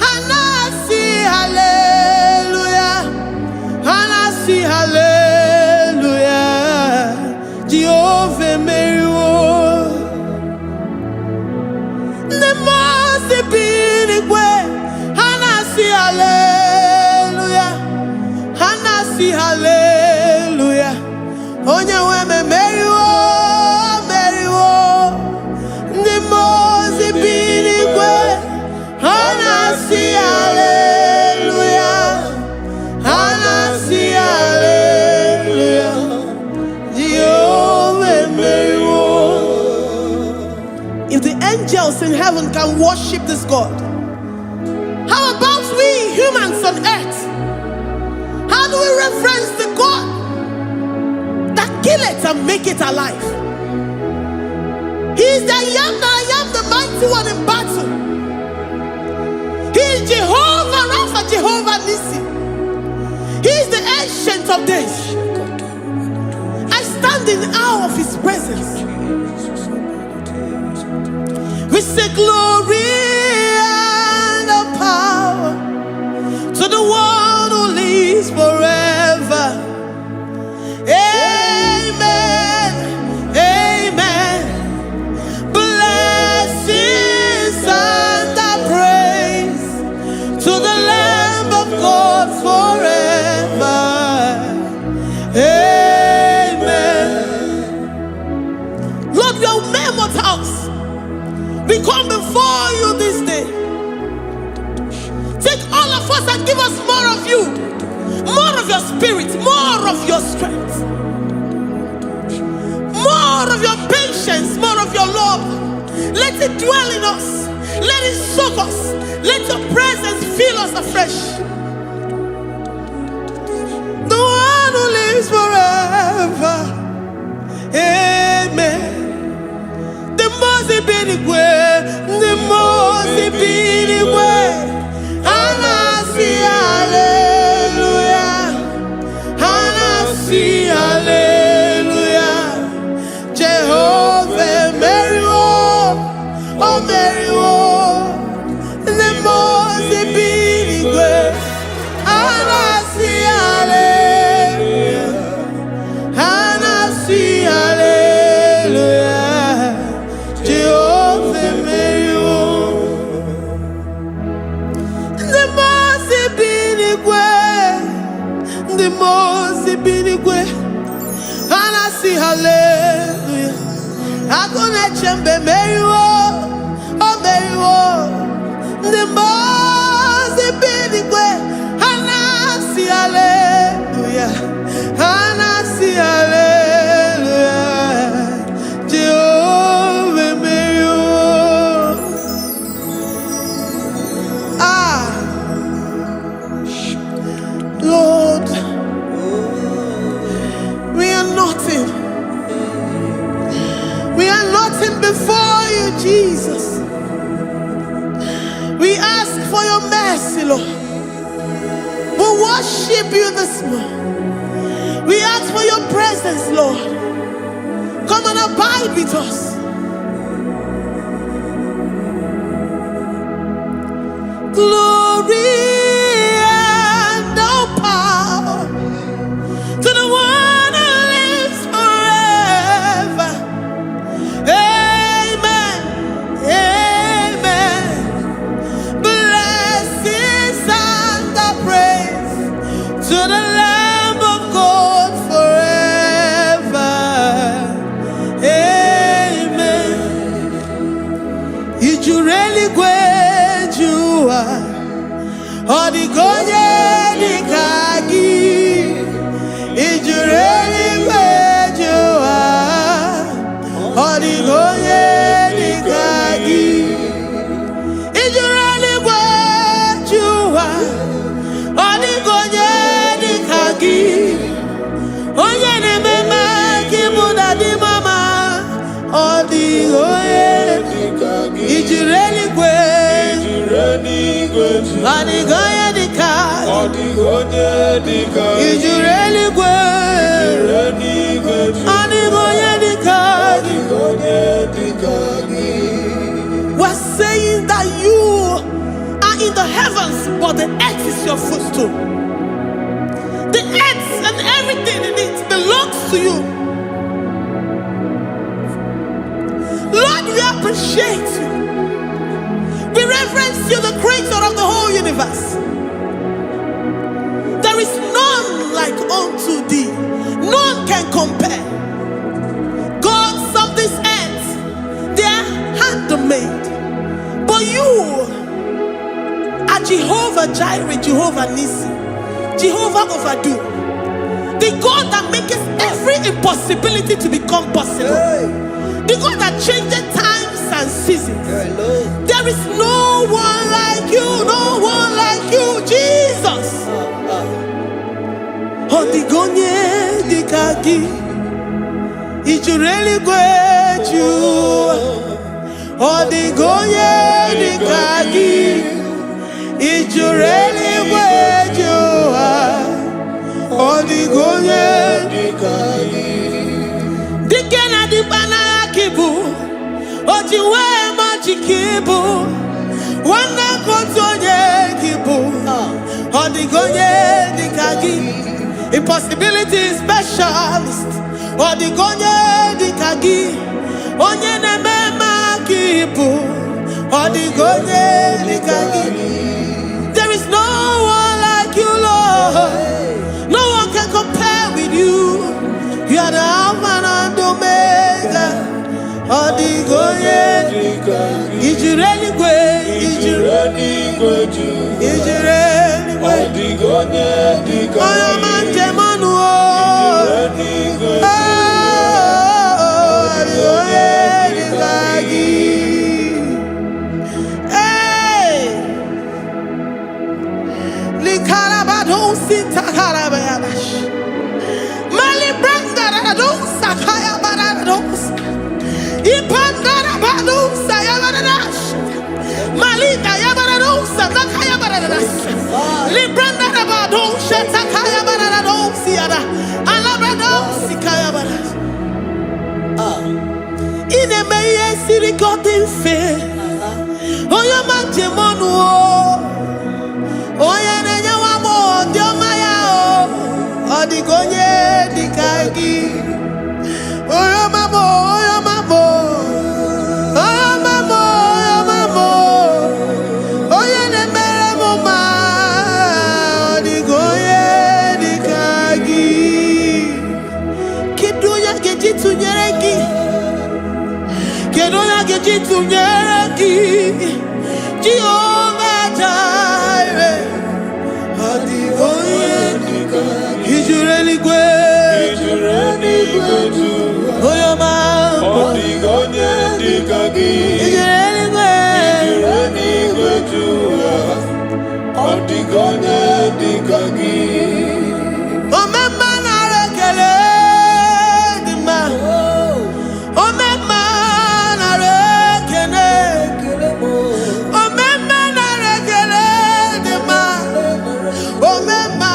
Speaker 1: ha na-asị haleluya, ha na-asị haleluya. Jehovah meriwo. Ndị mmụọ ozi bi n'igwe ha na-asị haleluya, ha na-asị haleluya. Onye nwe m emeriwo, meriwo. Ndị mmụọ ozi bi n'igwe ha na-asị haleluya, ha na-asị haleluya. Jehovah emeriwo. If the angels in heaven can worship this God, how about we humans on earth? How do we reference the God that kill it and make it alive? He is the I am, the mighty one in battle. He is Jehovah Rapha, Jehovah Nissi. He is the ancient of days. I stand in awe of his presence. We say glory and power to the one who lives forever. Amen, amen. Blessings and praise to the Lamb of God forever. Amen. Lord, we are mere mortals. We come before you this day. Take all of us and give us more of you, more of your spirit, more of your strength, more of your patience, more of your love. Let it dwell in us. Let it soak us. Let your presence fill us afresh. The one who lives forever. Amen. The most benigwe, the most benigwe. Anasi hallelujah, Anasi hallelujah. Jehovah meriwo, oh meriwo. The most benigwe, the most binigwe, and I see hallelujah. I'm gonna chamber Marywo, oh Marywo, the most binigwe, and I see hallelujah, and I see hallelujah. Jehovah Marywo, Lord, we are nothing. We are nothing before you, Jesus. We ask for your mercy, Lord. We worship you this morning. We ask for your presence, Lord. Come and abide with us. Glory and all power to the one who lives forever. Amen. Amen. Blessings and the praise to the Lamb of God forever. Amen. Did you really go you are? Odigonye dikagi, ijureli bejoa. Odigonye dikagi, ijureli bejoa. Odigonye dikagi, onye ne mema kimuda di mama. Odigonye dikagi, ijureli bejoa. Odigonye dikagi, odigonye dikagi, ijureli bejoa. Odigonye dikagi. We're saying that you are in the heavens, but the earth is your footstool. The earth and everything in it belongs to you. Lord, we appreciate you. We reverence you, the creator of the whole universe. There is none like unto thee. None can compare. Gods of this earth, they are handmade. But you are Jehovah Jireh, Jehovah Nissi, Jehovah Overdo, the God that makes every impossibility to become possible. The God that changes times and seasons. There is no one like you, no one like you, Jesus. Odigonye dikagi, ijureli gweju. Odigonye dikagi, ijureli gweju. Odigonye dikagi. Dikena dibana kibu, ojiwe majikibu, wana kotonye kibu. Odigonye dikagi. Impossibility specialist. Odigonye dikagi. Onye nemema kibu. Odigonye dikagi. There is no one like you, Lord. No one can compare with you. You are the Alpha and Omega. Odigonye dikagi. Ijureli gwe, ijureli gwe, ijureli gwe. Odigonye dikagi. Oyamante manu. Ijureli gwe. Odigonye dikagi. Hey, likarabado sitakarabayabash. Mali branda dos sakaya barados. Ipandara bados sayabaradas. Malika yabarados sakaya baradas. Libranda bados sakaya barados yada. Alabrados sikaya baradas. Ine meye sirikotin fe. Oya manje monu. Oya nenya wamo ndiomaya o. Odigonye dikagi. Oya mamo, oya mamo. Oya mamo, oya mamo. Oya nemere moma. Odigonye dikagi. Unyeraki, Jehovah Jireh, Ijureli Gwe, Oyoma, Ijureli Gwe, Omema narekele dima, Omema narekele, Omema narekele dima, Omema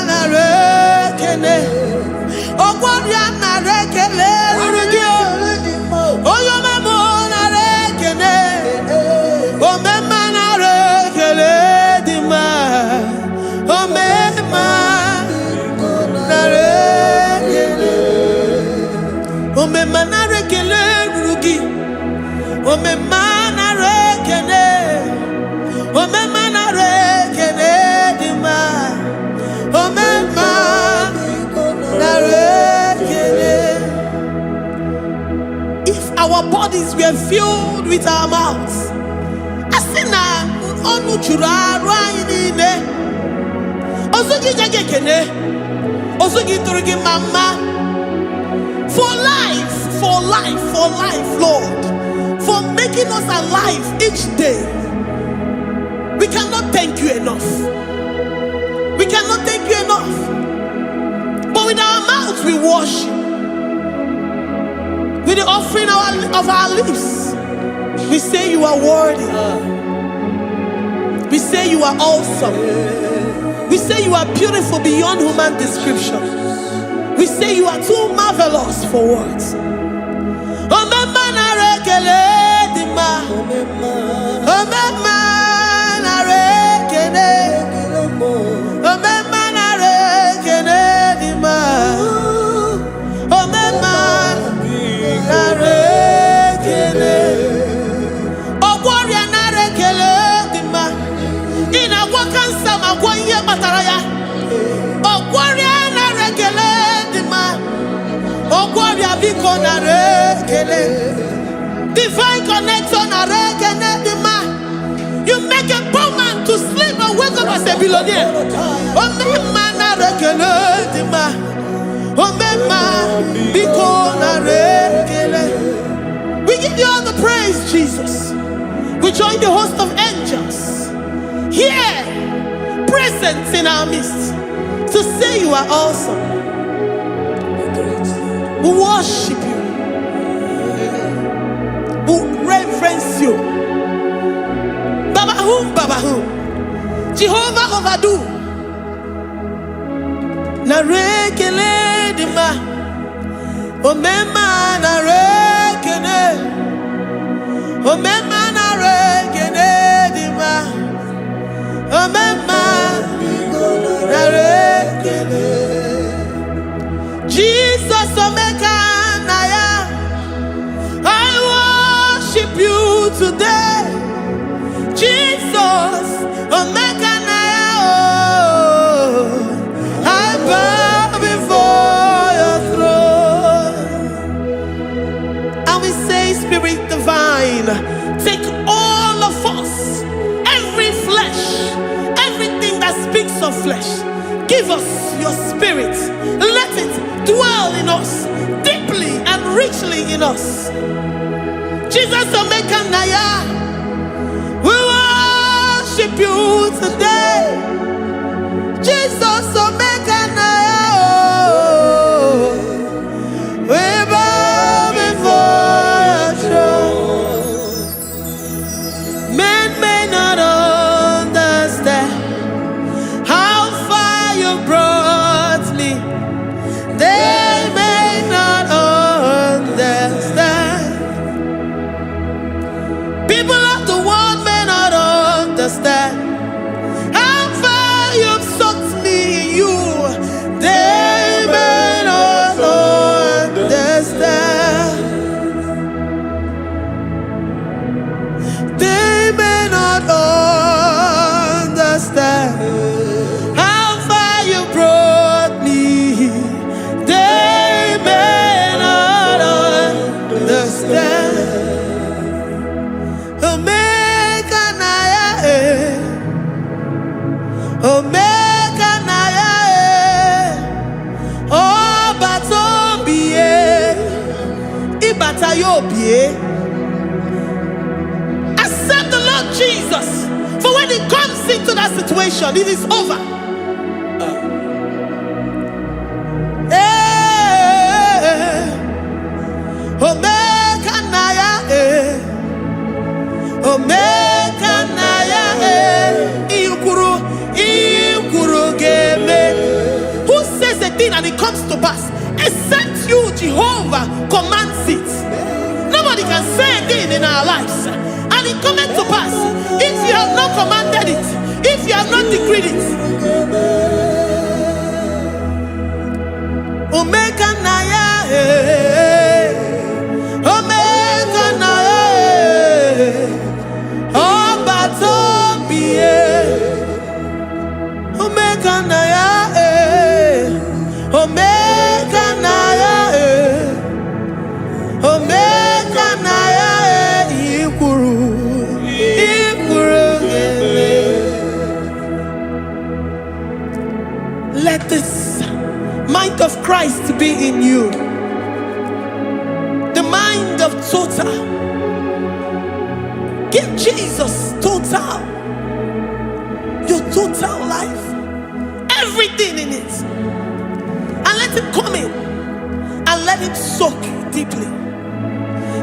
Speaker 1: narekele, Ogwaria narekele rugio, Oyoma mo narekele, Omema narekele dima, Omema narekele, Omema narekele rugi, Omema narekele, Omema narekele dima, Omema narekele. If our bodies were filled with our mouths, asina onu chura rainine, osugi jagekene, osugi turugi mama, for life, Lord, for making us alive each day. We cannot thank you enough. We cannot thank you enough. But with our mouths we worship. With the offering of our lips, we say you are worthy. We say you are awesome. We say you are beautiful beyond human description. We say you are too marvelous for words. Omema narekele dima, Omema narekele, Omema narekele dima, Omema narekele, Ogwaria narekele dima, ina wakansa magwanye bataraya, Ogwaria narekele dima, Ogwaria biko narekele, divine connection narekele dima. You make a poor man to sleep and wake up as a billionaire. Omema narekele dima, Omema biko narekele. We give you all the praise, Jesus. We join the host of angels here, present in our midst, to say you are awesome. We worship you. We reverence you. Babahum, Jehovah overdo. Narekele dima, Omema narekele, Omema narekele dima, Omema narekele. Jesus Omeka naya, I worship you today. Jesus Omeka naya, oh, I bow before your throne. And we say, Spirit divine, take all of us, every flesh, everything that speaks of flesh. Give us your spirit. Let it dwell in us, deeply and richly in us. Jesus Omeka naya, we worship you today. Jesus Omeka naya, oh, we bow before your throne. Men may not understand how far you brought me. They may not understand. People of the world may not understand Accept the Lord Jesus. For when He comes into that situation, it is over. Omega Naya, Omega Naya, Ikuru Game. Who says a thing and it comes to pass? Except you, Jehovah, commands it. Nobody can say a thing in our lives and it cometh to pass if you have not commanded it, if you have not decreed it. Omega Naya, Omega Naya, Obatobie, Omega Naya, Omega Naya, Omega Naya, Ikuru. Let this mind of Christ be in you. The mind of total. Give Jesus total. Your total life. Everything in it. And let Him come in. And let Him soak deeply.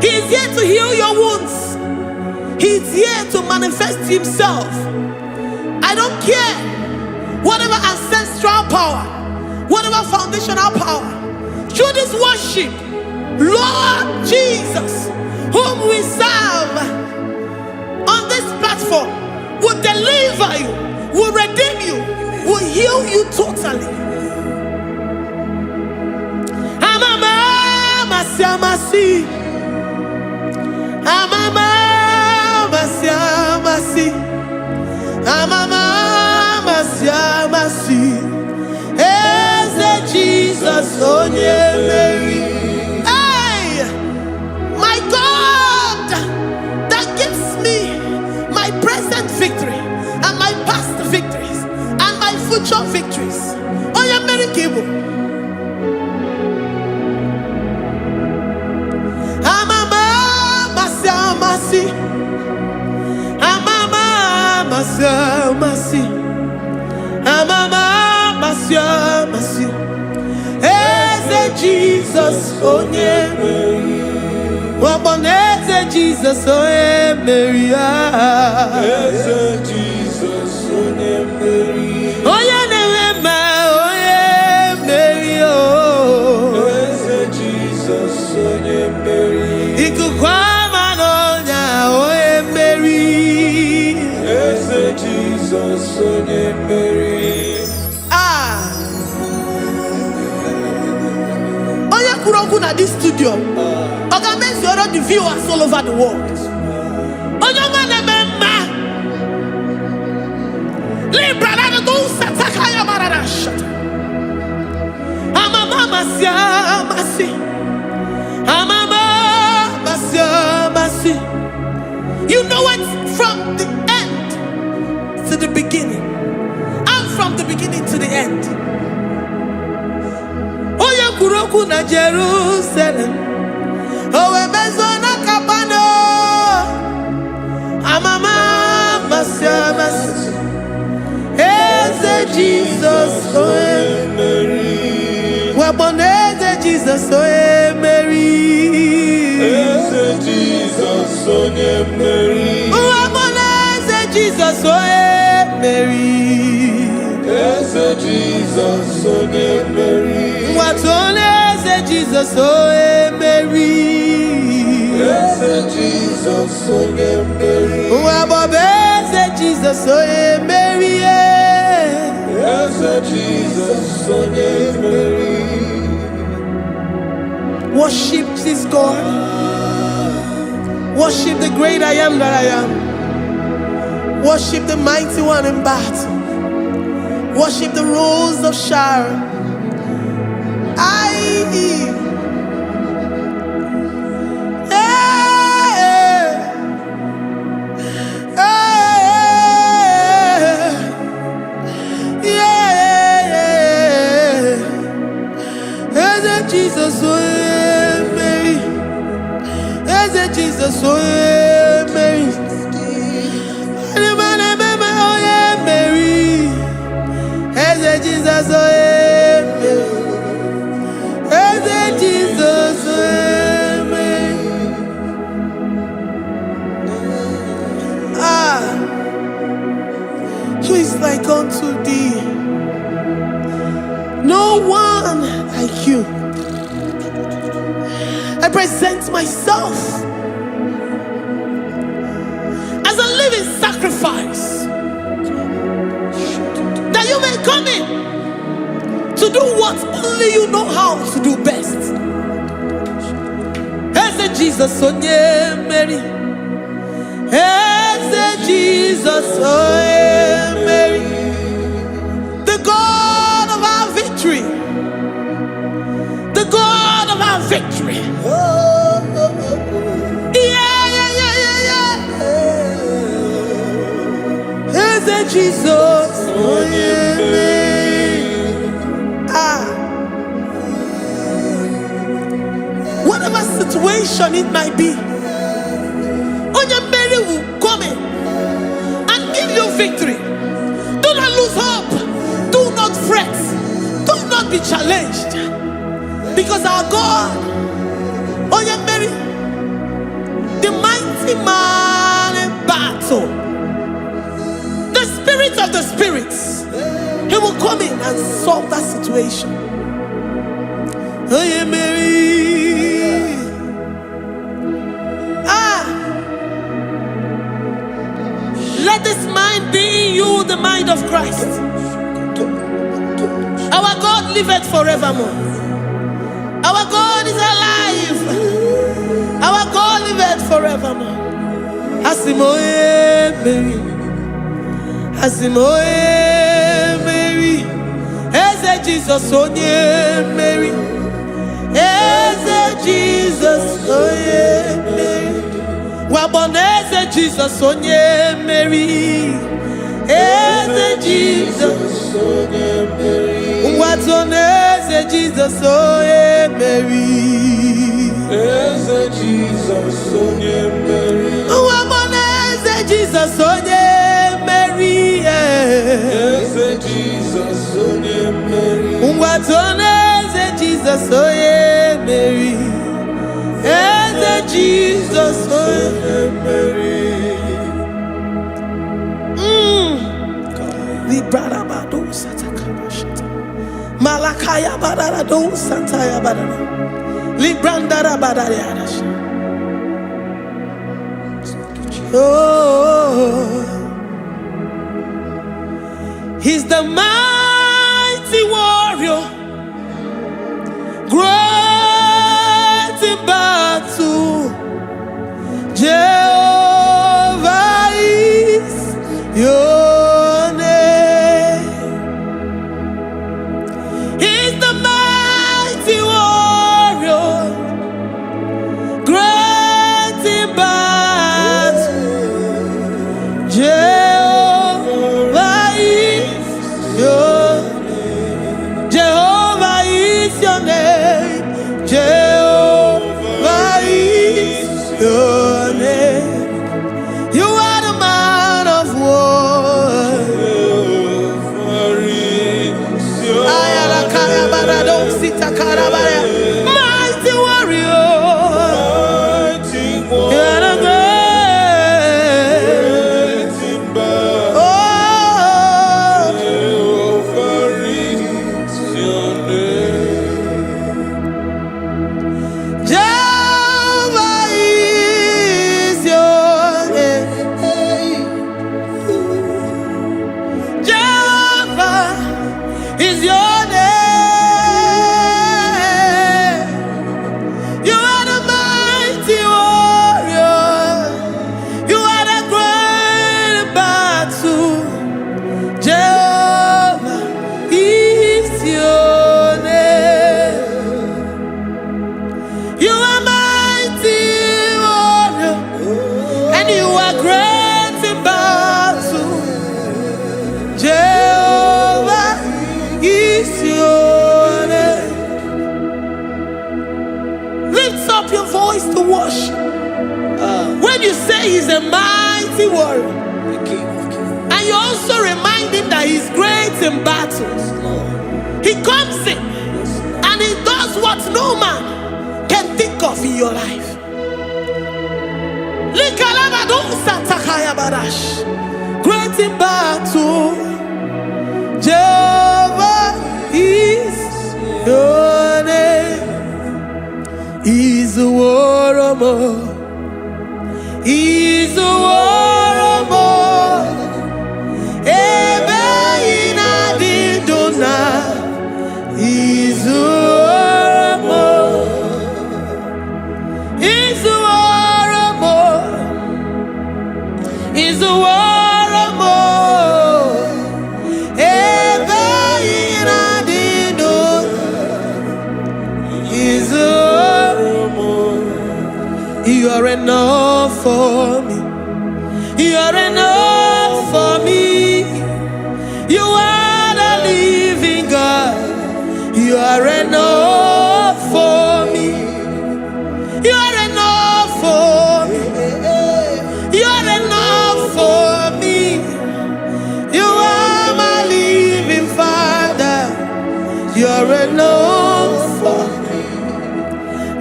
Speaker 1: He is here to heal your wounds. He is here to manifest Himself. I don't care. Whatever ancestral power, whatever foundational power, through this worship, Lord Jesus, whom we serve on this platform, will deliver you, will redeem you, will heal you totally. Amama Masiamasi, Amama Masiamasi, Amama Masiamasi, Eze Jesus onye Mary. Hey, my God, that gives me my present victory and my past victories and my future victories. Onye Mary Kibu. Amama Masiamasi, Amama Masiamasi, Amama Masiamasi, Eze Jesus onye Mary. Waboneze Jesus onye Mary.
Speaker 4: Eze Jesus onye Mary.
Speaker 1: Onye Newema onye Mary.
Speaker 4: Eze Jesus onye Mary.
Speaker 1: Ikukwama n'ọnya onye Mary.
Speaker 4: Eze Jesus onye Mary.
Speaker 1: Na this studio, organize the viewers all over the world. You know it from the end to the beginning, and from the beginning to the end. Kuroku na Jerusalem, owe mezona kapano, amama masiamas, Eze Jesus oe Mary, waboneze Jesus oe Mary,
Speaker 4: Eze Jesus oe Mary,
Speaker 1: waboneze Jesus oe Mary,
Speaker 4: Eze Jesus oe Mary.
Speaker 1: Watoleze Jesus oe Mary.
Speaker 4: Eze Jesus oe Mary.
Speaker 1: Wabobeze Jesus oe Mary.
Speaker 4: Eze Jesus oe Mary.
Speaker 1: Worship this God. Worship the great I am that I am. Worship the mighty one in battle. Worship the rose of Sharon. Jesus, Jesus, oh yeah, Mary. Oh yeah, Mary. Eze Jesus, oh yeah, Mary. Eze Jesus, oh yeah, Mary. Who is like unto thee? No one like you. I present myself as a living sacrifice, that you may come in to do what only you know how to do best. As a Jesus, oh yeah, Mary. As a Jesus, oh yeah, Mary. The God of our victory. The God of our victory. As a Jesus, oh yeah, whatever situation it might be, Mary will come in and give you victory. Do not lose hope. Do not fret. Do not be challenged. Because our God, Mary, the mighty man in battle, the spirit of the spirits, he will come in and solve that situation. Mary. Let this mind be in you, the mind of Christ. Our God liveth forevermore. Our God is alive. Our God liveth forevermore. Asimoye Mary. Asimoye Mary. Eze Jesus onye Mary. Eze Jesus onye Mary. Waboneze Jesus onye Mary. Eze Jesus onye Mary. Watoneze Jesus onye Mary.
Speaker 4: Eze Jesus onye Mary.
Speaker 1: Waboneze Jesus onye Mary.
Speaker 4: Eze Jesus onye Mary.
Speaker 1: Watoneze Jesus onye Mary. Eze Jesus onye Mary. Librarabado satakabashata. Malakaya bararado santaya barara. Librandara barariadash. Oh, he's the mighty warrior, great in battle. Jehovah is your name. He's the mighty warrior, great in battle. Jehovah is your name. Jehovah is your name. Jehovah is your name. You are the man of war.
Speaker 4: Jehovah is your name.
Speaker 1: Mighty warrior.
Speaker 4: Mighty
Speaker 1: You are the great.
Speaker 4: great in battle.
Speaker 1: Oh,
Speaker 4: Jehovah is your name.
Speaker 1: Jehovah is your name. Jehovah is your name. a mighty warrior. And you also remind him that he's great in battles. He comes in and he does what no man can think of in your life. Great in battle, Jehovah is your name. He's a warrior. He's a warrior. Ebe inadidona. He's a warrior. He's a warrior. He's a warrior. Ebe inadidona. He's a warrior. You are enough for me. You are enough for me. You are the living God. You are enough for me. You are enough for me. You are enough for me. You are my living Father. You are enough for me.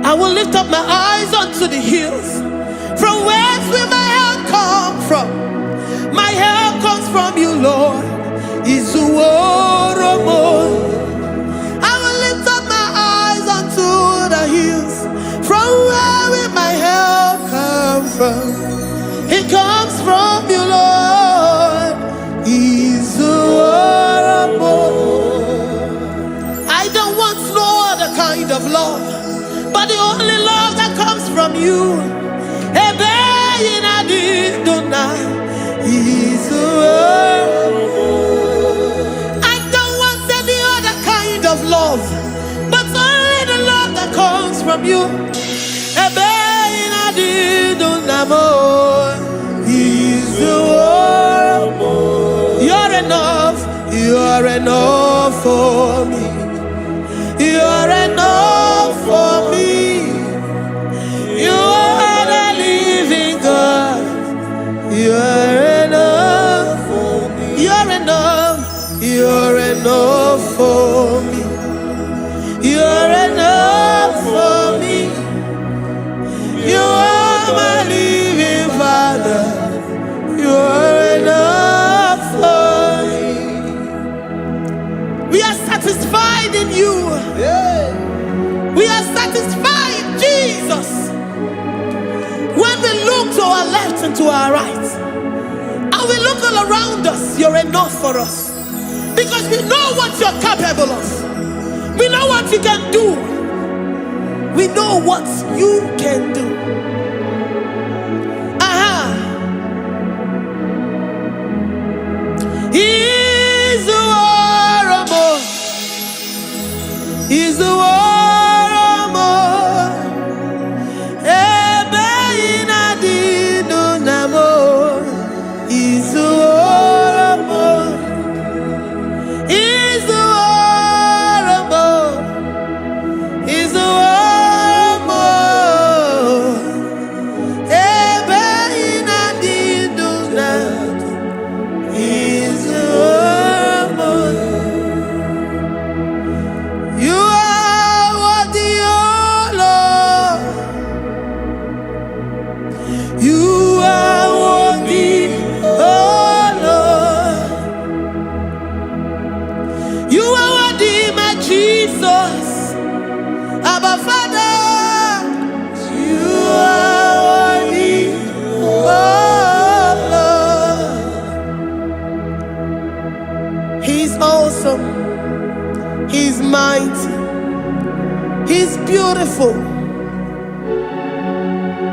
Speaker 1: I will lift up my eyes unto the hills. From whence will my help come from? My help comes from you, Lord. Is the word of God. I will lift up my eyes unto the hills. From where will my help come from? It comes from you, Lord. Is the word of God. I don't want no other kind of love, but the only love that comes from you. I don't want any other kind of love, but only the love that comes from you. You're enough. You're enough for me. You're enough for me. You are the living God. You are enough for me. You're enough. You're enough for me. You're enough for me. You are my living Father. You are enough for me. We are satisfied in you. We are satisfied in Jesus. When we look to our left and to our right, and we look all around us, you're enough for us. Because we know what you're capable of. We know what you can do. We know what you can do. He's the warrior. He's the warrior. He's mighty. He's beautiful.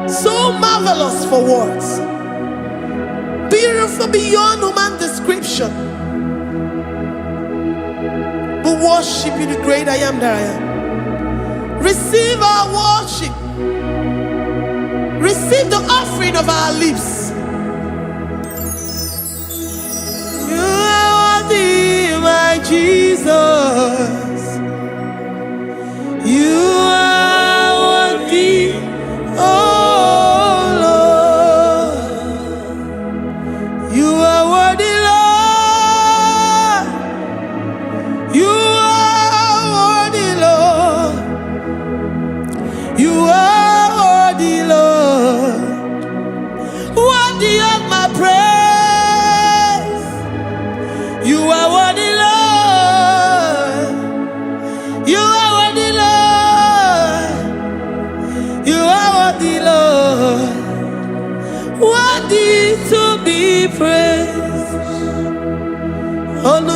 Speaker 1: So marvelous for words. Beautiful beyond human description. We worship you, the great I am that I am. Receive our worship. Receive the offering of our lips. You are worthy, my Jesus. You are worthy, oh Lord.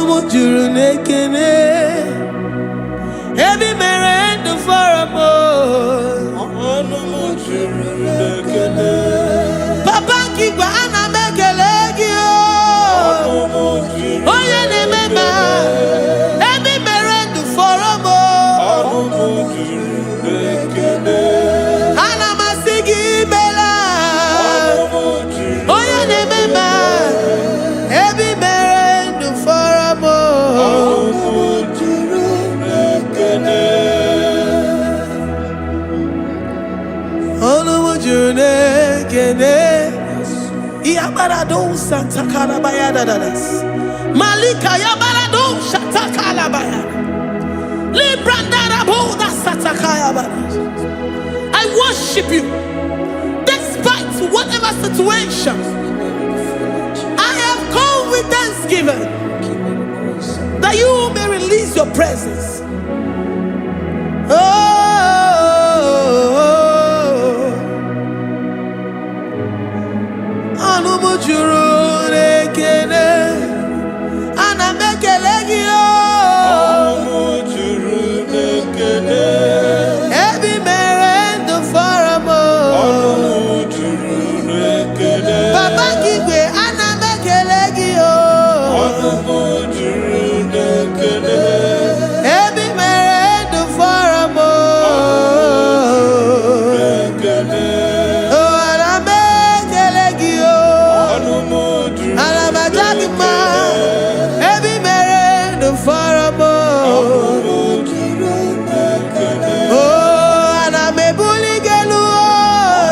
Speaker 1: Onumu juru nekene. Ebi mere ndu foramo.
Speaker 4: Onumu juru nekene.
Speaker 1: Papa kigwa ana mekelegi o.
Speaker 4: Onumu juru.
Speaker 1: Oye ne mema. Ebi mere ndu foramo.
Speaker 4: Onumu juru nekene.
Speaker 1: Ana masigi bela.
Speaker 4: Onumu juru.
Speaker 1: Oye ne mema. Ebi mere ndu foramo.
Speaker 4: Onumu juru nekene.
Speaker 1: Onumu juru nekene. Iabarado Santa Calabaya dadas. Malika Yabarado Shatakala Baya. Librandara Boda Satakaya Badas. I worship you despite whatever situation. I have come with thanksgiving that you may release your presence. Onumu juru nekene. Ana mekelegi o.
Speaker 4: Onumu juru nekene.
Speaker 1: Ebi mere ndu foramo.
Speaker 4: Onumu juru nekene.
Speaker 1: Baba kigwe ana mekelegi o.
Speaker 4: Onumu juru nekene.
Speaker 1: Ebi mere ndu foramo.
Speaker 4: Nekene.
Speaker 1: Oh, ana mekelegi o.
Speaker 4: Onumu juru
Speaker 1: Ana majagima. Ebi mere ndu foramo.
Speaker 4: Onumu juru nekene.
Speaker 1: Oh, ana mebuligelu o.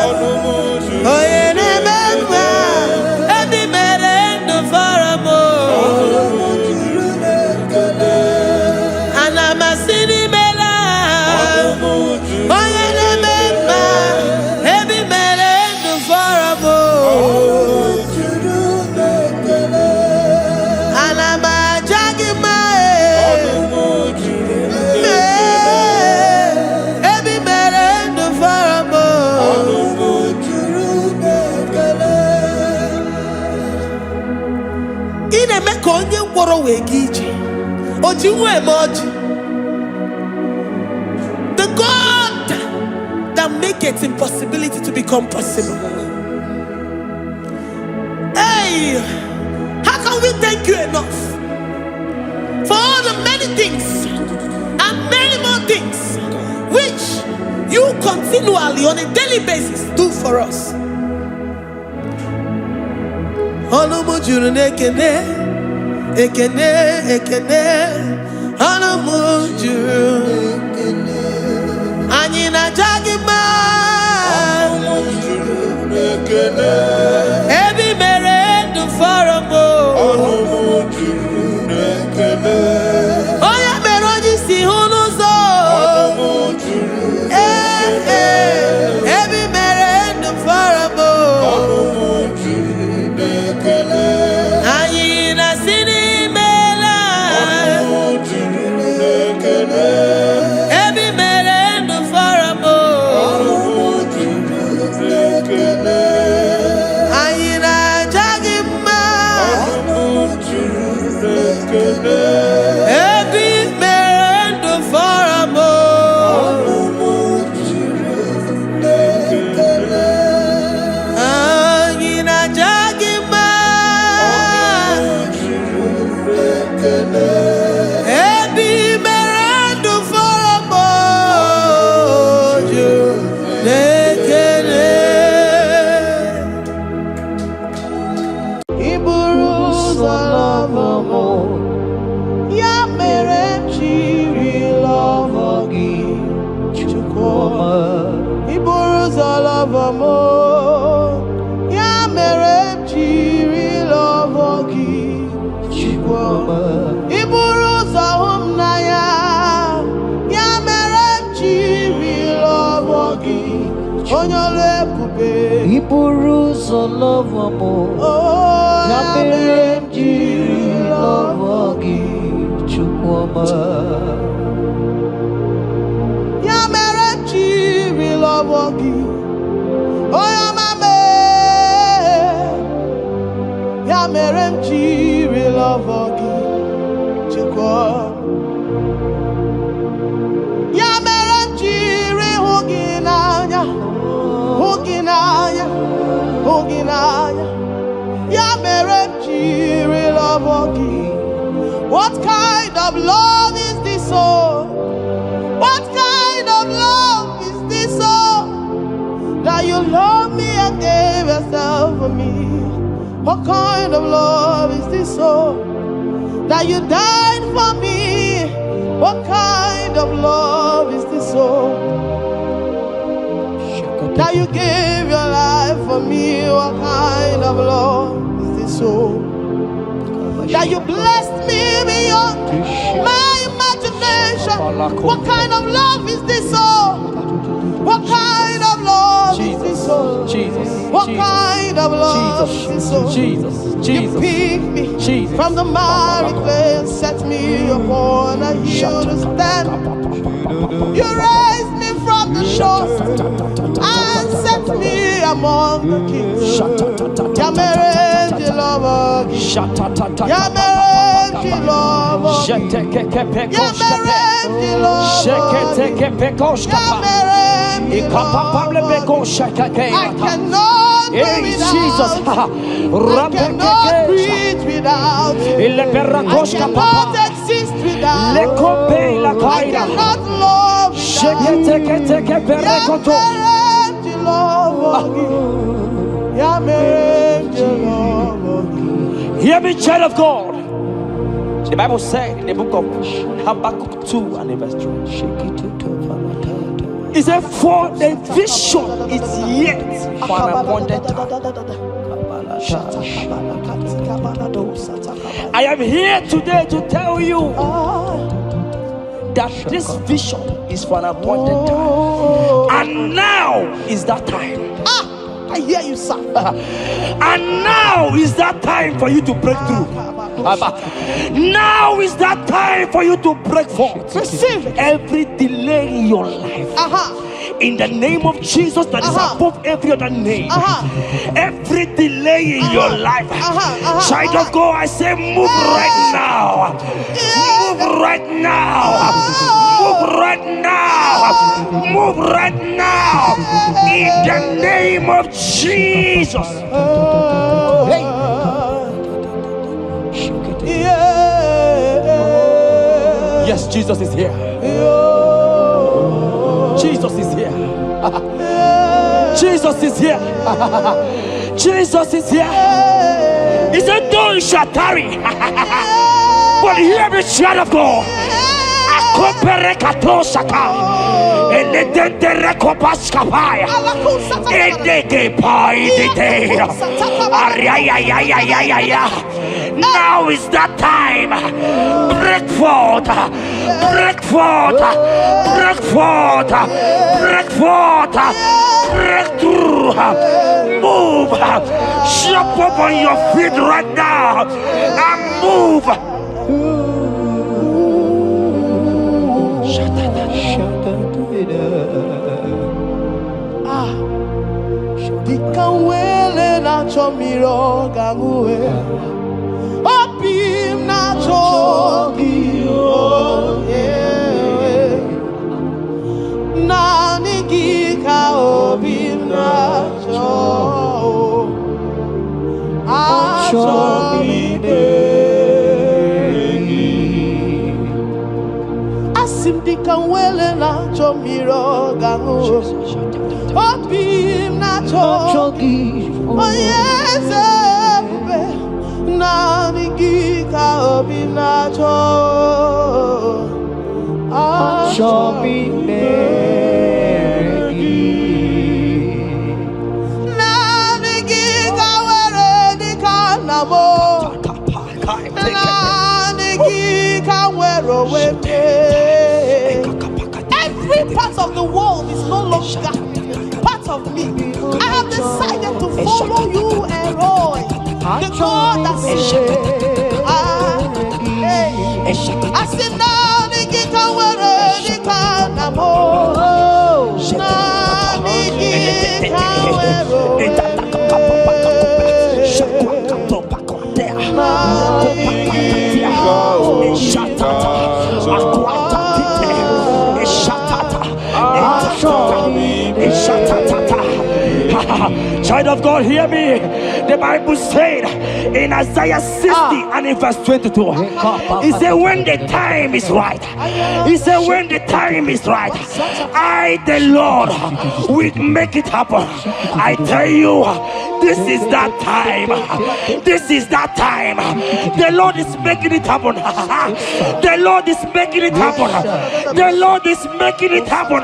Speaker 4: Onumu juru
Speaker 1: Oye ne mema. Ebi mere ndu foramo.
Speaker 4: Onumu juru nekene.
Speaker 1: Ana masini mela.
Speaker 4: Onumu juru
Speaker 1: Oye ne mema. Ebi mere ndu foramo.
Speaker 4: juru nekene.
Speaker 1: Ana majagima.
Speaker 4: Onumu juru
Speaker 1: Ebi mere ndu foramo.
Speaker 4: Onumu juru nekene.
Speaker 1: Ine me ka onye ngwọrọ wee ga ije. Oji nwa eme ọjị. The God that maketh impossibility to become possible. Hey, how can we thank you enough for all the many things and many more things which you continually on a daily basis do for us? Onumu juru nekene, ekene, ekene. Onumu juru. Anyị na-aja gị mma.
Speaker 4: Onumu juru nekene.
Speaker 1: Ebi mere ndụ foramo.
Speaker 4: Onumu juru nekene.
Speaker 1: Onye mere onye isi hụ n'ụzọ.
Speaker 4: Onumu juru
Speaker 1: Ebi mere ndụ foramo.
Speaker 4: Onumu juru nekene.
Speaker 1: Anyị na-asị n'imela.
Speaker 4: Onumu juru nekene.
Speaker 1: Ebi mere ndụ foramo.
Speaker 4: Onumu juru nekene.
Speaker 1: Anyị na-aja gị mma.
Speaker 4: Onumu juru nekene.
Speaker 1: Ebi mere ndụ foramo.
Speaker 4: Onumu juru nekene.
Speaker 1: Anyị na-aja gị mma.
Speaker 4: Juru nekene.
Speaker 1: Ebi mere ndụ foramo. Juru n'ekele. I buru ụzọ lọvọ m. Ya mere m jiri lọvọ gị, Chukwuma. I buru ụzọ lọvọ m. Ya mere m jiri lọvọ gị, Chukwuma. I buru ụzọ hụ m n'anya. Ya mere m jiri lọvọ gị, onye ọrụ ebube.
Speaker 5: I buru ụzọ lọvọ m.
Speaker 1: Oh,
Speaker 5: Ya mere m jiri lọvọ gị, Chukwuma.
Speaker 1: Ya mere m jiri lọvọ gị, onye ọma me. Ya mere m jiri lọvọ gị, Ya mere jiri huginanya, huginanya, huginanya. Ya mere jiri love you. What kind of love is this? Oh, what kind of love is this? Oh, that you love me and gave yourself for me. What kind of love is this? Oh, that you died for me. What kind of love is this? Oh, that you gave your life for me. What kind of love is this? Oh, that you blessed me beyond my imagination. What kind of love is this? Oh, what kind of love is this? Oh, what kind of love is this? Oh, you picked me from the miry clay and set me upon a hill to stand. You raised me from the shore and set me among the kings. Yamerenji lover, Yamerenji lover, Yamerenji lover, I cannot do without. I cannot breathe without. I cannot exist without. I cannot love without.
Speaker 2: Hear me, child of God. The Bible said in the book of Habakkuk 2 and verse 3. It said, for the vision is yet for an appointed time. I am here today to tell you that this vision is for an appointed time. And now is that time.
Speaker 1: I hear you, sir.
Speaker 2: And now is that time for you to break through. Now is that time for you to break forth.
Speaker 1: Receive it.
Speaker 2: Every delay in your life, in the name of Jesus that is above every other name, every delay in your life, child of God, I say move right now. Move right now. Move right now. Move right now. In the name of Jesus. Hey. Yes, Jesus is here. Jesus is here. Jesus is here. Jesus is here. He said, though you shall tarry, but hear me, child of God. Akopere katosaka. Eledendere kopaskapaya. Edege paidite. Ariayayayayaya. Now is that time. Break forth. Break forth. Break forth. Break forth. Break through. Move. Jump up on your feet right now and move.
Speaker 1: Dikanwele na chomiro gamuwe. Opim na chogio. Nani gika opim na cho. Asim dikanwele na chomiro gamuwe. Opim na chogi, oh yes, nani gika opim na cho, chobi negi, nani gika were di kanamo, nani gika were wete. Every part of the world is no longer of me. I have decided to follow you, Elroy, the God that saves. I said, Nani Gika Were Gika Namo, Nani Gika Were.
Speaker 2: Child of God, hear me. The Bible said in Isaiah 60 and in verse 22, he said, when the time is right, he said, when the time is right, I, the Lord, will make it happen. I tell you, this is that time. This is that time. The Lord is making it happen. The Lord is making it happen. The Lord is making it happen.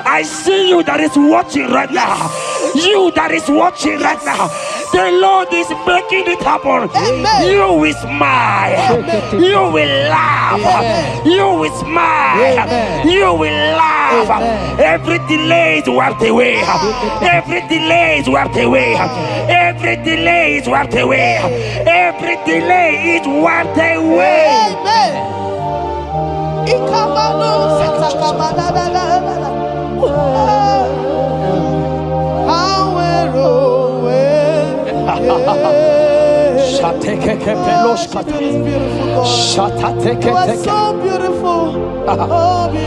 Speaker 2: I see you that is watching right now. You that is watching right now. The Lord is making it happen.
Speaker 1: Amen.
Speaker 2: You will smile. You will laugh. You will smile. You will laugh. Every delay is wiped away. Every delay is wiped away. Every delay is wiped away. Every delay is wiped away.
Speaker 1: Amen. You are so beautiful. Oh, be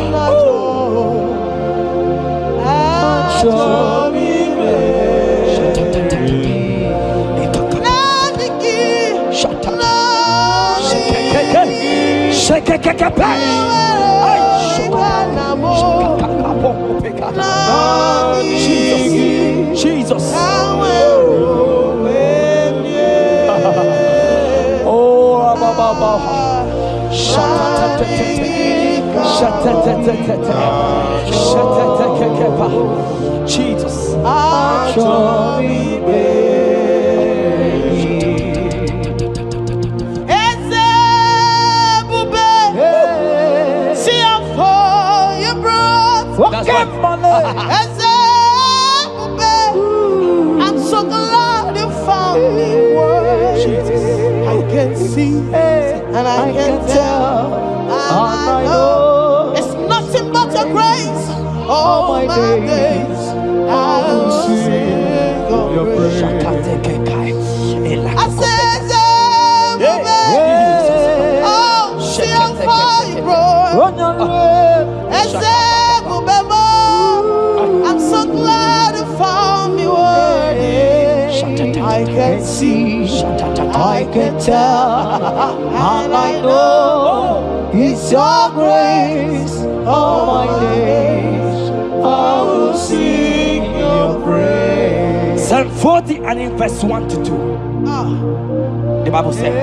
Speaker 2: Jesus. Jesus. That's right.
Speaker 1: I'm so glad you found me worthy. I can see and I can tell, and I know it's nothing but your grace. All my days I will sing your praise. I said, oh, see how far you brought. I'm so glad you found me worthy. I can see, I can tell, and I know it's your grace. All my days I will sing your praise.
Speaker 2: Psalm 40 and in verse 1 to 2. The Bible said,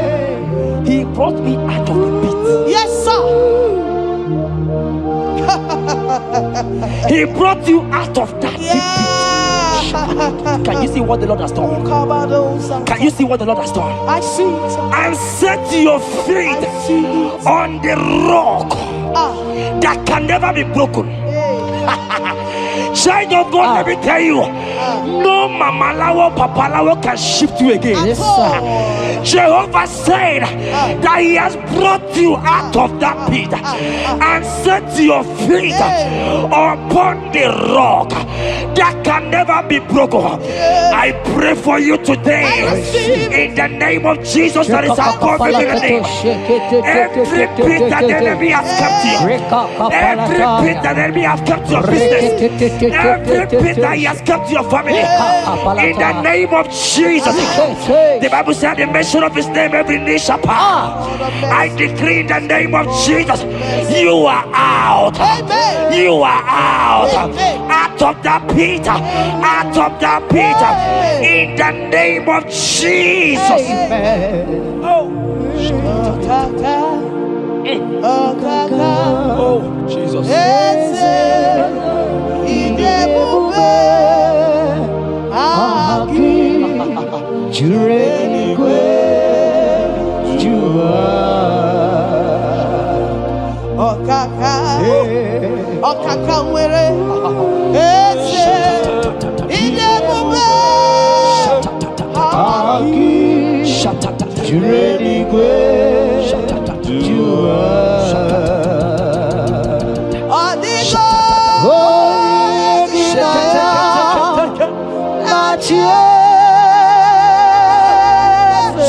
Speaker 2: He brought me out of the pit.
Speaker 1: Yes, sir.
Speaker 2: He brought you out of that pit. Can you see what the Lord has done? Can you see what the Lord has done?
Speaker 1: I see it.
Speaker 2: And set your feet on the rock that can never be broken. Child of God, let me tell you, no mamalawo papalawo can shift you again.
Speaker 1: Yes,
Speaker 2: Jehovah said that He has brought you out of that pit and set your feet upon the rock that can never be broken. I pray for you today in the name of Jesus that is above every name. Every pit that the enemy has kept you, every pit that the enemy has kept your business, every pit that he has kept your family, in the name of Jesus. The Bible said the mention of his name every knee shall bow. I decree in the name of Jesus, you are out. You are out. Out of that pit. Out of that pit. In the name of Jesus. Oh Jesus.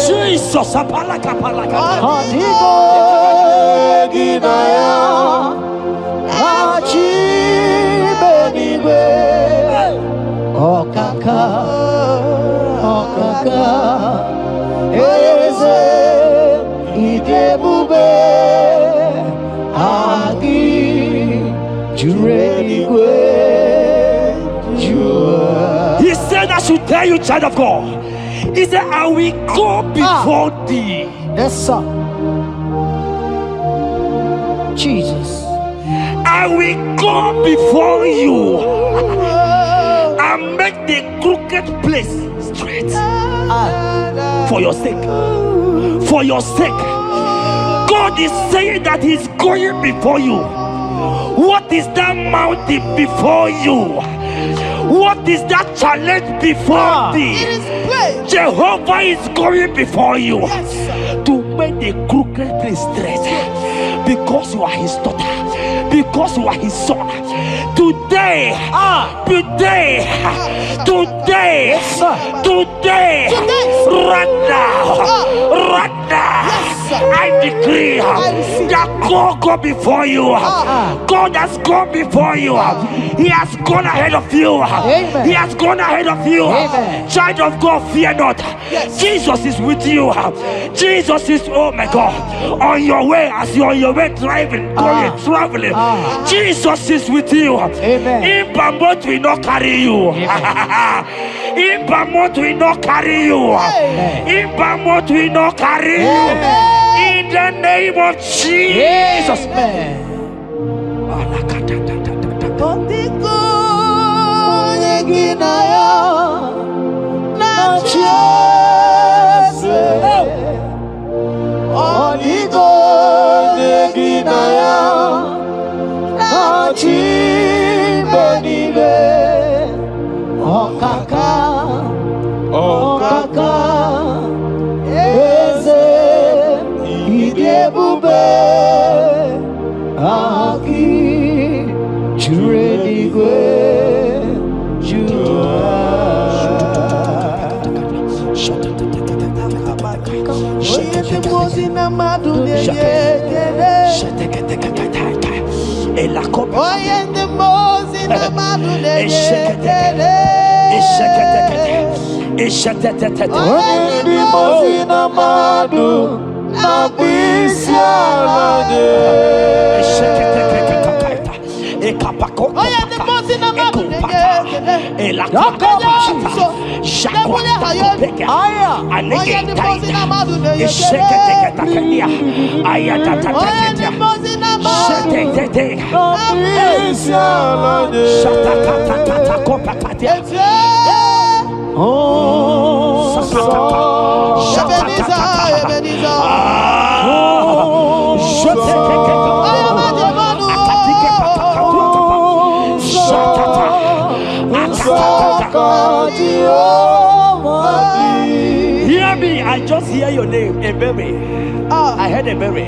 Speaker 2: Jesus, apalaka.
Speaker 5: Oh, Kaka. Okaka Eze Idebube Agi Jureligwe Jua.
Speaker 2: He said, I should tell you, child of God. He said, I will go before thee.
Speaker 5: Yes, sir. Jesus.
Speaker 2: I will go before you and make the crooked place straight. For your sake. For your sake. God is saying that He's going before you. What is that mountain before you? What is that challenge before thee? Jehovah is going before you to make the crooked place straight. Because you are His daughter. Because you are His son. Today, right now, I decree that God go before you. God has gone before you. He has gone ahead of you. He has gone ahead of you. Child of God, fear not. Jesus is with you. Jesus is, oh my God, on your way. As you're on your way driving, going, traveling, Jesus is with you. In Bamot will not carry you. In Bamot will not carry you. In Bamot will not carry you. In the name of Jesus.
Speaker 5: Okaka Eze Idebube Aki Jureligwe Jua.
Speaker 2: Hear me, I just hear your name, Ebere. I heard Ebere.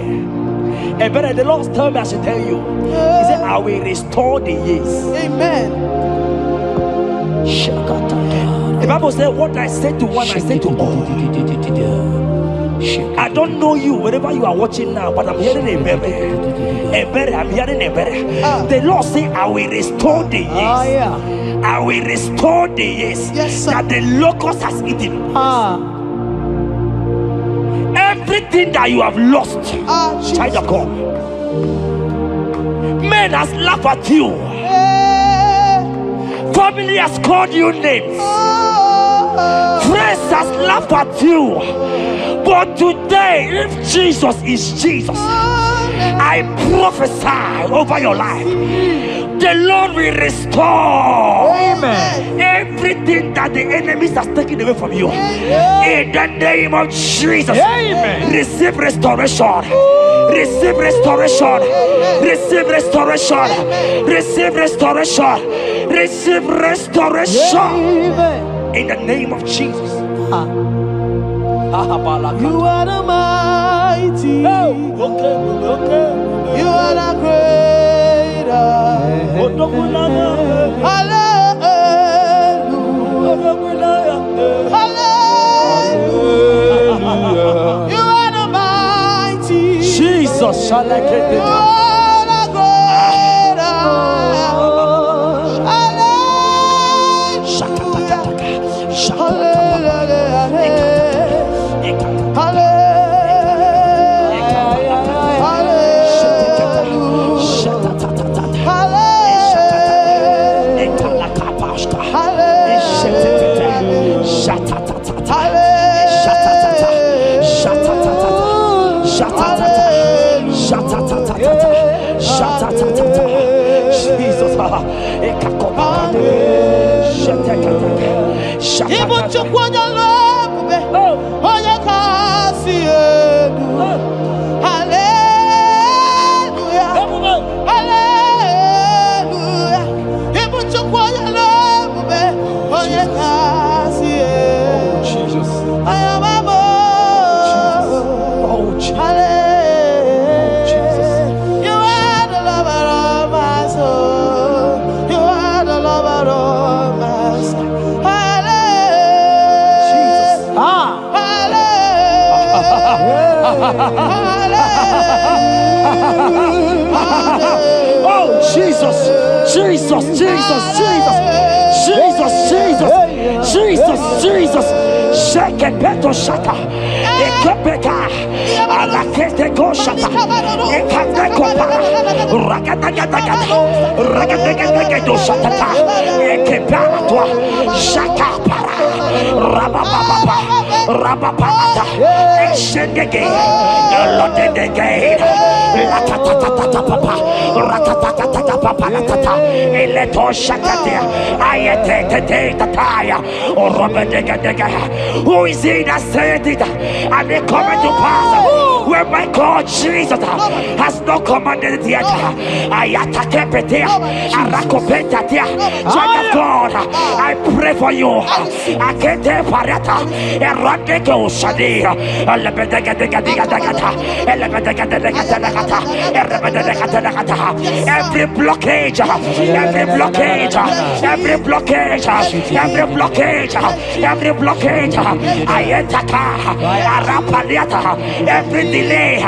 Speaker 2: Ebere, the Lord told me I should tell you. He said, I will restore the years.
Speaker 1: Amen.
Speaker 2: The Bible said, what I said to one, I said to all. I don't know you, wherever you are watching now, but I'm hearing Ebere. Ebere, I'm hearing Ebere. The Lord said, I will restore the years. I will restore the years that the locust has eaten. Everything that you have lost, child of God. Men has laughed at you. Family has called you names. Friends has laughed at you. But today, if Jesus is Jesus, I prophesy over your life. The Lord will restore everything that the enemies has taken away from you. In the name of Jesus, receive restoration. Receive restoration. Receive restoration. Receive restoration. Receive restoration. In the name of Jesus.
Speaker 1: You are the mighty. You are the greater. Hallelujah. Hallelujah. You are the mighty.
Speaker 2: Jesus shall I get
Speaker 1: You are the greater. Hallelujah.
Speaker 2: Oh, Jesus, Jesus, Jesus, Jesus, Jesus, Jesus, Jesus, Jesus, shake it, beto shaka, ekepeka, alakete go shaka, ekateko para, ragadagadaga do shaka, ekepara toi, shaka para, rabababa, exendege, lotendege, latatatata papa, ratatatata papa, latata, eleto shakatia, ayete tataya, or robedega. Who is he that said it and it coming to pass? Where my God Jesus has not commanded it yet. Ayatakepetia, Arakopetatia, child of God, I pray for you. Akete parata, Eradeko Shadi, every blockage, every blockage, Ayataka, Arapaliata, every delay in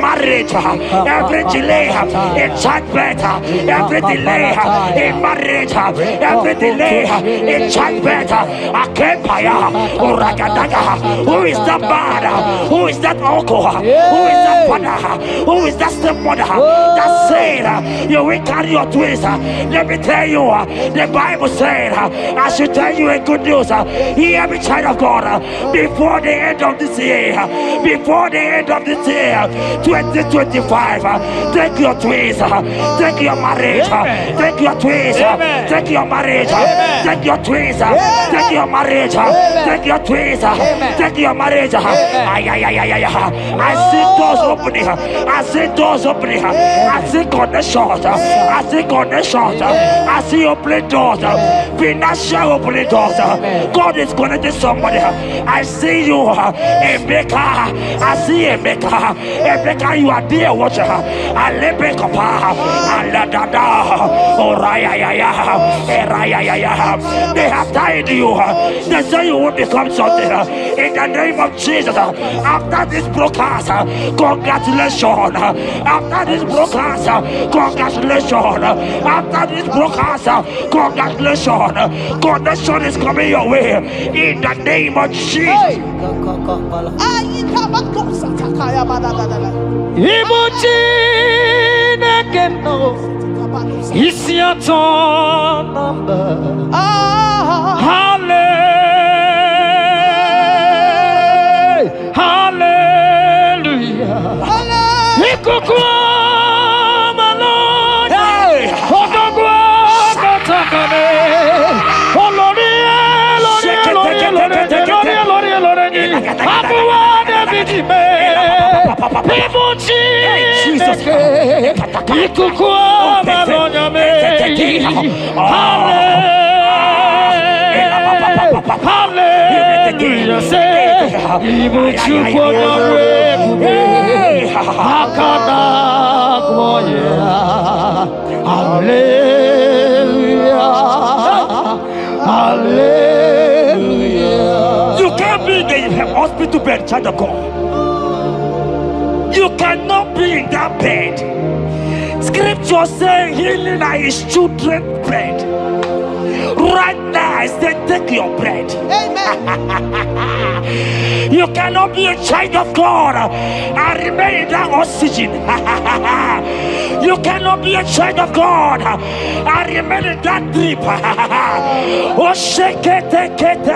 Speaker 2: marriage, every delay in childbirth, every delay in marriage, every delay in childbirth, Akempaya, Uragadaga, who is that man? Who is that uncle? Who is that father? Who is that stepmother that said you will carry your twins? Let me tell you, the Bible said, I should tell you a good news. Hear me, child of God, before the end of this year, 2025, take your twins, take your marriage, take your twins, take your marriage, take your twins, take your marriage, take your twins, take your marriage. I see doors opening, I see doors opening, I see connections, I see connections, I see opening doors, financial opening doors. God is connecting somebody. I see you, a maker. I see a maker. A maker, you are there, watcher. I let me come. I let that down. Oh, they have tied you. They say you will become something. In the name of Jesus, after this broadcast, congratulations. After this broadcast, congratulations. After this broadcast, congratulations. Connection is coming your way. In the name of Jesus.
Speaker 5: It's your turn number. Hallelujah. Hallelujah, say,
Speaker 2: hallelujah. You can't be in the hospital bed, child of God. You cannot be in that bed. Scripture saying healing are his children's bread. Right now, I say take your bread.
Speaker 1: Amen.
Speaker 2: You cannot be a child of God and remain in that oxygen. You cannot be a child of God and remain in that drip. Oh, shake it, take it.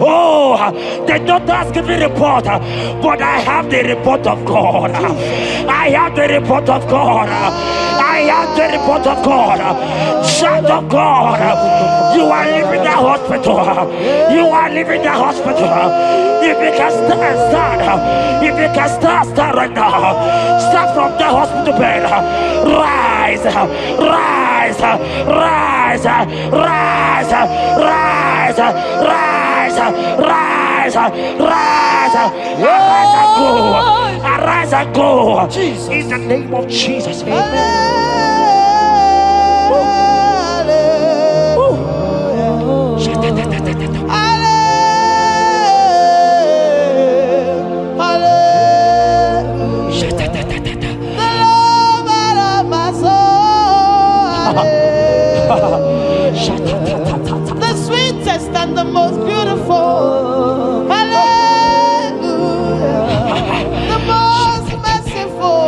Speaker 2: Oh, the doctors give me a report, but I have the report of God. I have the report of God. I I have the report of God. Child of God, you are leaving the hospital. You are leaving the hospital. If you can stand, if you can stand right now, start from the hospital bed. Rise, rise, rise, rise, rise, rise, rise, rise, arise and go, arise and go. In the name of Jesus.
Speaker 1: The sweetest and the most beautiful. Hallelujah. The most merciful.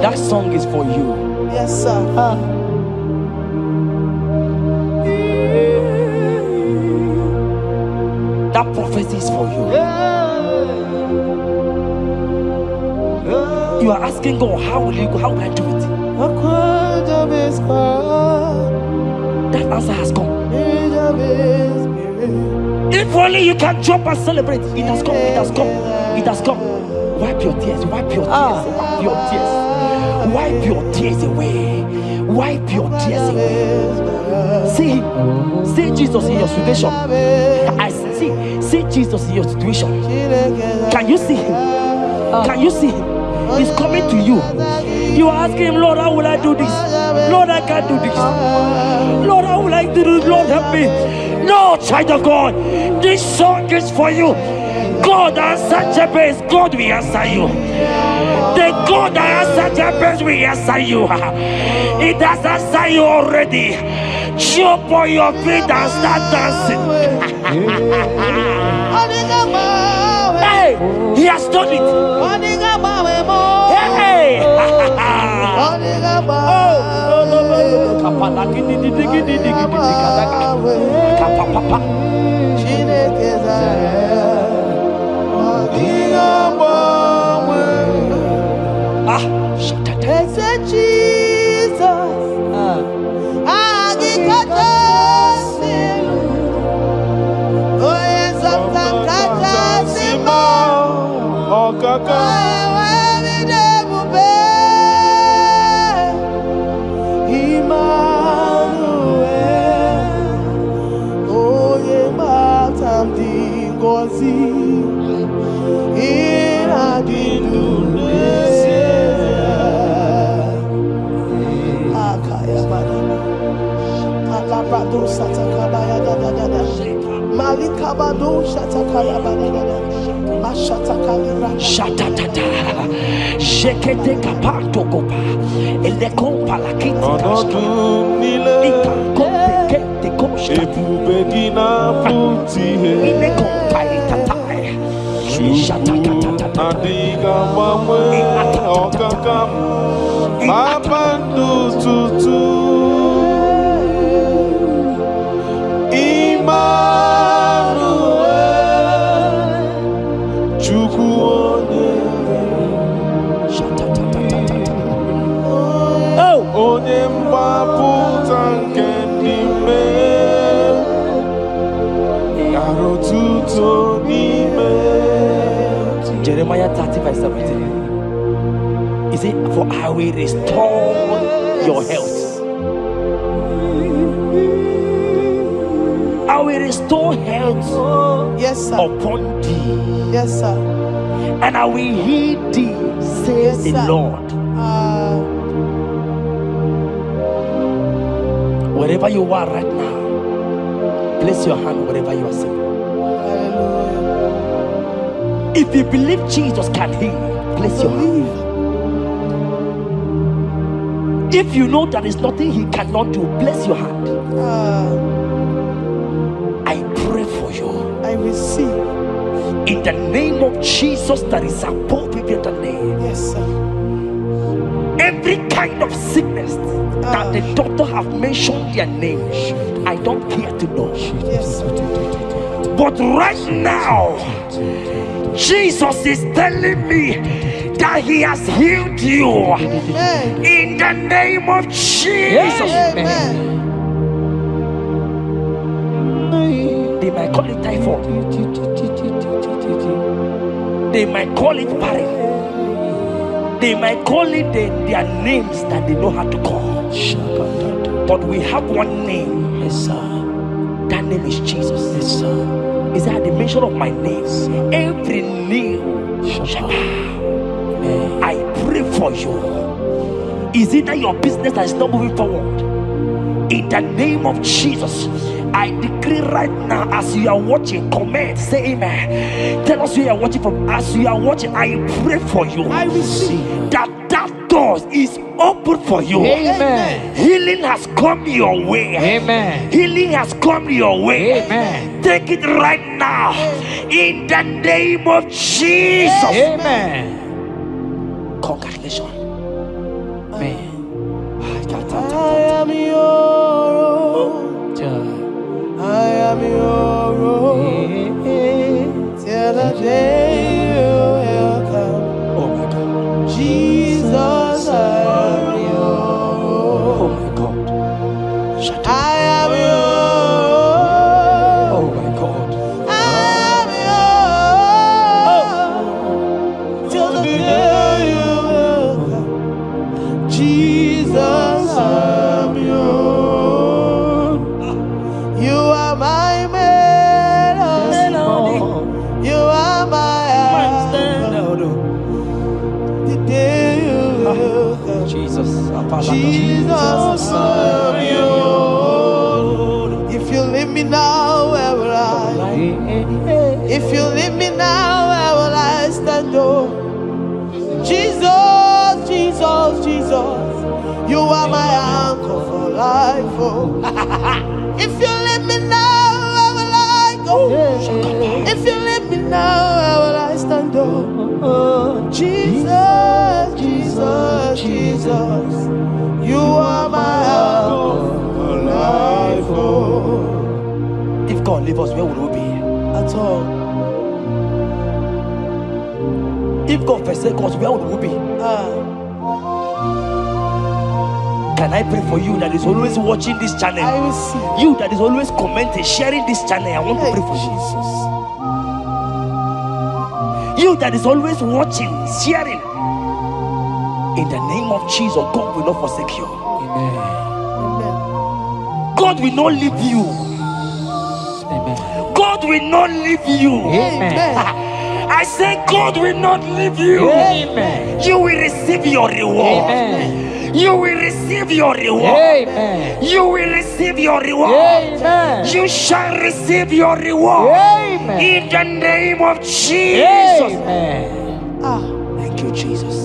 Speaker 2: That song is for you.
Speaker 1: Yes, sir.
Speaker 2: That prophecy is for you. You are asking God, how will you go? How will I do it? That answer has come. If only you can jump and celebrate. It has come. It has come. It has come. Wipe your tears. Wipe your tears. Wipe your tears. Wipe your tears away. Wipe your tears away. See Jesus in your situation. I see Jesus in your situation. Can you see him? Can you see him? He's coming to you. You are asking him, Lord, how will I do this? Lord, I can't do this. Lord, how will I do this? Lord, help me. No, child of God, this song is for you. God answered Jabez, God will answer you. The God that answered Jabez will answer you. It has answered you already. Jump on your feet and start dancing. Hey, he has done it. Hey.
Speaker 4: ebube gị na-apụta ihe adịghị agbanwe ọkaka m kpakpando ụtụtụ Emmanuel Chukwu onye mgbapụta nke ndị mmehie gara otuto n'ime
Speaker 2: Jeremiah 30:17. He said, for I will restore your health. I will restore health
Speaker 1: Yes, sir.
Speaker 2: upon thee,
Speaker 1: Yes, sir.
Speaker 2: and I will heal thee, says the
Speaker 1: Yes, sir.
Speaker 2: Lord. Wherever you are right now, place your hand wherever you are sitting.
Speaker 1: Hallelujah.
Speaker 2: If you believe Jesus can heal, place your hand. If you know that is nothing he cannot do, place your hand. I pray for you.
Speaker 1: I receive.
Speaker 2: In the name of Jesus that is above every other name.
Speaker 1: Yes, sir.
Speaker 2: Every kind of sickness that the doctor have mentioned their name, I don't care to know.
Speaker 1: Yes, sir.
Speaker 2: But right now, Jesus is telling me that he has healed you.
Speaker 1: Amen.
Speaker 2: In the name of Jesus.
Speaker 1: Amen.
Speaker 2: They might call it typhoid. They might call it barren. They might call it their names that they know how to call. But we have one name. Yes, sir. That name is Jesus. Yes, sir. Is that the mention of my name? Every knee shall bow. I pray for you. Is it that your business that is not moving forward? In the name of Jesus, I decree right now, as you are watching, comment, say amen. Tell us where you are watching from. As you are watching, I pray for you.
Speaker 1: I receive
Speaker 2: that door is open for you.
Speaker 5: Amen.
Speaker 2: Healing has come your way.
Speaker 5: Amen.
Speaker 2: Healing has come your way.
Speaker 5: Amen.
Speaker 2: Take it right now. In the name of Jesus.
Speaker 5: Amen.
Speaker 2: Congratulations.
Speaker 5: Amen.
Speaker 1: I am your own. I am your own. Till the day you will come.
Speaker 2: Oh my God.
Speaker 1: Jesus, I am your
Speaker 2: Oh
Speaker 1: own.
Speaker 2: my God. Shut up.
Speaker 1: I am your own.
Speaker 2: Oh my God.
Speaker 1: I am your own. Till the day you will come. Jesus, I am your own. You are my melody. You are my the day you will come.
Speaker 2: Jesus.
Speaker 1: Jesus, I am your own. If you leave me now, where will I? If you leave me now, where will I stand? Oh, Jesus, Jesus, Jesus, you are my anchor for life. Oh, if you leave me now, where will I go? If you leave me now, where will I stand? Oh, Jesus, Jesus, Jesus, you are my anchor for life. Oh,
Speaker 2: If God leave us, where would we be?
Speaker 1: at all.
Speaker 2: If God forsake us, where would we be? Can I pray for you that is always watching this channel?
Speaker 1: I will see.
Speaker 2: You that is always commenting, sharing this channel, I want to pray for you. You that is always watching, sharing. In the name of Jesus, God will not forsake you.
Speaker 1: Amen.
Speaker 2: God will not leave you.
Speaker 5: Amen.
Speaker 2: God will not leave you.
Speaker 1: Amen.
Speaker 2: I say God will not leave you.
Speaker 5: Amen.
Speaker 2: You will receive your reward.
Speaker 5: Amen.
Speaker 2: You will receive your reward.
Speaker 5: Amen.
Speaker 2: You will receive your reward.
Speaker 5: Amen.
Speaker 2: You shall receive your reward.
Speaker 5: Amen.
Speaker 2: In the name of Jesus.
Speaker 5: Amen.
Speaker 2: Thank you, Jesus.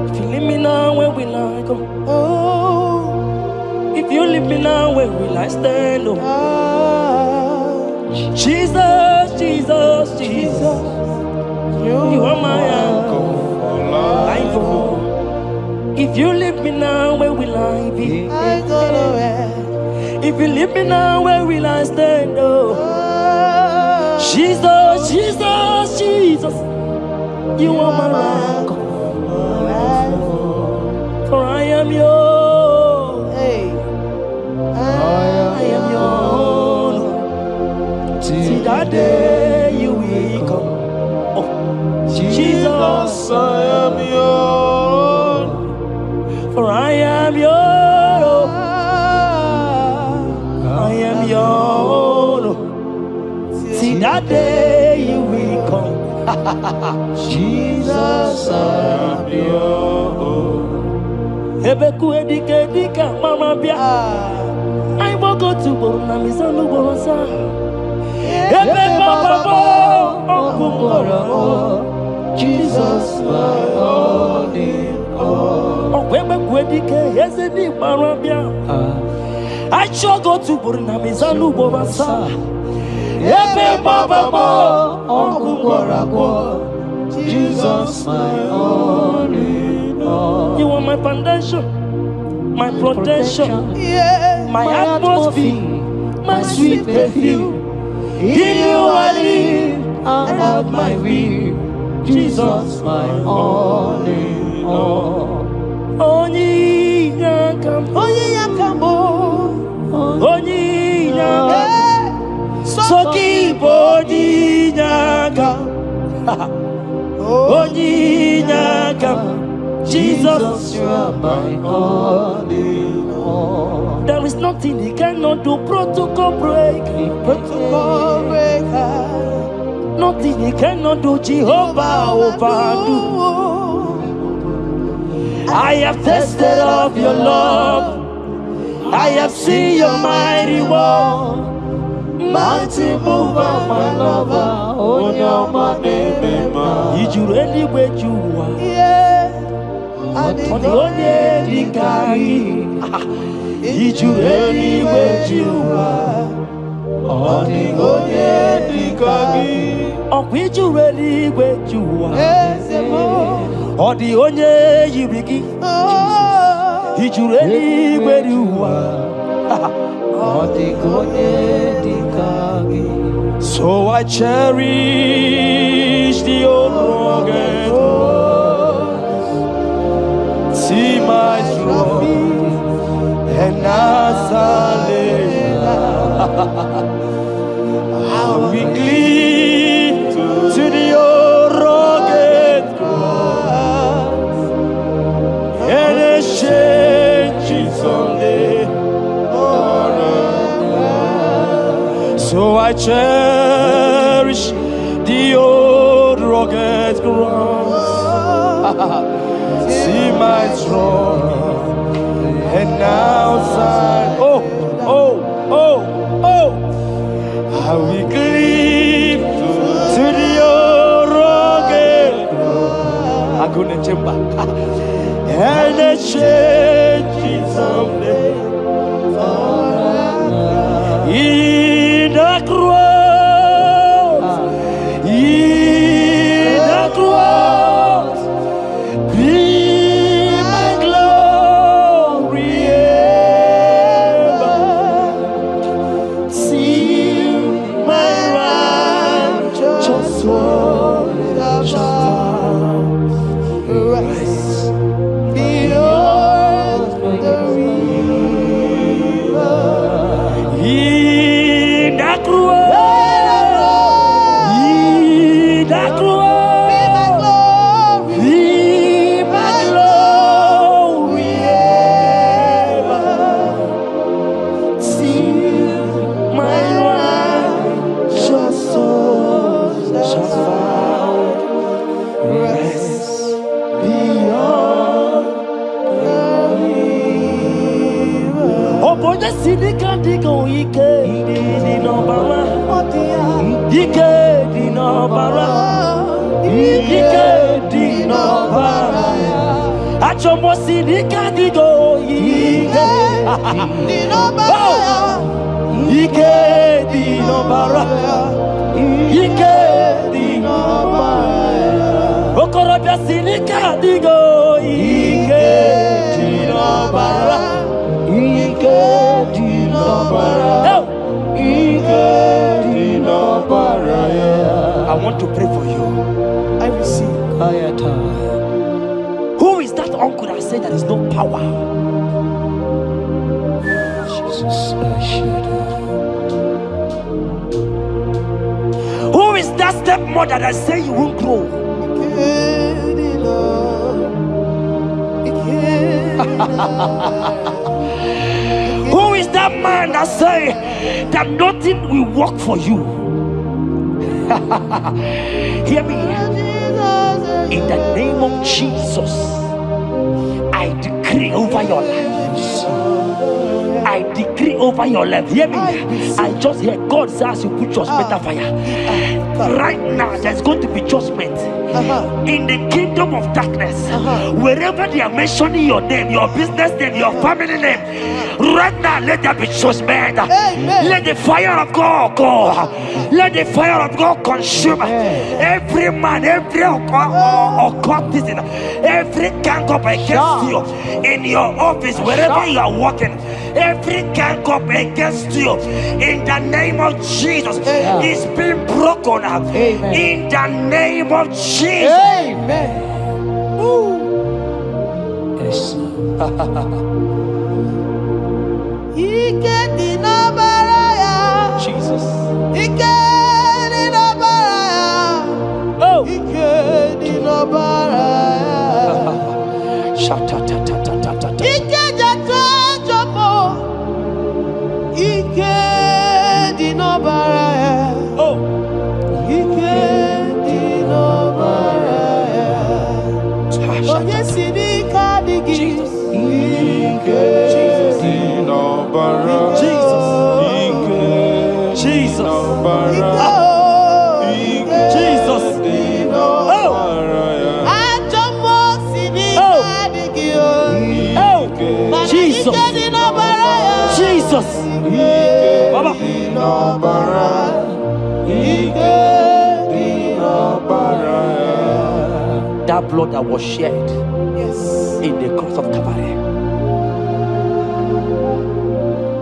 Speaker 2: If you leave me now, where will I go?
Speaker 1: Oh,
Speaker 2: If you leave me now, where will I stand? Oh, Jesus, Jesus, Jesus. You are my anchor. If you leave me now, where will I be?
Speaker 1: I go nowhere.
Speaker 2: If you leave me now, where will I stand? Oh, Jesus, Jesus, Jesus. You are my rock. For I am yours.
Speaker 1: Hey.
Speaker 2: I am yours. See that day you will come. Oh, Jesus,
Speaker 4: I am yours.
Speaker 2: for I am yours. I am yours. See that day you will come.
Speaker 4: Jesus, I am yours.
Speaker 2: Ebeku edike dika mama bia. I won't go to Borna Misanu Borosa. Ebe Baba
Speaker 5: Jesus, my only all.
Speaker 2: Oh, Ebeku edike Ezedi Marabia. I shall go to Borna Misanu Borosa. Ebe Baba
Speaker 5: Jesus, my only all.
Speaker 2: You are my foundation, my protection,
Speaker 1: Yeah.
Speaker 2: my atmosphere, my sweet perfume. In you I live
Speaker 5: and have my will. Jesus, my only all.
Speaker 2: Only Yakam,
Speaker 1: Onye yakambo.
Speaker 2: only Yakam. So keep only Yakam, only Yakam. Jesus,
Speaker 5: you are my only all.
Speaker 2: there is nothing he cannot do. Protocol break,
Speaker 1: Protocol breaker.
Speaker 2: nothing he cannot do. Jehovah overdo. I have tasted of your love. I have seen your mighty work.
Speaker 5: Mighty mover, my lover, on your money,
Speaker 2: Did you really where you are?
Speaker 1: Yeah.
Speaker 2: On the only Dikari. Did you really where you are?
Speaker 5: on the Dikagi.
Speaker 2: Or did you really where you are?
Speaker 1: Ezemo.
Speaker 2: Or the only you begin.
Speaker 1: Oh.
Speaker 2: Did you really where you are?
Speaker 5: On the Dikagi.
Speaker 2: So I cherish the old rugged cross. See my trophy and as I lay I'll be clean to the old rugged cross and exchange it someday. So I cherish the old rugged cross. See my throne and now sign. Oh, oh, oh, oh. I will cleave to the old rugged cross. I couldn't chamber. And I change it someday. In the cross, in the cross, be my glory ever. See my righteous soul rise beyond the river. In the cross, in the cross, be my glory ever. See my righteous soul shall find rest beyond the river. Oh, boy, the city can't go. Ike di nobara, Ike di nobara, Ike di nobara. Achomo city can't go. Ike Ike dinobara. Ike dinobara. Okorobia sinika digo. Ike dinobara. Ike dinobara. Ike dinobara. I want to pray for you.
Speaker 1: I receive.
Speaker 2: Who is that uncle that said there is no power? Jesus, who is that stepmother that say you won't grow? Who is that man that say that nothing will work for you? Hear me. In the name of Jesus, I decree over your life. I decree over your life. Hear me. I just hear God says you put judgment on fire. Right now, there's going to be judgment in the kingdom of darkness. Wherever they are mentioning your name, your business name, your family name, right now, let there be judgment. Let the fire of God go. Let the fire of God consume every man, every occultism, every gang up against you in your office, wherever you are working. Every gang up against you in the name of Jesus is being broken up. In the name of Jesus.
Speaker 5: Amen. Yes.
Speaker 2: Jesus. Jesus. Baba. That blood that was shed in the cross of Calvary,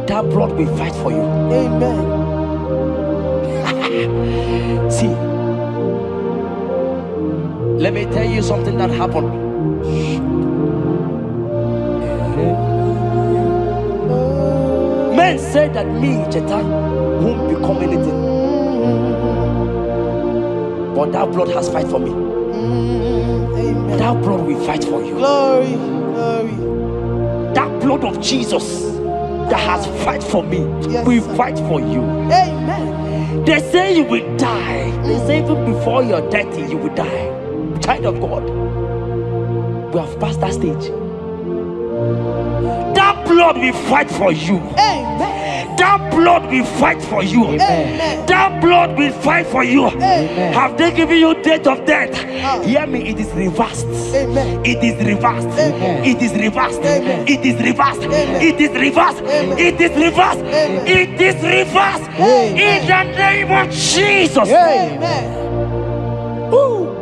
Speaker 2: that blood will fight for you.
Speaker 1: Amen.
Speaker 2: See, let me tell you something that happened. Men said that me, Jetta, won't become anything. But that blood has fight for me.
Speaker 1: Amen.
Speaker 2: That blood will fight for you.
Speaker 1: Glory, glory.
Speaker 2: That blood of Jesus that has fight for me will fight for you.
Speaker 1: Amen.
Speaker 2: They say you will die. They say even before you're 30, you will die. Child of God, we have passed that stage. That blood will fight for you.
Speaker 1: Amen.
Speaker 2: That blood will fight for you.
Speaker 1: Amen.
Speaker 2: That blood will fight for you.
Speaker 1: Amen.
Speaker 2: Have they given you date of death? Hear me, it is reversed.
Speaker 1: Amen.
Speaker 2: It is reversed.
Speaker 1: Amen.
Speaker 2: It is reversed.
Speaker 1: Amen.
Speaker 2: It is reversed.
Speaker 1: Amen.
Speaker 2: It is reversed.
Speaker 1: Amen.
Speaker 2: It is reversed.
Speaker 1: Amen.
Speaker 2: It is reversed.
Speaker 1: Amen.
Speaker 2: In the name of Jesus.
Speaker 1: Amen.
Speaker 2: Woo.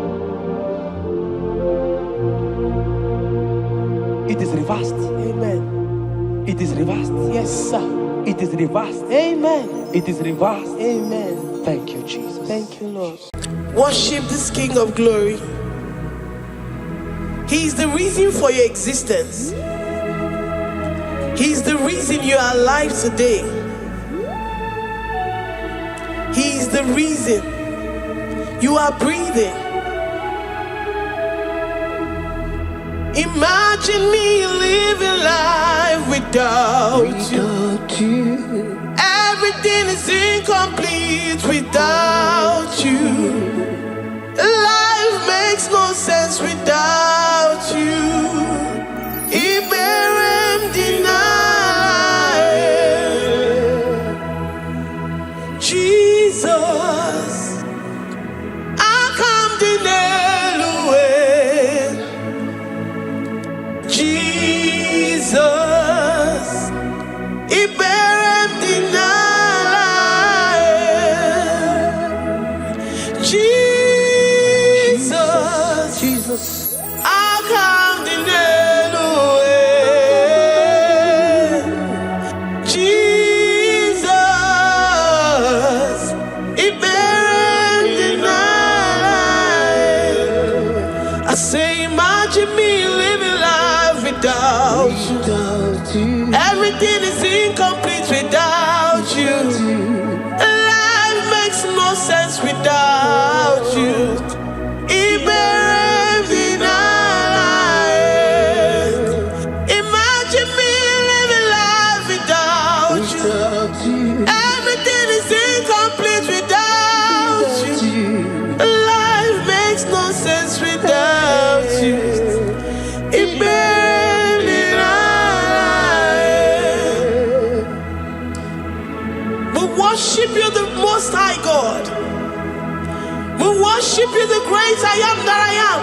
Speaker 2: It is reversed.
Speaker 1: Amen.
Speaker 2: It is reversed.
Speaker 1: Yes, sir.
Speaker 2: It is reversed.
Speaker 1: Amen.
Speaker 2: It is reversed.
Speaker 1: Amen.
Speaker 2: Thank you, Jesus.
Speaker 1: Thank you, Lord. Worship this King of Glory. He is the reason for your existence. He is the reason you are alive today. He is the reason you are breathing. Imagine me living life without you. Everything is incomplete without you. Life makes no sense without you. Iberem deny. Jesus, I come Jesus,
Speaker 5: Jesus.
Speaker 1: I come in Jesus, it buried in life. I say, imagine me living life without you. Everything is incomplete without you. Life makes no sense without you. It buried in life. Imagine me living life without you. Everything is incomplete without you. Life makes no sense without you. It buried in life. We worship you, the Most High God. We worship you, the great I am that I am.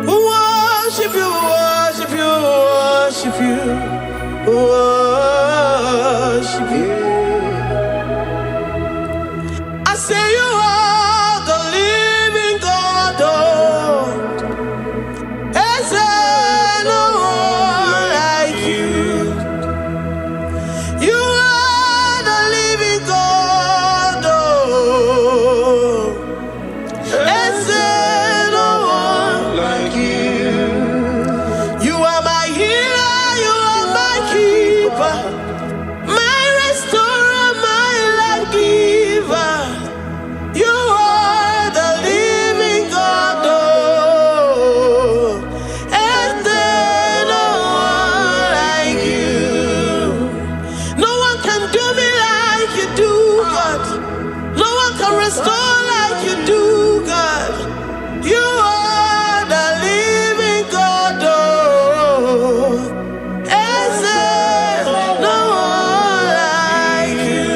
Speaker 1: We worship you, worship you, worship you, worship you. I say you are the living God. Oh, is there no one like you? You are the living God. Oh, is there no one like you? You are my healer, you are my keeper, my restorer, my life giver. You are the living God. Oh, is there no one like you? No one can do me like you do, God. No one can restore like you do, God. You are the living God. Oh, is there no one like you?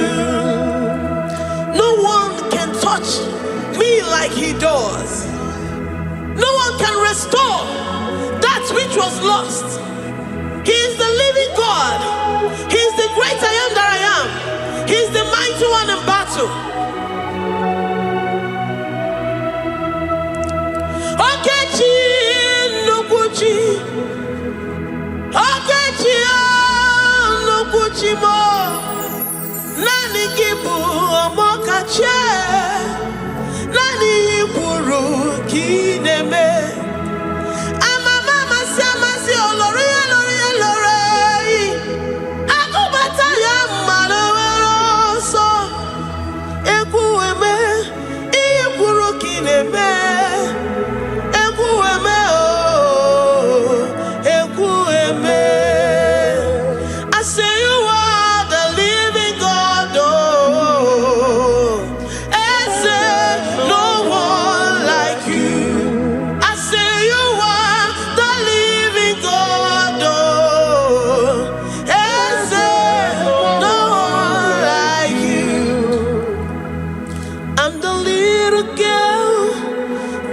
Speaker 1: No one can touch me like he does. No one can restore that which was lost. He is the living God. He is the great I am that I am. He is the mighty one in battle. Okechi Nukuchi. Okechi Nukuchi mo. Nani kibu omokache. Nani iburu kineme. Ama mama si olori elori elori. Akubata ya maloro so. Ekueme iburu kineme. Ekueme oh, ekueme. I say you are the living God. Oh, is there no one like you? I say you are the living God. Oh, is there no one like you? I'm the little girl,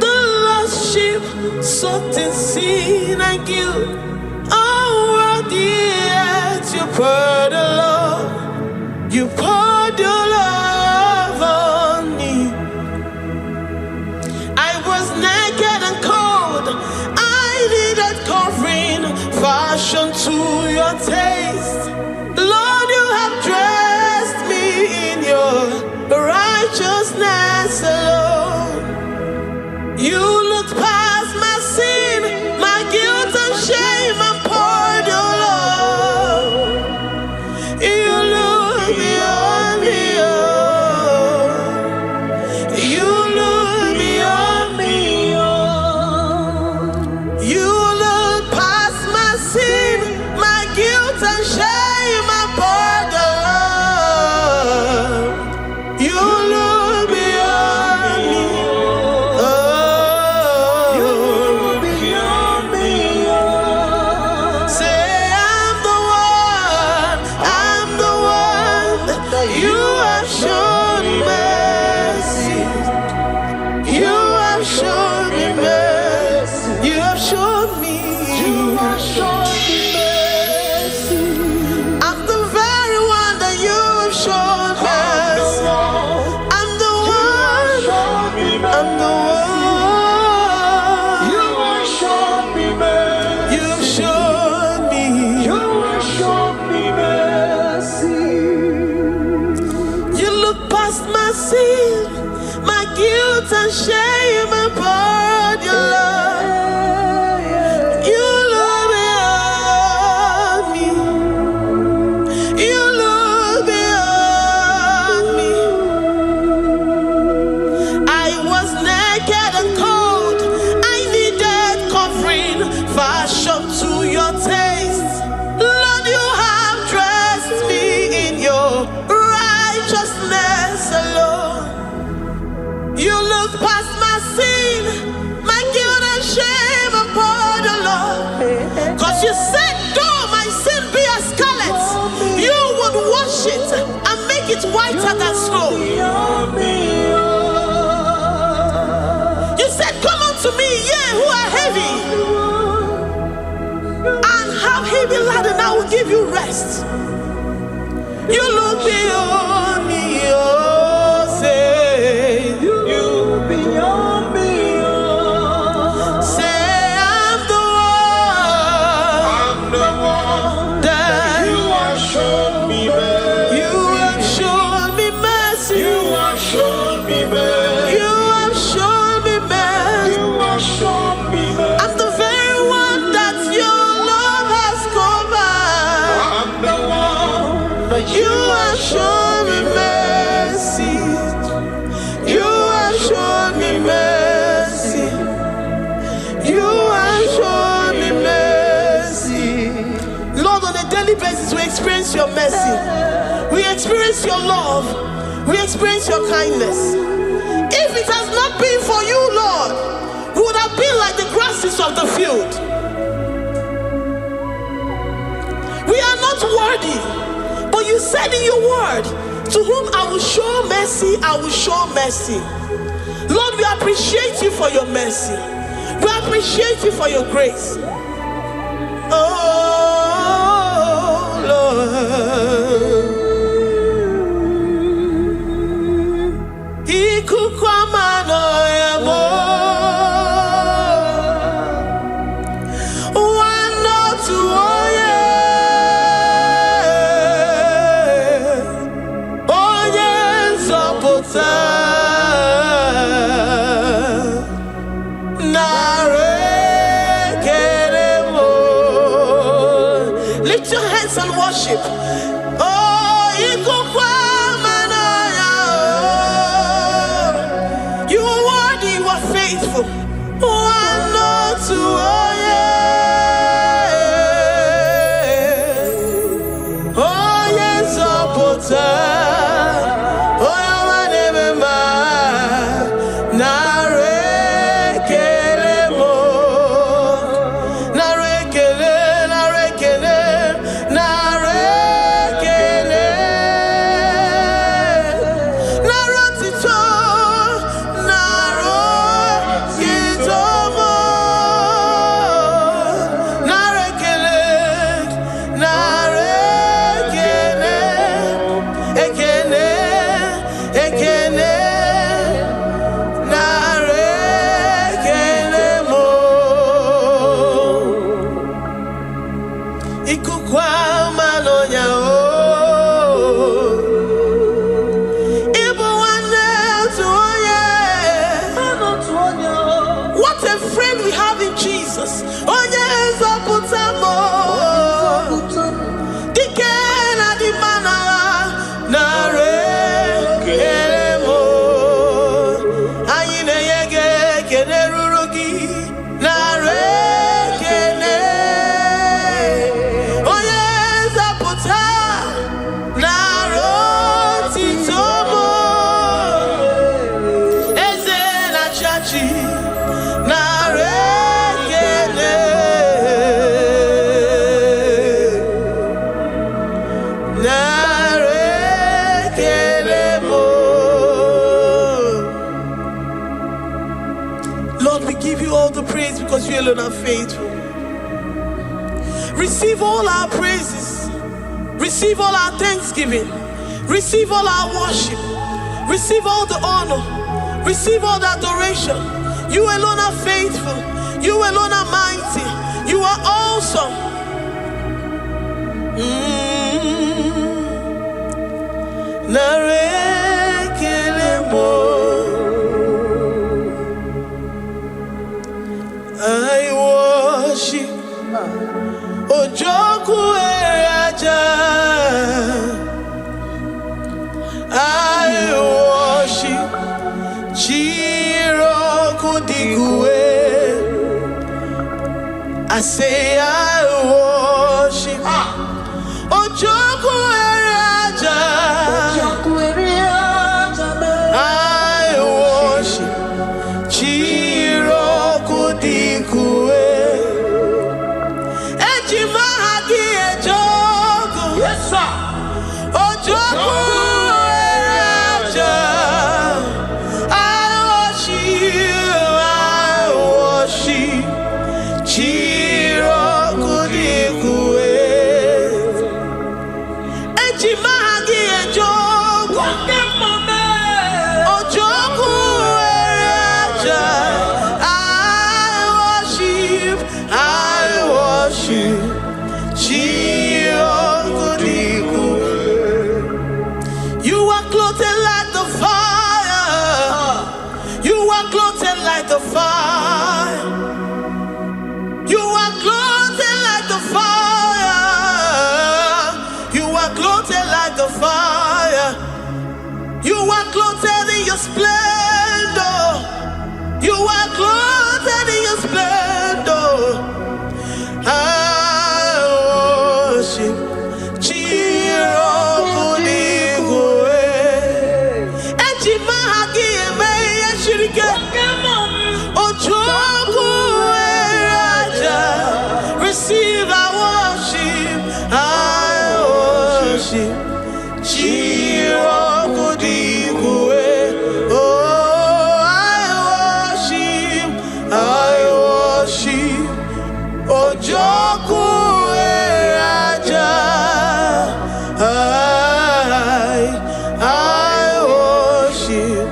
Speaker 1: the lost sheep, soaked in sin and guilt. Oh, worthy yet you poured your love. You poured your love on me. I was naked and cold. I needed covering, fashioned to your taste. Lord, you have dressed me in your righteousness alone. You looked past my sin, my guilt and shame, and poured your love. You look beyond me, oh. You look beyond me, oh. You look past my sin, my guilt and shame, and poured your love. You look beyond me, oh. sin, my guilt and shame and poured your love. You look beyond me. You look beyond me. I was naked and cold. I needed covering, fashioned to your taste. Lord, you have dressed me in your righteousness alone. You look past my sin, my guilt and shame upon the Lord. Cause you said, though my sin be as scarlet, you would wash it and make it whiter than snow. You said, come unto me, ye who are heavy, and have heavy laden, I will give you rest. You look beyond me, oh, say, you beyond me, oh. Say, I'm the one that
Speaker 4: You have shown me mercy.
Speaker 1: you have shown me mercy.
Speaker 4: You have shown me mercy.
Speaker 1: You have shown me mercy.
Speaker 4: You have shown me mercy.
Speaker 1: I'm the very one that your love has covered.
Speaker 4: I'm the one that
Speaker 1: You have shown me mercy. You have shown me mercy. You have shown me mercy. Lord, on a daily basis, we experience your mercy. We experience your love. We experience your kindness. If it has not been for you, Lord, we would have been like the grasses of the field. We are not worthy. But you said in your word, to whom I will show mercy, I will show mercy. Lord, we appreciate you for your mercy. We appreciate you for your grace. Oh, Lord. Ikukwamano yamo. Wano tuoye. Onye nzọpụta. Narekelemo. Lift your hands and worship. Oh, ikukwamano yamo. You are worthy, you are faithful. Wano tuoye. Onye nzọpụta. Onye ọma na-eme mma. Narekele mo. Narekele, narekele, narekele. Narotito, narotito mo. Narekele, narekele. Ekene, ekene. Narekele mo. Ikukwamano nyao. Ibu nwanne otu onye. What a friend we have in Jesus. Onye nzọpụta mo. Dike na dimma n'agha. Narekele mo. Anyị na-enye gị ekele ruru gị. Narekele. Onye nzọpụta. Narotito mo. Eze na-achị achị. Narekele. Narekele mo. Lord, we give you all the praise because you alone are faithful. Receive all our praises. Receive all our thanksgiving. Receive all our worship. Receive all the honor. Receive all the adoration. You alone are faithful. You alone are mighty. You are awesome. Narekele I worship Ojoku Eraja. I worship Chiroku Digwe. I say I worship Ojoku Eraja. I worship Chiroku Digwe. Ejimahagi Ejoku.
Speaker 4: Yes, sir.
Speaker 1: Ojoku Eraja. I worship Chiroku Digwe. Ejimahagi Ejoku. Ojoku Eraja. I worship Chiroku Digwe. You are clothed like the fire. You are clothed like the fire. You are clothed like the fire. You are clothed like the fire. You are clothed in your splendor. You are clothed in your splendor. I worship Chiroku Digwe. Ejimahagi Emeya Shirike. Ojoku Eraja. Receive our worship. I worship Chiroku Digwe. Oh, I worship Ojoku Eraja. I worship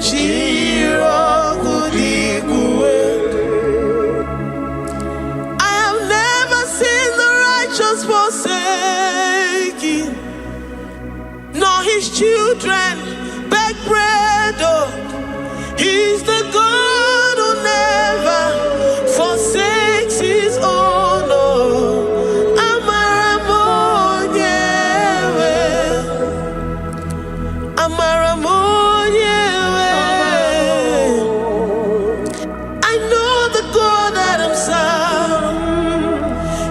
Speaker 1: Chiroku Digwe. I have never seen the righteous forsaken, nor his children beg bread. Oh, he's the God who never forsakes his own. Oh, Amaramonyewe, Amaramonyewe. I know the God that I'm serving.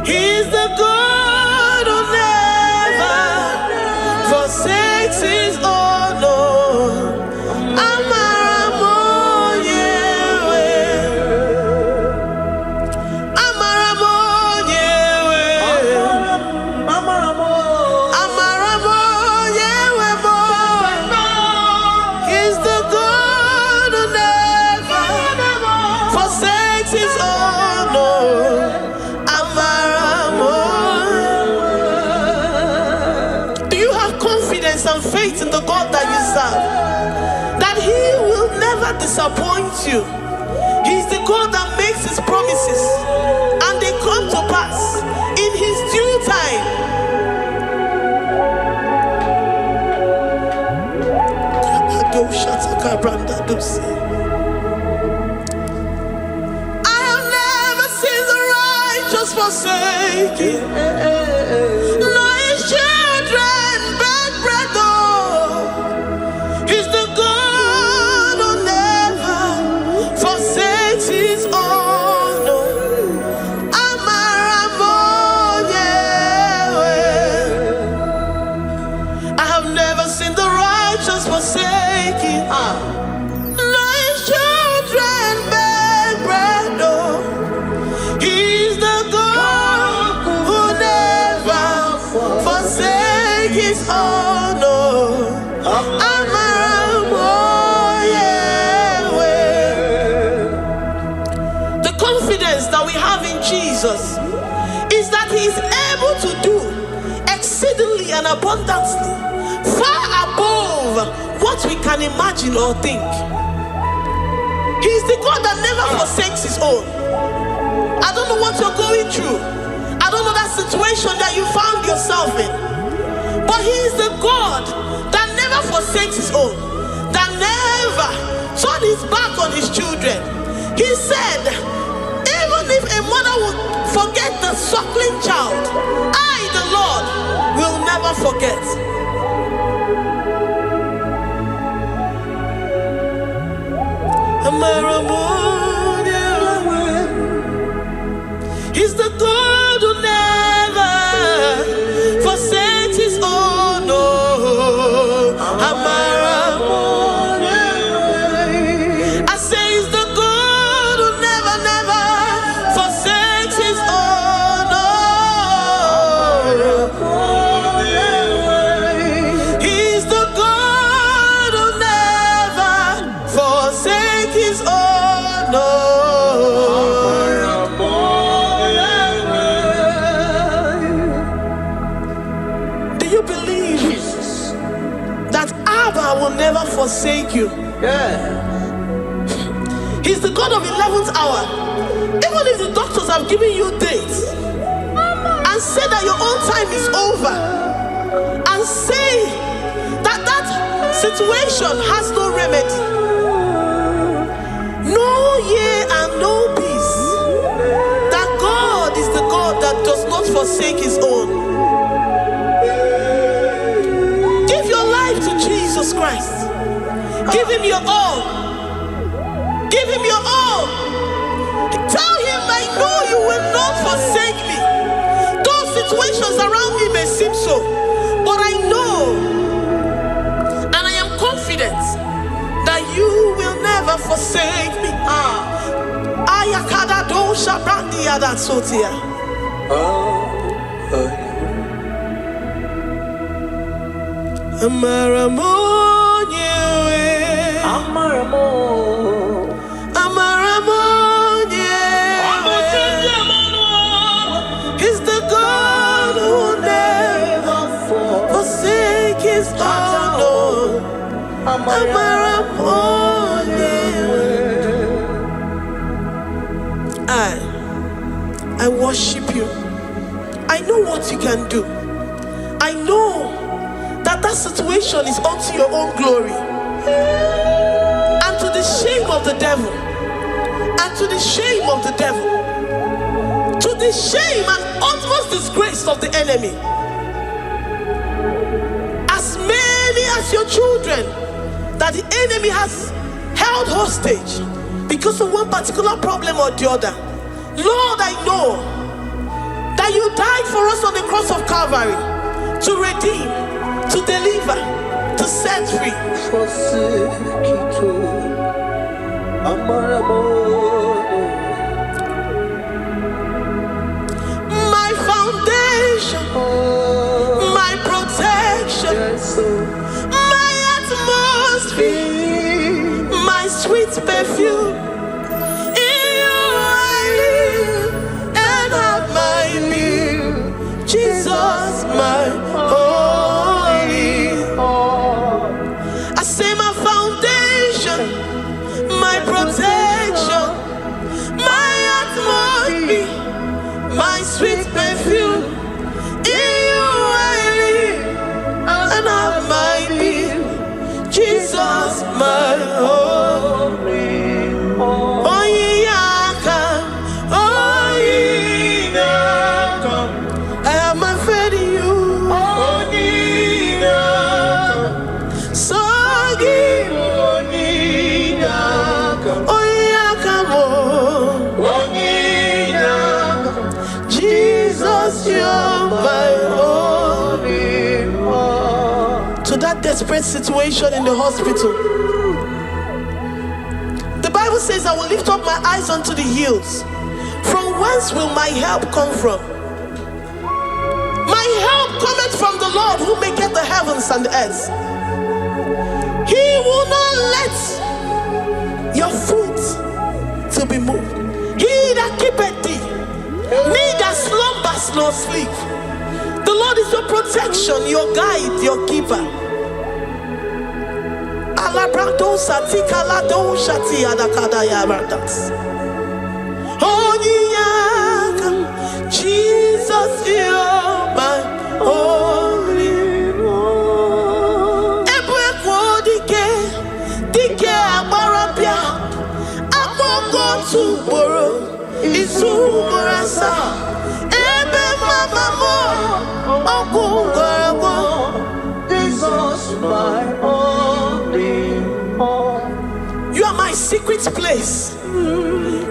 Speaker 1: He's the God who never forsakes his own. Oh, Amaramonyewe, Amaramonyewe, Amaramonyewe mo. He's the God who never forsakes his own. Oh, Amaramonyewe. Do you have confidence and faith in the God that you serve? That he will never disappoint you. He's the God that makes his promises and they come to pass in his due time. I have never seen the righteous forsaken, nor his children beg bread. Oh, he's the God who never forsakes his own. Oh, Amaramonyewe. I have never seen the righteous forsaken, nor his children beg bread. Oh, he's the God who never forsakes his own. Oh, Amaramonyewe. The confidence that we have in Jesus is that he is able to do exceedingly and abundantly, far above what we can imagine or think. He is the God that never forsakes his own. I don't know what you're going through. I don't know that situation that you found yourself in. But he is the God that never forsakes his own, that never children. He said, even if a mother would forget the suckling child, I, the Lord, will never forget. He's the God who never forsakes his own. I say he's the God who never, never forsakes his own. He's the God who never forsakes his own. Do you believe that Abba will never forsake you? He's the God of 11th hour. Even if the doctors have given you dates and said that your own time is over, and say that that situation has no remedy, no year and no peace, that God is the God that does not forsake his own. Give your life to Jesus Christ. Give him your all. Give him your all. Tell him, I know you will not forsake me. Those situations around me may seem so, but I know and I am confident that you will never forsake me. Ayakada do shabrandi ada sotia. Amaramonye, Amaramonye. He's the God who never forsake his own. Amaramonye. I worship you. I know what you can do. I know that that situation is unto your own glory and to the shame of the devil, and to the shame of the devil, to the shame and utmost disgrace of the enemy. As many as your children that the enemy has held hostage because of one particular problem or the other, Lord, I know that you died for us on the cross of Calvary to redeem, to deliver, to set free. My foundation, my protection, my atmosphere, my sweet perfume. In you I live and have my being. Jesus, my holy. I say my foundation, my protection, my atmosphere, my sweet perfume. In you I live and have my being. Jesus, my holy. Oh, yeah, oh, yeah. I have my faith in you. So give. Oh, yeah, come on. Jesus, you're my only. To that desperate situation in the hospital, the Bible says, I will lift up my eyes unto the hills. From whence will my help come from? My help cometh from the Lord who maketh the heavens and the earth. He will not let your foot to be moved. He that keepeth thee, neither slumbers nor sleep. The Lord is your protection, your guide, your keeper. Jesus, you're my only one. Akoko to borrow is Umurasa. Ebe mama mo Okungorabo.
Speaker 5: Jesus, my only hope.
Speaker 1: You are my secret place.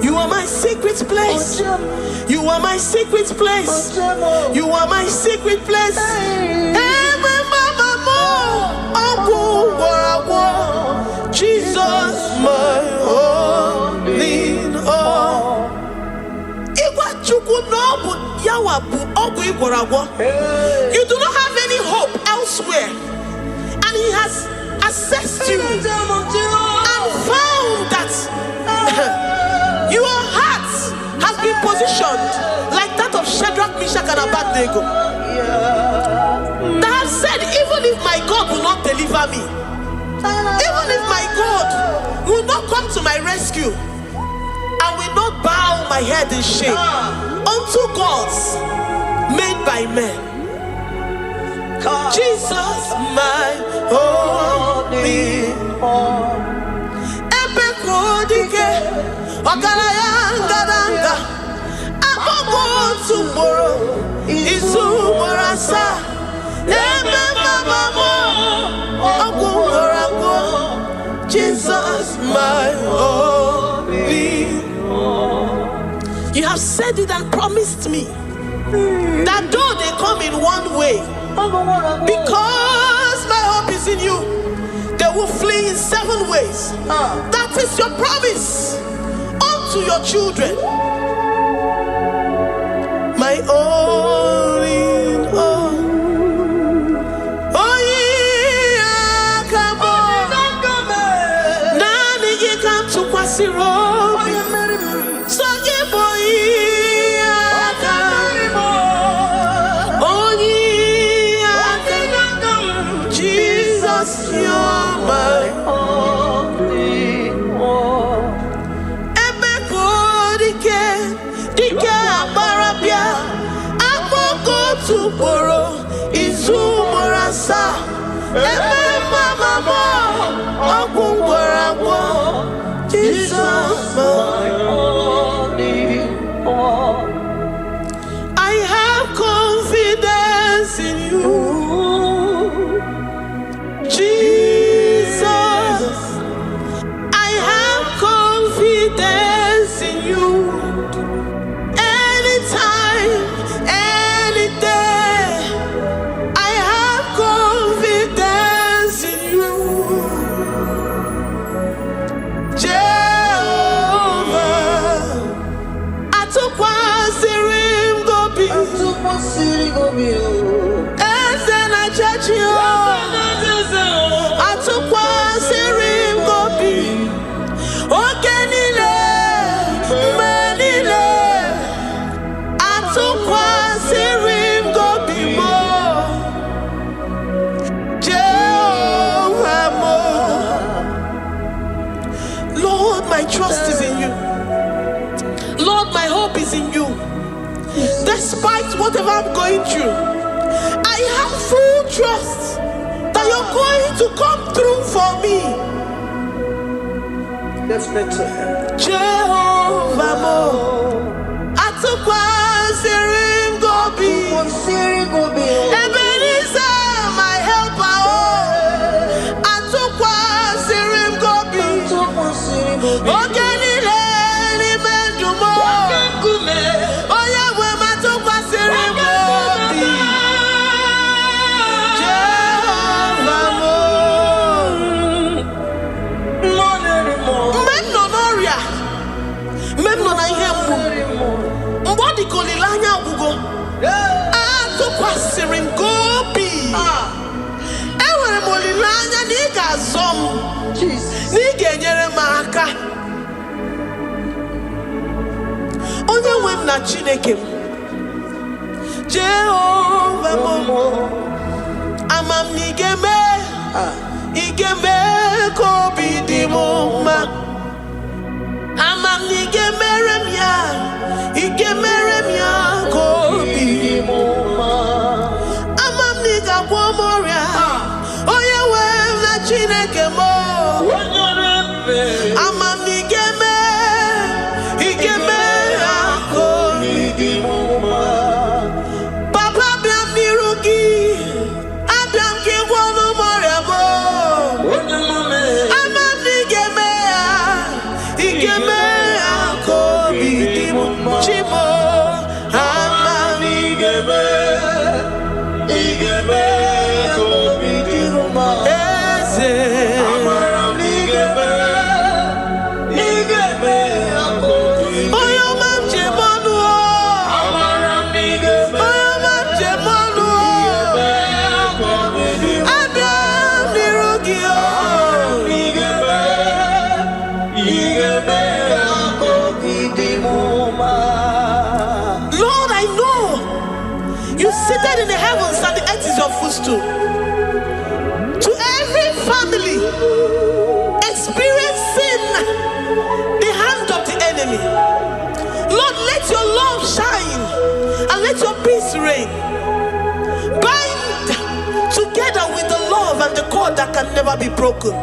Speaker 1: You are my secret place. You are my secret place. You are my secret place. Ebe mama mo Okungorabo. Jesus, my only hope. You do not have any hope elsewhere, and He has assessed you and found that your heart has been positioned like that of Shadrach, Meshach, and Abednego. That have said, even if my God will not deliver me, even if my God will not come to my rescue, I will not bow my head in shame unto gods made by men. Jesus, my only hope. Epekodike, Ogalayanga, Akoko tomorrow is Umurasa. Ebe mama mo, Jesus, my only hope. You have said it and promised me that though they come in one way, because my hope is in you, they will flee in 7 ways. That is your promise unto your children. My only hope. Oh yeah, come on. Nani ye come to Kwasiro. So ye boy. Tomorrow is Umurasa. Ebe mama mo Okungorabo. Jesus, my only hope. I have confidence in you, Jesus. I have confidence in you. Anytime, any day, I have confidence in you, Jehovah. I took one serim go be, and then I judge you. I took one serim go be, okay, nile, manile. I took one serim go be more, Jehovah more. Lord, my trust is in you. Lord, my hope is in you. Despite whatever I'm going through, I have full trust that you're going to come through for me.
Speaker 5: Let's mentor him.
Speaker 1: Jehovah mo, I took one serim go be, Ebenezer, my helper. Oh, I took one serim go be. Okay, nile, ni mendumo. Oh yeah, when I took one serim go be, Jehovah mo. Memnonoria, memnona ihembu. Mbodi kolilanya ugo. I took one serim go be. Ewe molilanya niga zom. Niga nyere maka. Onye wem na Chineke. Jehovah mo. Amam nigeme. Igeme ko bidimo ma. Amam nigeme remya. Igeme remya ko bidimo ma. Amam niga womoria. Oye wem na Chineke mo. Amam nigeme. Lord, I know you seated in the heavens and the earth is your footstool. To every family experiencing the hand of the enemy, Lord, let your love shine and let your peace reign. Bind together with the love and the cord that can never be broken.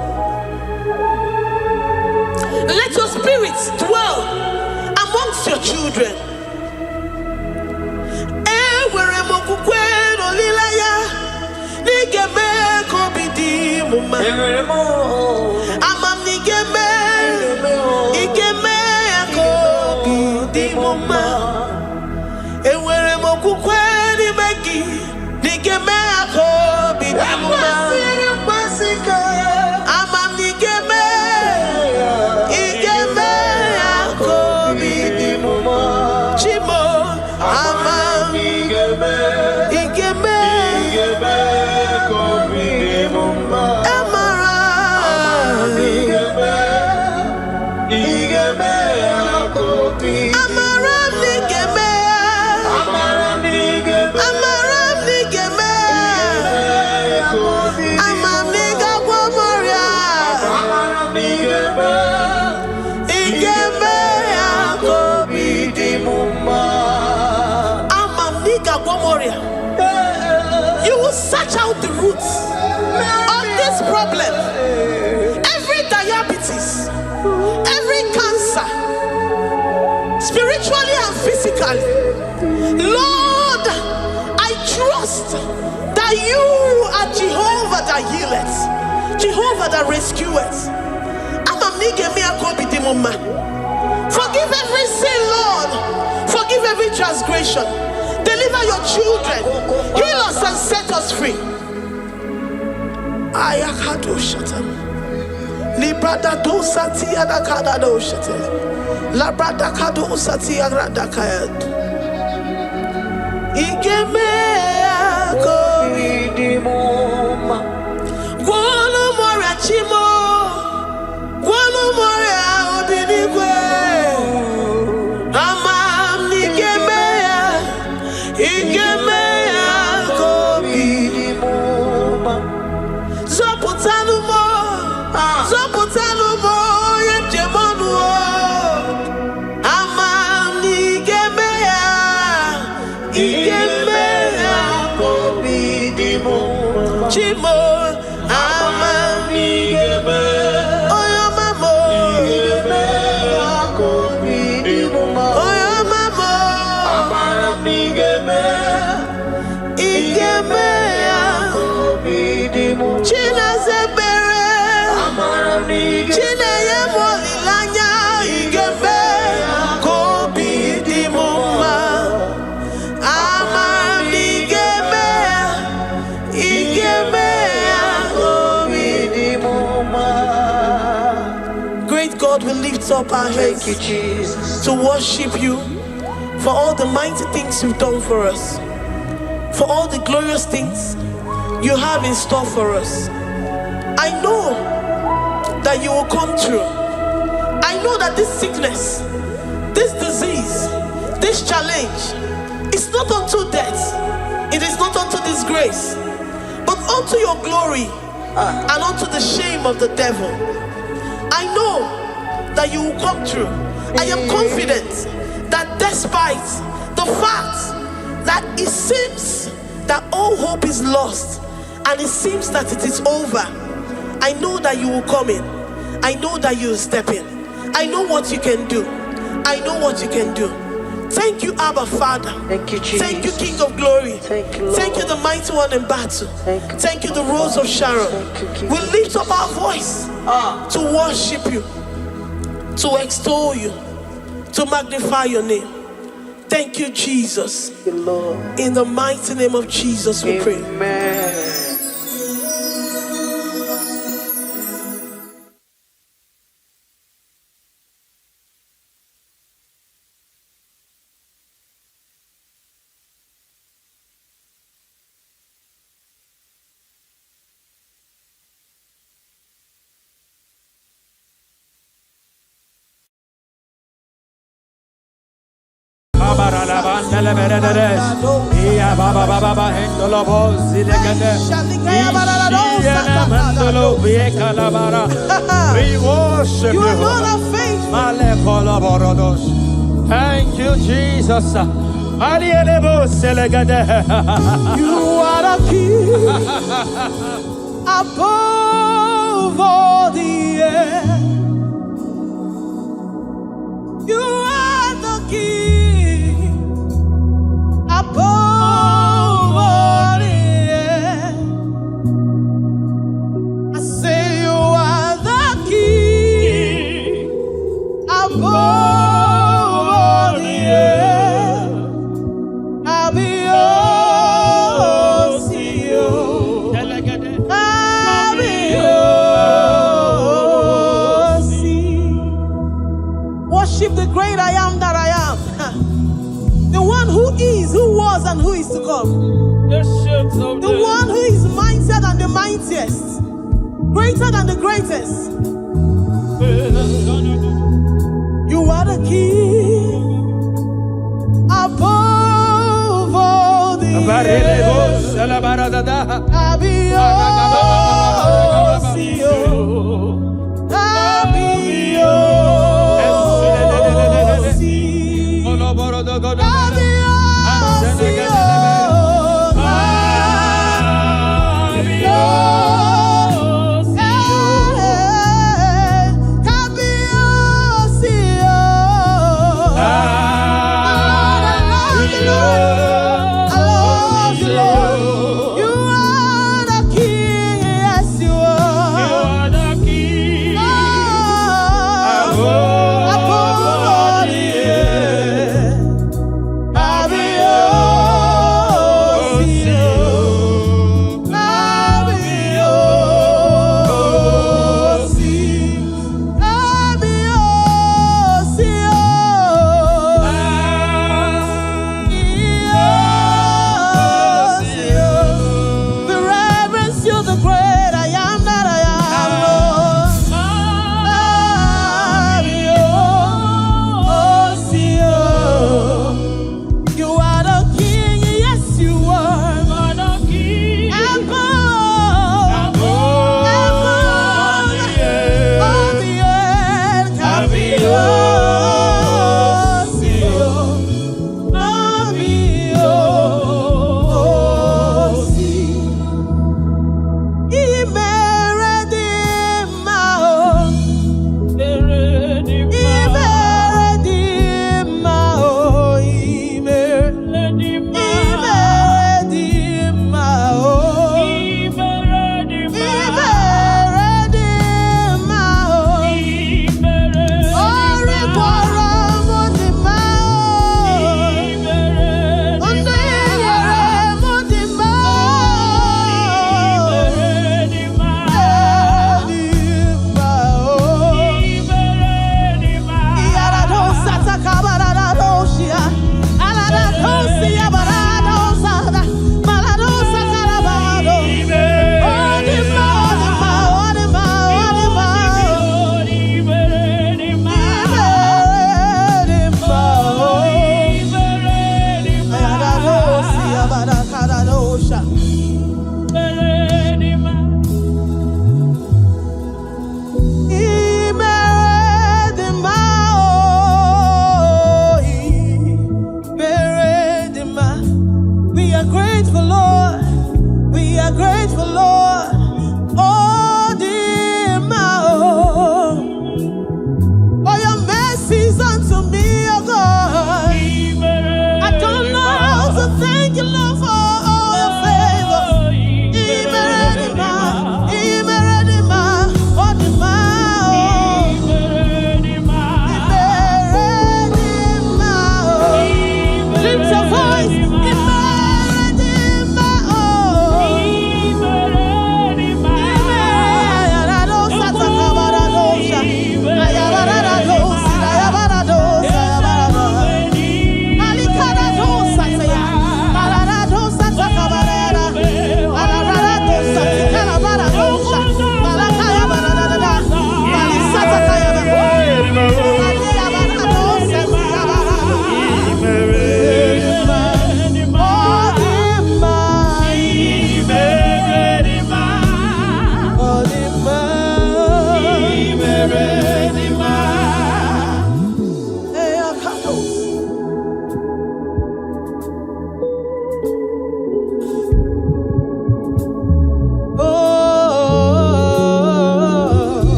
Speaker 1: Let your spirit dwell amongst your children. You will search out the roots of this problem. Every diabetes, every cancer, spiritually and physically. Lord, I trust that you are Jehovah that healeth, Jehovah that rescueth. Forgive every sin, Lord. Forgive every transgression. Deliver your children. Heal us and set us free. Ayakado shata. Librada do sati adakada do shata. Labrada kado sati agrada kayad. Igeme akoridimoma. Guano mora chimo. Guano mora obinigwe. God, we lift up our hands.
Speaker 5: Thank you, Jesus,
Speaker 1: to worship you for all the mighty things you've done for us, for all the glorious things you have in store for us. I know that you will come through. I know that this sickness, this disease, this challenge is not unto death, it is not unto disgrace, but unto your glory and unto the shame of the devil. I know that you will come through. I am confident that despite the fact that it seems that all hope is lost and it seems that it is over, I know that you will come in. I know that you will step in. I know what you can do. I know what you can do. Thank you, Abba Father.
Speaker 5: Thank you, Jesus.
Speaker 1: Thank you, King of Glory.
Speaker 5: Thank you, Lord.
Speaker 1: Thank you, the mighty one in battle. Thank you, the Rose of Sharon.
Speaker 5: Thank you,
Speaker 1: We lift up our voice to worship you, to extol you, to magnify your name. Thank you, Jesus.
Speaker 5: Thank you, Lord.
Speaker 1: In the mighty name of Jesus we pray.
Speaker 5: Amen.
Speaker 2: Mandela Beredes, Ia Baba Baba Hendolo Bozilegade, Mandolo Viekalabara. We worship
Speaker 1: You
Speaker 2: you.
Speaker 1: alone are faithful.
Speaker 2: Male Kolaborodos. Thank you, Jesus. Alielebo Selegade.
Speaker 1: You are the king above all the earth. You are the king above all the earth. I say you are the king above all the earth. I'll be yours, you. I'll be yours. Worship the great I am that I am. The one who is, who was, and who is to come. The one who is mightier than the mightiest, greater than the greatest. You are the king above all the earth. I'll be yours, you. I'll be yours, you. I'll be yours, you. I'll be yours, I'll be yours, you. I love you, Lord. You are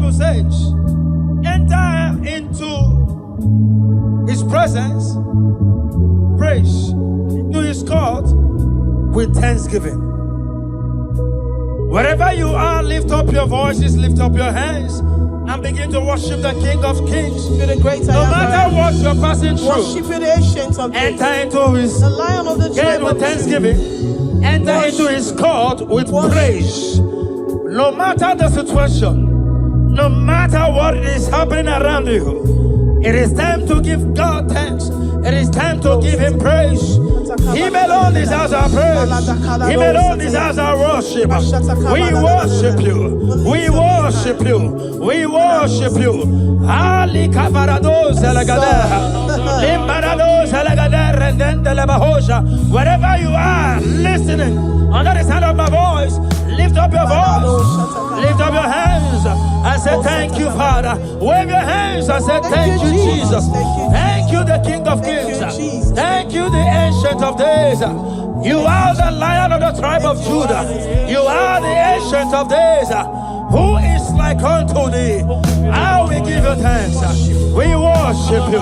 Speaker 2: Bible says, enter into his presence, praise, into his court with thanksgiving. Wherever you are, lift up your voices, lift up your hands, and begin to worship the King of Kings.
Speaker 1: You're the great I
Speaker 2: No
Speaker 1: am.
Speaker 2: matter what you're passing through,
Speaker 1: Worship you, the ancient of days.
Speaker 2: enter into his
Speaker 1: The Lion of the
Speaker 2: gate
Speaker 1: tribe
Speaker 2: with
Speaker 1: of
Speaker 2: thanksgiving. Enter into his court with praise. No matter the situation, no matter what is happening around you, it is time to give God thanks. It is time to give him praise. Him alone deserves our praise. Him alone deserves our worship. We worship you. We worship you. We worship you. Ali kavarado zelagada. Limbarado zelagada rendente lebahoja. Wherever you are listening, under the sound of my voice, lift up your voice. Lift up your hands and say thank you, Father. Wave your hands and say thank you, Jesus. Thank you, the King of Kings. Thank you, the Ancient of Days. You are the Lion of the tribe of Judah. You are the Ancient of Days. Who is like unto thee? How we give you thanks. We worship you.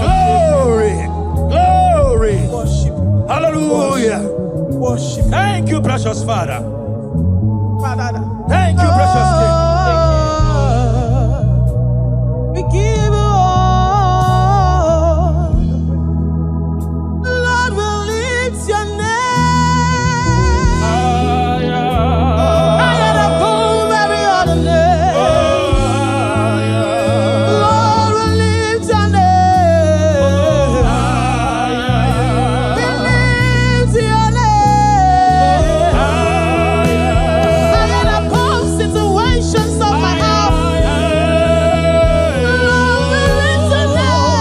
Speaker 2: Glory, glory. Hallelujah.
Speaker 1: Worship.
Speaker 2: Thank you, precious Father. Thank you, precious King.
Speaker 1: We give you all. Lord, we lift your name. Higher above every other name. Lord, we lift your name. We lift your name. Higher above situations of my heart. Lord, we lift your name.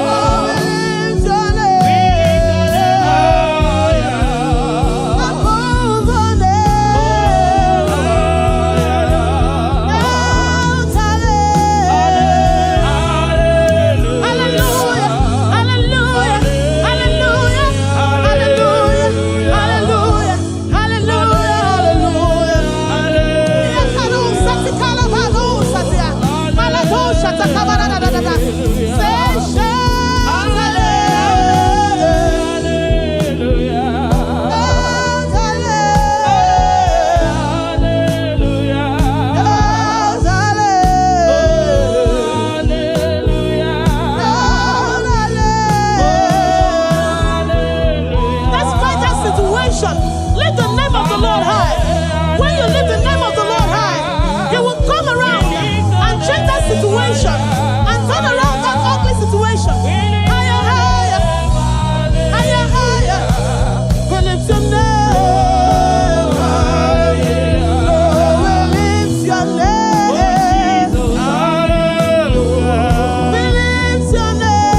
Speaker 1: Lord, we lift your name. Above all names. Hallelujah, hallelujah, hallelujah, hallelujah, hallelujah, hallelujah, hallelujah. Despite that situation, lift the name of the Lord high. When you lift the name of the Lord high, He will come around and change that situation and turn around that ugly situation. Higher, higher, higher, higher. We lift your name. Oh, we lift your name. We lift your name.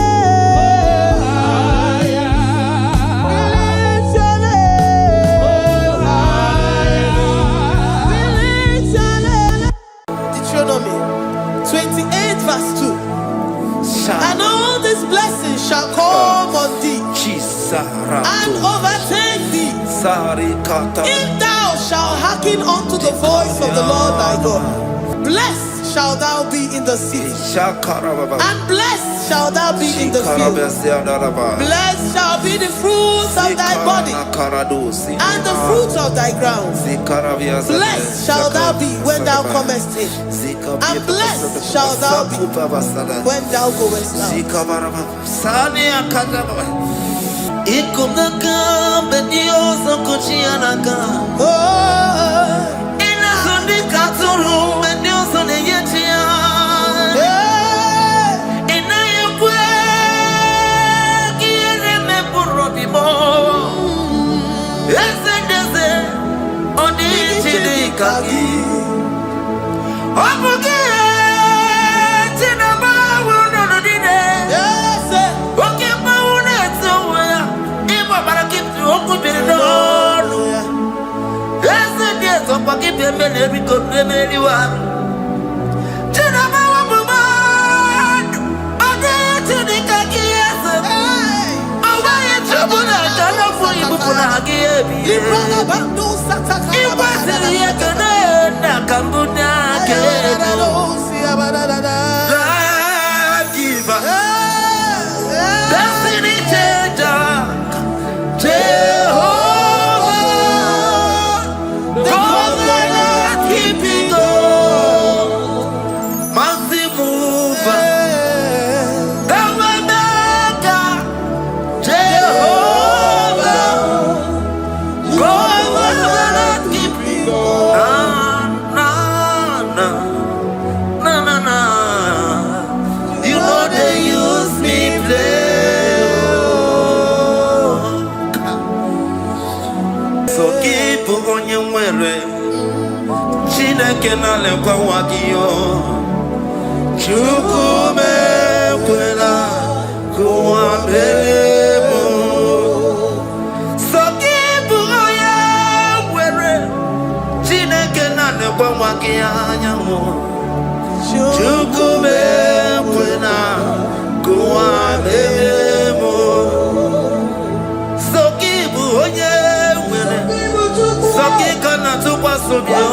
Speaker 1: We lift your name. We lift your name. Deuteronomy 28 verse 2. And all these blessings shall come on thee and overtake thee if thou shalt hearken unto the voice of the Lord thy God. Blessed shalt thou be in the city, and blessed shalt thou be in the field. Blessed shall be the fruit of thy body, and the fruit of thy ground. Blessed shalt thou be when thou comest in, and blessed shalt thou be when thou goest out. Oh,
Speaker 3: Life giver, destiny changer, Jehovah, covenant keeping God, mountain mover, the maker, Jehovah, covenant keeping God. You know they use me play. So keep on your way. Chineke na lekwa wagiyo. Chukume kwela kuambemo. So keep on your way. Chineke na lekwa wagiyo. Chukume kwena kuambemo. Sokibu onye wele. Sokika na tukwa sobio.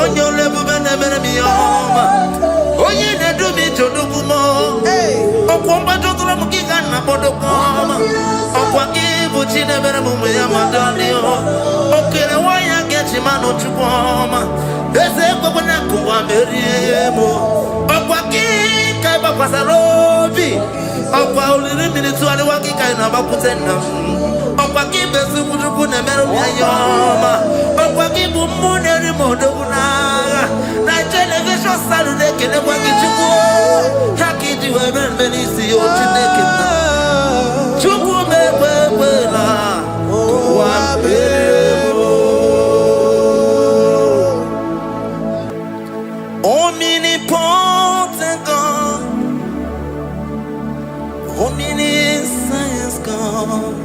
Speaker 3: Onyo lebu bene bene miyoma. Onye nedu mi chodukumo. Okwamba chokura mukika na bodokoma. Okwa kibu chine bene mumu ya madani. Okere waya gechi mano chukoma. Ese kwa kuna kuamberiemo. Okwa kika iba kwa sarobi. Okwa uliri minituwa ni wakika inabakutenda. Okwa kibesu kujukune meru miyayoma. Okwa kibu muneri modo kunaga. Naija-elevation-sounds nekene kwa kichuku. Hakiji webe mbelisi yotineke na. Chuku mekwela kuamberiemo. Omnipotent God, omniscience God,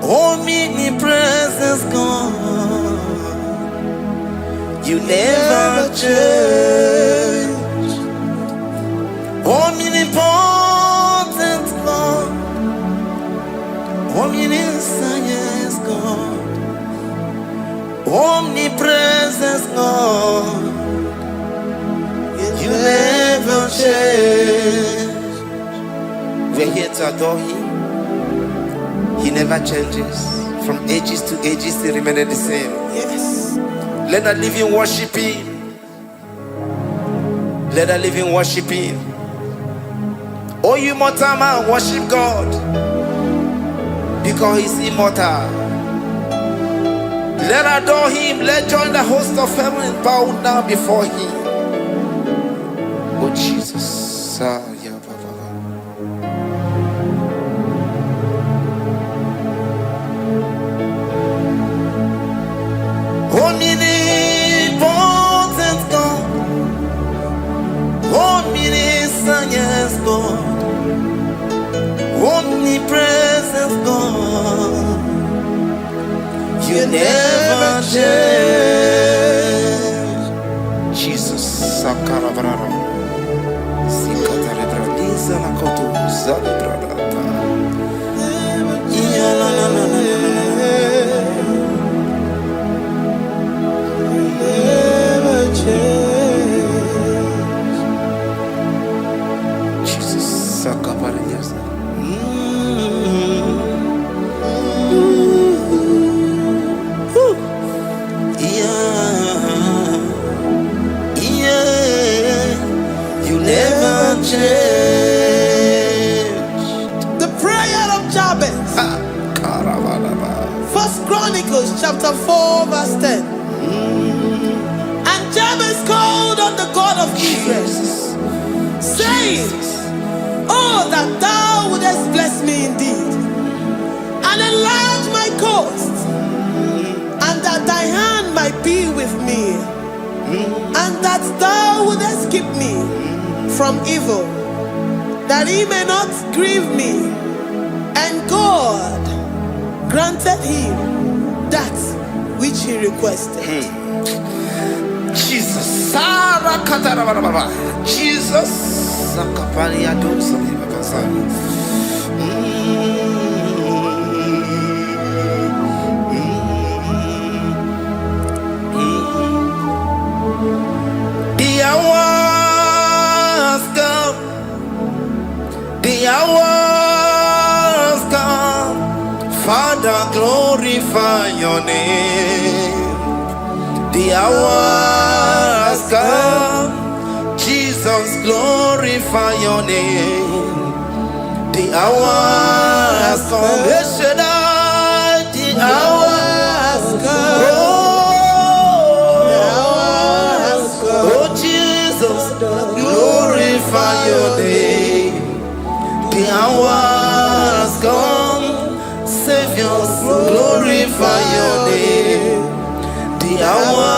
Speaker 3: omnipresence God, you never change. Omnipotent God, omniscience God, omnipresence God, you never change. We're here to adore Him. He never changes. From ages to ages, He remains the same.
Speaker 1: Yes.
Speaker 3: Let the living worship Him. Let the living worship Him. Oh, you mortal man, worship God, because He's immortal. Let adore Him. Let join the host of heaven and bow down before Him. Oh Jesus. Omnipotent God, omniscience God, omnipresence God, you never change. Jesus. Sakarabrara. Sikatarebradiza na koto zalibradata. Iya la la la la la. Never change. Jesus. Sakaparadiasa. Never change.
Speaker 1: The prayer of Jabez. First Chronicles chapter 4 verse 10. And Jabez called on the God of Israel, saying, oh, that thou wouldest bless me indeed, and enlarge my coast, and that thy hand might be with me, and that thou wouldest keep me from evil, that he may not grieve me. And God granted him that which he requested.
Speaker 3: Jesus. Jesus. Father, glorify your name. The hour has come. Jesus, glorify your name. The hour has come. Yes, Shaddai, the hour has come. Oh, Jesus, glorify your name. The hour has come. Savior, glorify your name. The hour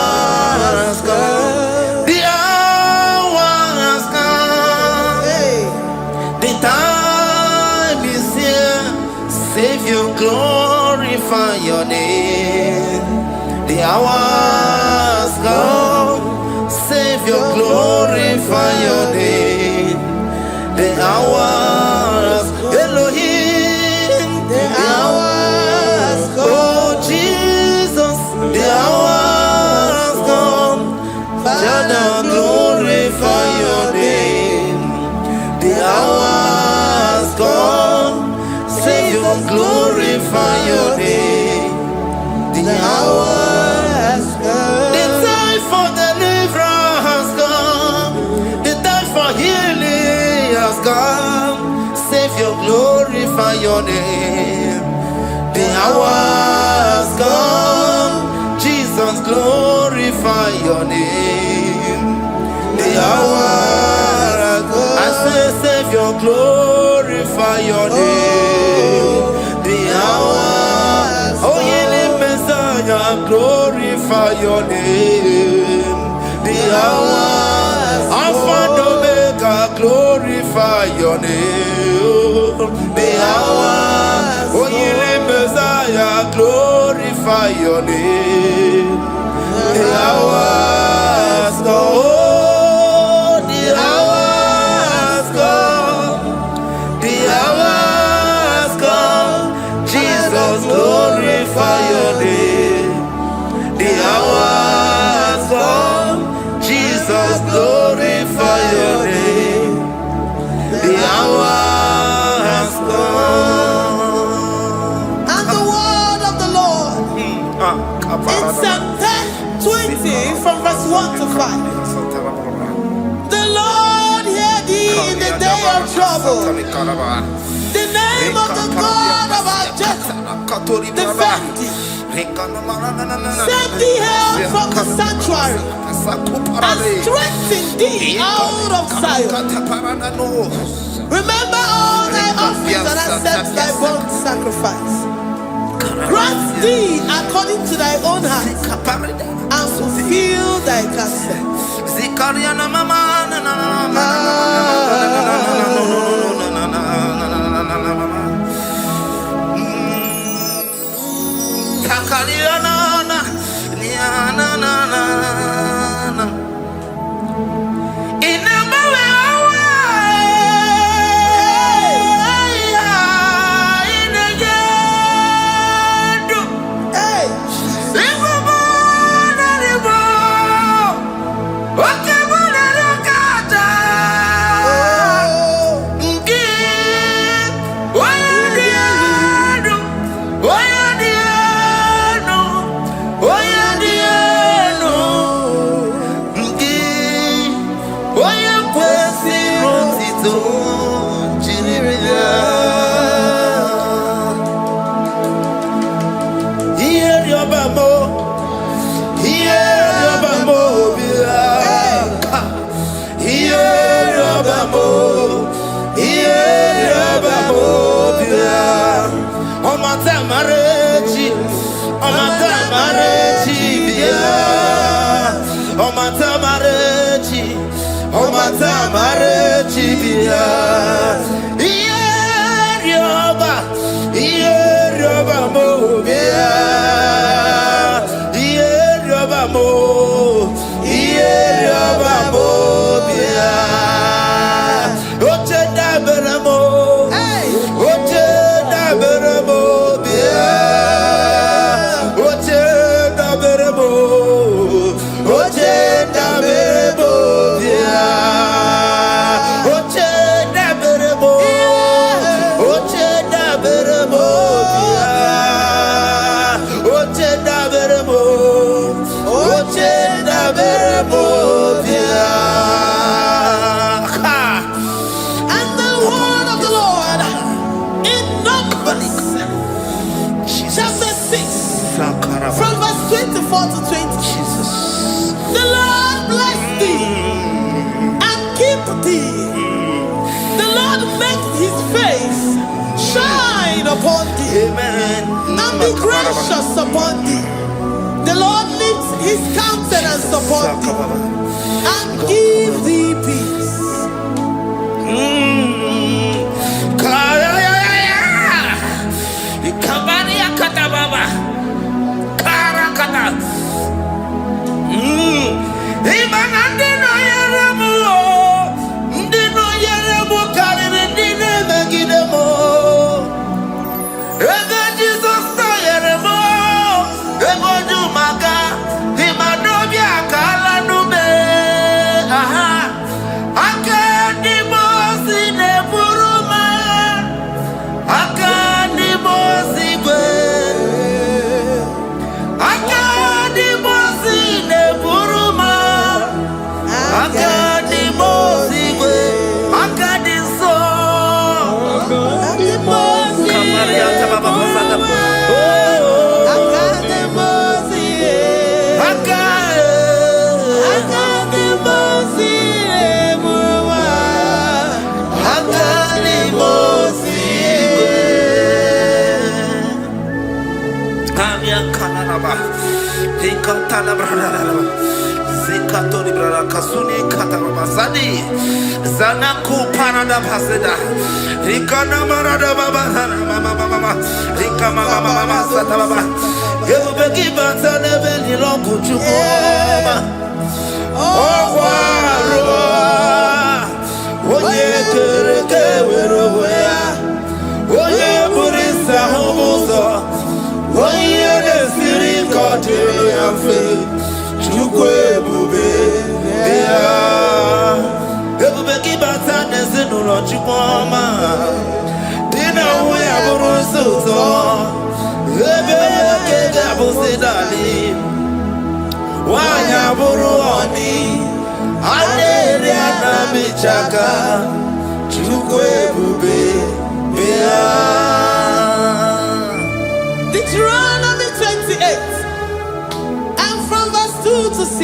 Speaker 3: has come. The hour has come. The time is here. Savior, glorify your name. The hour has come. Savior, glorify your name. The hour has come. Elohim, the hour has come. Oh, Jesus, the hour has come. Father, glorify your name. The hour has come. Savior, glorify your name. The hour has come. The time for deliverance has come. The time for healing has come. Savior, glorify your name. The hour has come. Jesus, glorify your name. The hour has come. I say, Savior, glorify your name. The hour. Oh, healing Messiah, glorify your name. The hour. Alpha and Omega, glorify your name. The hour. Oh, healing Messiah, glorify your name. The hour has come. Oh, the hour has come. The hour has come. Jesus, glorify your name. The hour has come. Jesus, glorify your name. The hour has come.
Speaker 1: And the word of the Lord in Psalm 10:20 from verse 1 to 5. The Lord hear thee in the day of trouble. The name of the God of our Jacob defend thee. Send thee help from the sanctuary and strengthen thee out of Zion. Remember all thy offerings and accept thy burnt sacrifice. Grant thee according to thy own heart and fulfill thy counsel.
Speaker 3: Oh,
Speaker 1: 24 to 20.
Speaker 3: Jesus.
Speaker 1: The Lord bless thee and keep thee. The Lord make his face shine upon thee.
Speaker 3: Amen.
Speaker 1: And be gracious upon thee. The Lord lifts his countenance upon thee and give thee peace.
Speaker 3: Zanaku parada paseda Rikana marada baba mama Rikama mama sata baba Yebeki bata nebeli longu chukoma Owaro Oye kereke weroya Oye burisa homoso Oye nesiri kotiri yafe Chukwe bube Ebubeki bata nezinu lo chukoma Dina uwe aburu suto Ebeke jabusi dali Wanya buru oni Aneri anamichaka Chukwe bube Bea
Speaker 1: Deuteronomy 28 and from verse 2 to 6.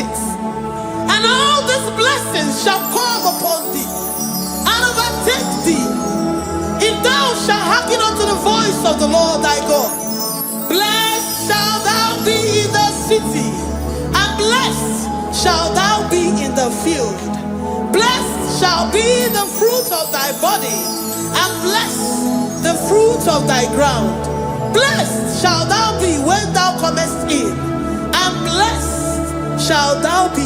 Speaker 1: And all these blessings shall come upon thee and overtake thee, if thou shalt hearken unto the voice of the Lord thy God. Blessed shalt thou be in the city, and blessed shalt thou be in the field. Blessed shall be the fruit of thy body, and blessed the fruit of thy ground. Blessed shalt thou be when thou comest in, and blessed shalt thou be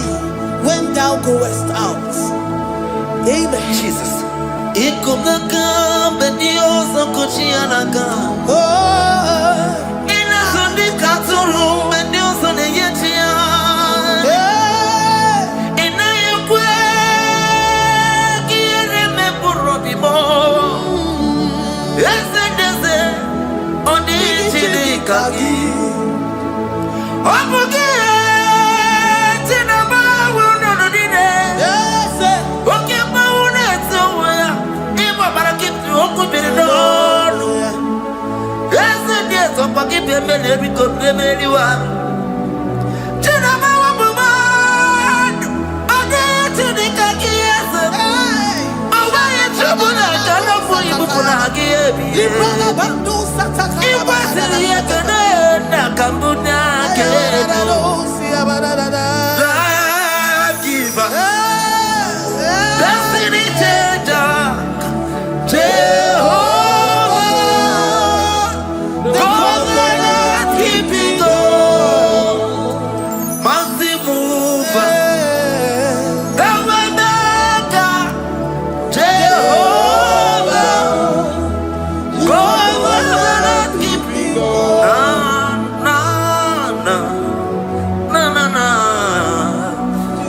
Speaker 1: when thou goest out. Amen.
Speaker 3: Jesus. Ikumaka bedioso kuchianaka.
Speaker 1: Oh,
Speaker 3: Inazundi katuru bedioso neyetia. Inayekwe kiereme burobimo. Esedeze oni chidikagi. Obuge tinaba wono dine. Oke maune tsoya. Ibo barakitu okubirino. Esedeze opakipe mele bikope meliwa. Tinaba wabumad. Ode chidikagi ese. Awaye chubuna kana fuyi bukuna hagiyebi. Life giver, destiny changer, Jehovah, covenant keeping God, mountain mover, the way maker, Jehovah, covenant keeping God.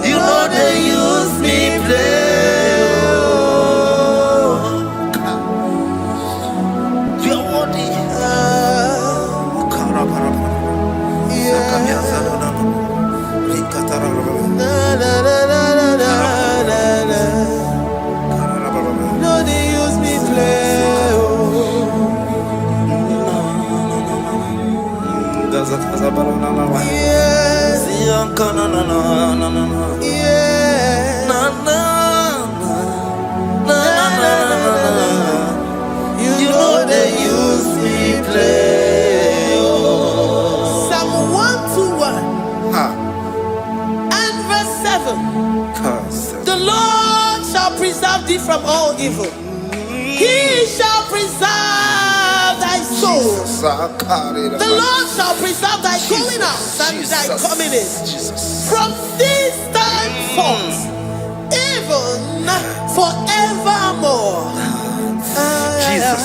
Speaker 3: You know they use me play. You're worthy.
Speaker 1: no, they use me play. Yeah. Yeah. You know they use me play. Psalm 121 and verse 7. The Lord shall preserve thee from all evil. He shall preserve thy soul. The Lord shall preserve thy going out and thy coming in from this time forth, even forevermore.
Speaker 3: Jesus,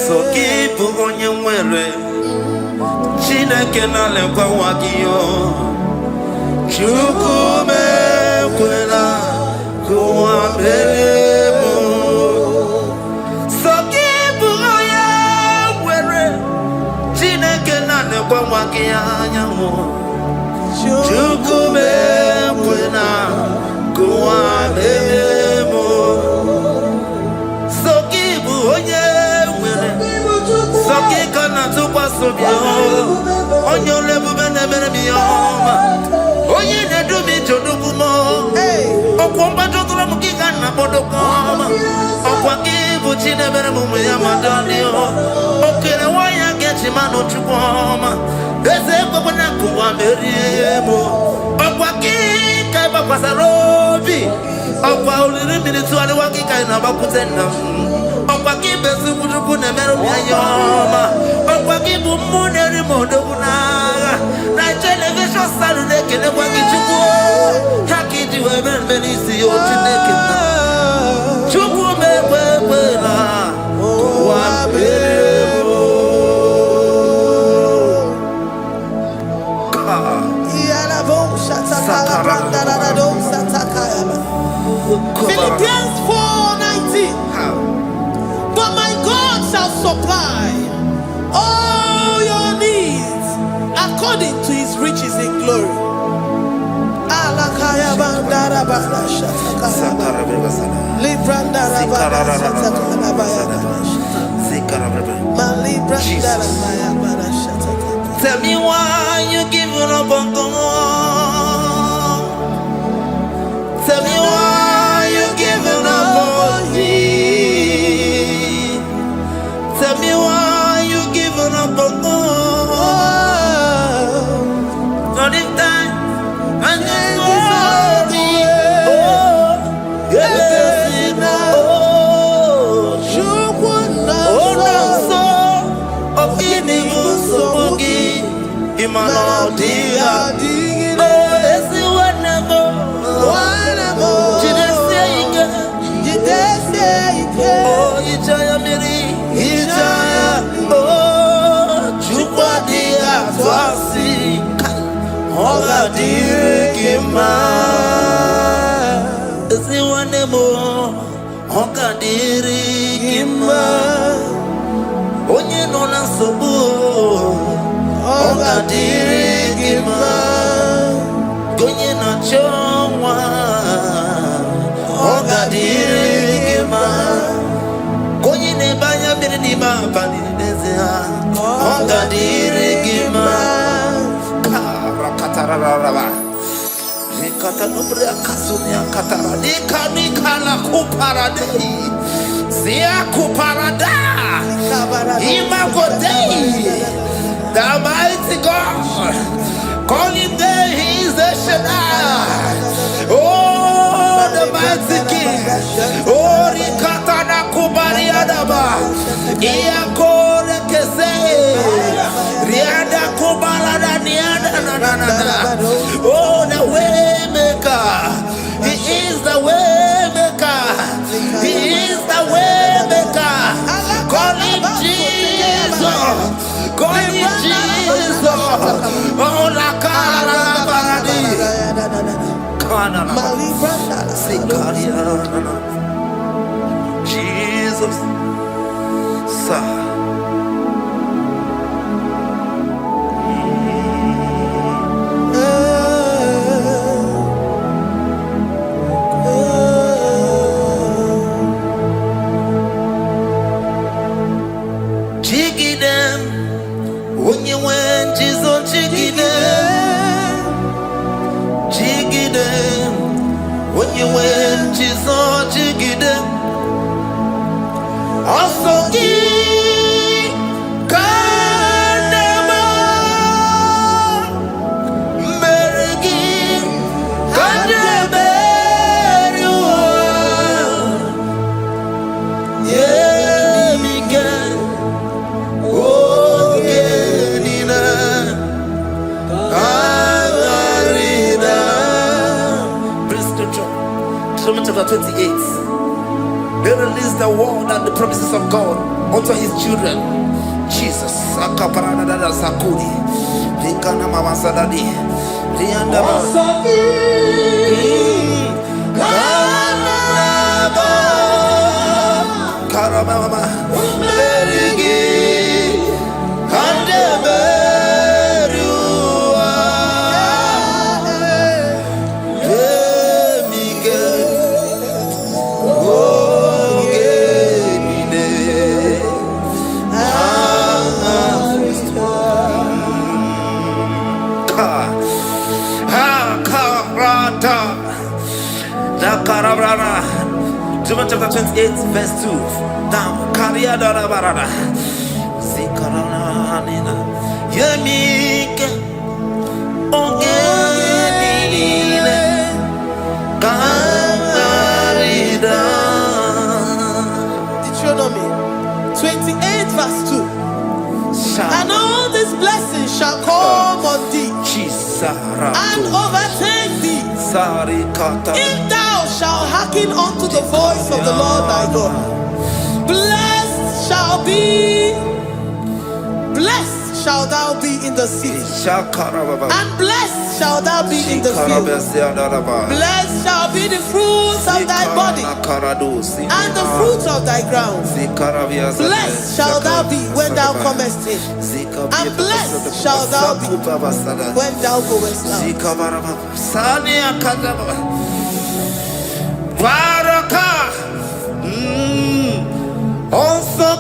Speaker 3: so keep on your way. Chineke na lekwa wakio. Chukume kwela kuambelemo. So keep on your way. Chineke na lekwa wakia nyamo. Chukume kwela kuambelemo. So keep on your way. So keep on your on your level, oh, you do me to do more. Oh, Combato Mukina Bodocoma. Oh, Quaki, which in a very moment, Yamadani. Okay, why I get him out to Poma. There's a Cobanacua, Meriemo. Oh, Quaki, Kabasarobi. Oh, while little minutes to Waki kind of Bakutena. Oh, Quaki, Besukuna Meroyama. Oh, Quaki, Muneri Modona. Naija-elevation-sounds, they can never get you. Haki, you ever many see your chineke. Chukume wela. Oh, Abelemo.
Speaker 1: Philippians 4:19. But my God shall supply all your needs according to his riches in glory.
Speaker 3: Tell me why you giving up on God. Tell me why you giving up on me. Tell me why you giving up on God. Not in time, and then glory. Oh, yes, oh, no, so, of evil, so boogie, Imanodiya. Oh, yes, you were never. Oh, Ijaya Miri, Ijaya, oh, Chukwadia, Twasi, Hola Dirikima, Ziwanemo, Hoka Dirikima, Onye Nona Sobu, Hoka Dirikima, Gonye na Chongwa, Hoka Dirikima. Ne banya bini ba bani nezia onga dirigima karakatara nikata nubria kasunya katara nikala kuparade sia kuparada imagode the mighty God call him there, he is the Shaddai. Oh, the mighty King. Oh, rikatana kubariadaba iakore kese riada kubalada niada na. Oh, the way maker, he is the way maker, he is the way maker. Call him Jesus, call him Jesus. Oh, la cara baradi kana sikaria Jesus sa. When you went, Jesus, jigide. When you went, Jesus, jigide. Also, chapter 28. They release the word and the promises of God unto his children. Jesus. Sakudi. Rikana mama sadadi. Rianda Karama John chapter 28 verse 2. Down Karia Dara Barada Zikarana Nina Yemika Ogenine Kamarida.
Speaker 1: Deuteronomy 28 verse 2. And all these blessings shall come on thee and overtake thee if thou shalt hearken unto the voice of the Lord thy God. Blessed shall thou be in the city, and blessed shall thou be in the field. Blessed shall be the fruits of thy body and the fruits of thy ground. Blessed shall thou be when thou comest in, and blessed shall thou be when thou goest out.
Speaker 3: Also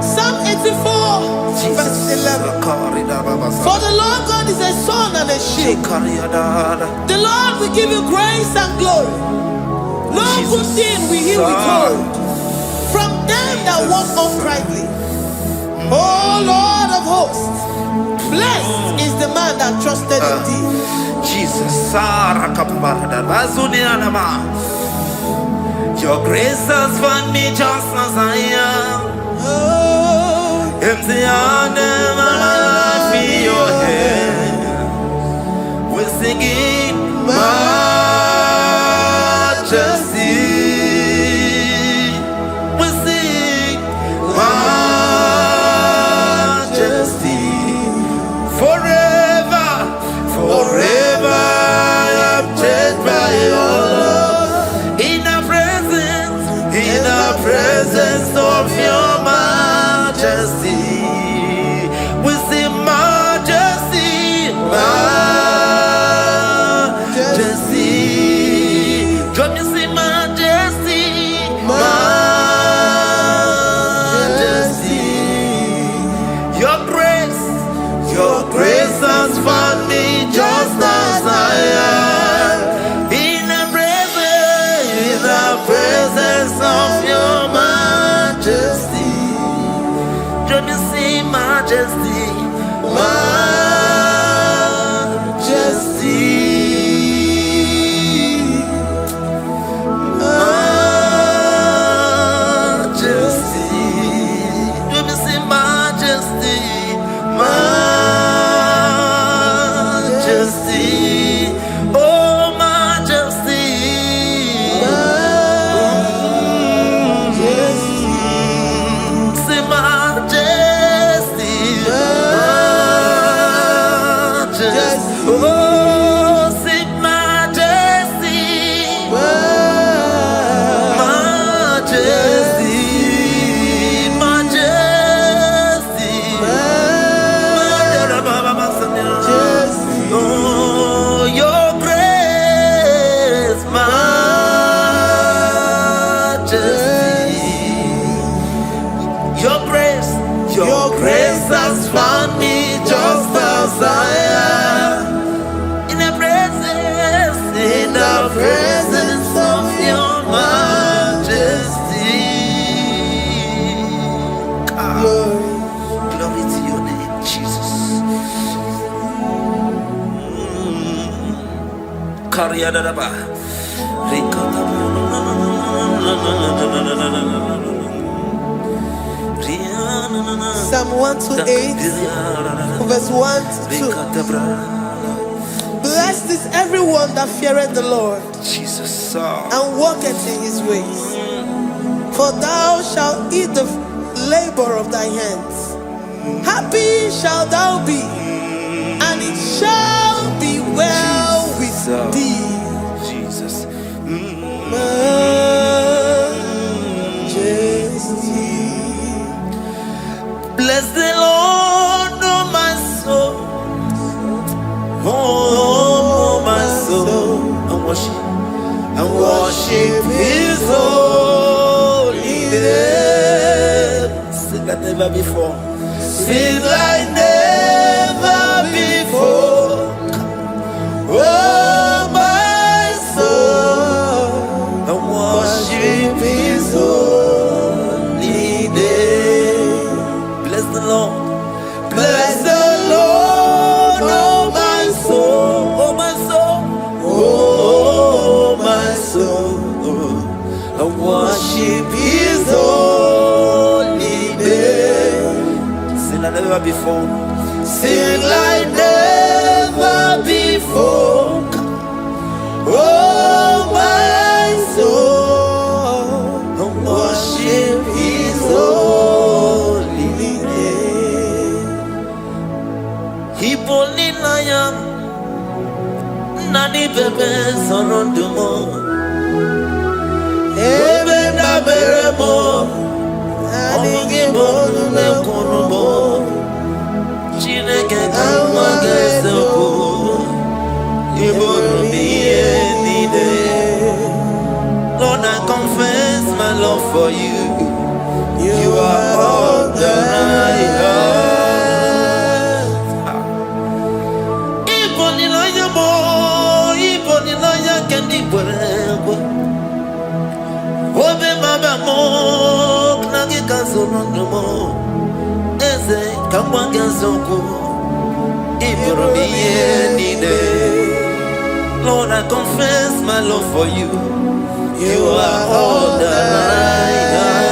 Speaker 1: Psalm 84 verse 11. For the Lord God is a sun and a shield. The Lord will give you grace and glory. No good thing will he withhold from them that walk uprightly. O Lord of hosts, blessed is the man that trusted in thee.
Speaker 3: Jesus, your grace has found me just as I am. Empty handed, my life in your hand. We're singing majesty. We sing majesty. Forever, forever I'm changed by your love. In the presence of your majesty, we me just as I am. In the presence of your majesty. Don't you see majesty? Majesty. Your grace has found me just as I am. In the presence of your majesty. Glory to your name, Jesus.
Speaker 1: Psalm 128, verse 1 to 2. Blessed is everyone that feareth the Lord,
Speaker 3: Jesus,
Speaker 1: and walketh in his ways. For thou shalt eat the labor of thy hands. Happy shalt thou be, and it shall be well with thee.
Speaker 3: Jesus. Bless the Lord, oh my soul. Oh, my soul. And worship his holy name. Sing like never before. Sing like never before. Oh, my soul. And worship his holy name. Bless the Lord. Bless the Lord, oh my soul, oh my soul, oh my soul. I worship his holy name. Sing like never before. Sing like never before. Oh my soul, I worship his holy name. Hipoli lion, nani bebe sorondumo, ebe na beremo, omugi bolu ne kunumo, chineke kama geseko, ibolu miye nide. Lord, I confess my love for you. You are all that I have. Obe baba mo knagi kazono mo eze kamwange zoko ibromiye nide. Lord, I confess my love for you. You are all that I have.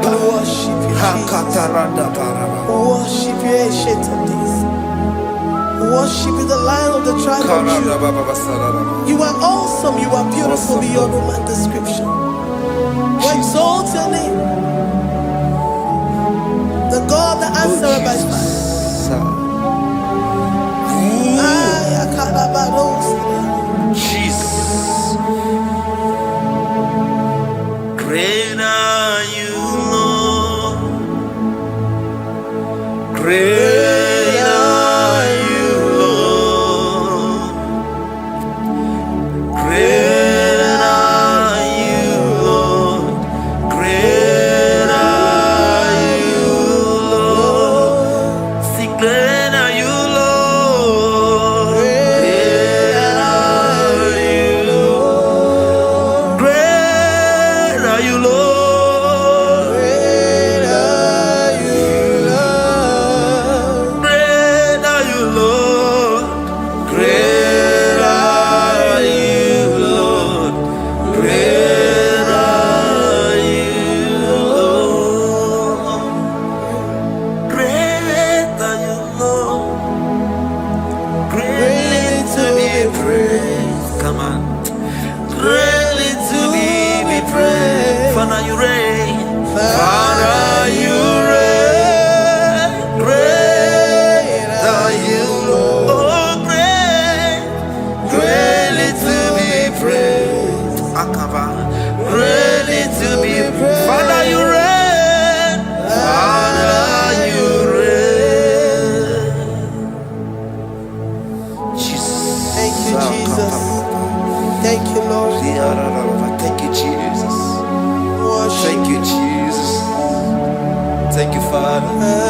Speaker 1: Worship you, Jesus. Worship you, Ancient of Days. Worship you, the Lion of the tribe of Judah. You are awesome, you are beautiful beyond human description. We exalt your name, the God that answered by fire.
Speaker 3: Jesus. Great are you, Lord. Great are you, Lord. Great are you, Lord. Great are you, Lord.
Speaker 1: Thank you, Lord.
Speaker 3: Thank you, Jesus.
Speaker 1: Worship.
Speaker 3: Thank you, Jesus. Thank you, Father.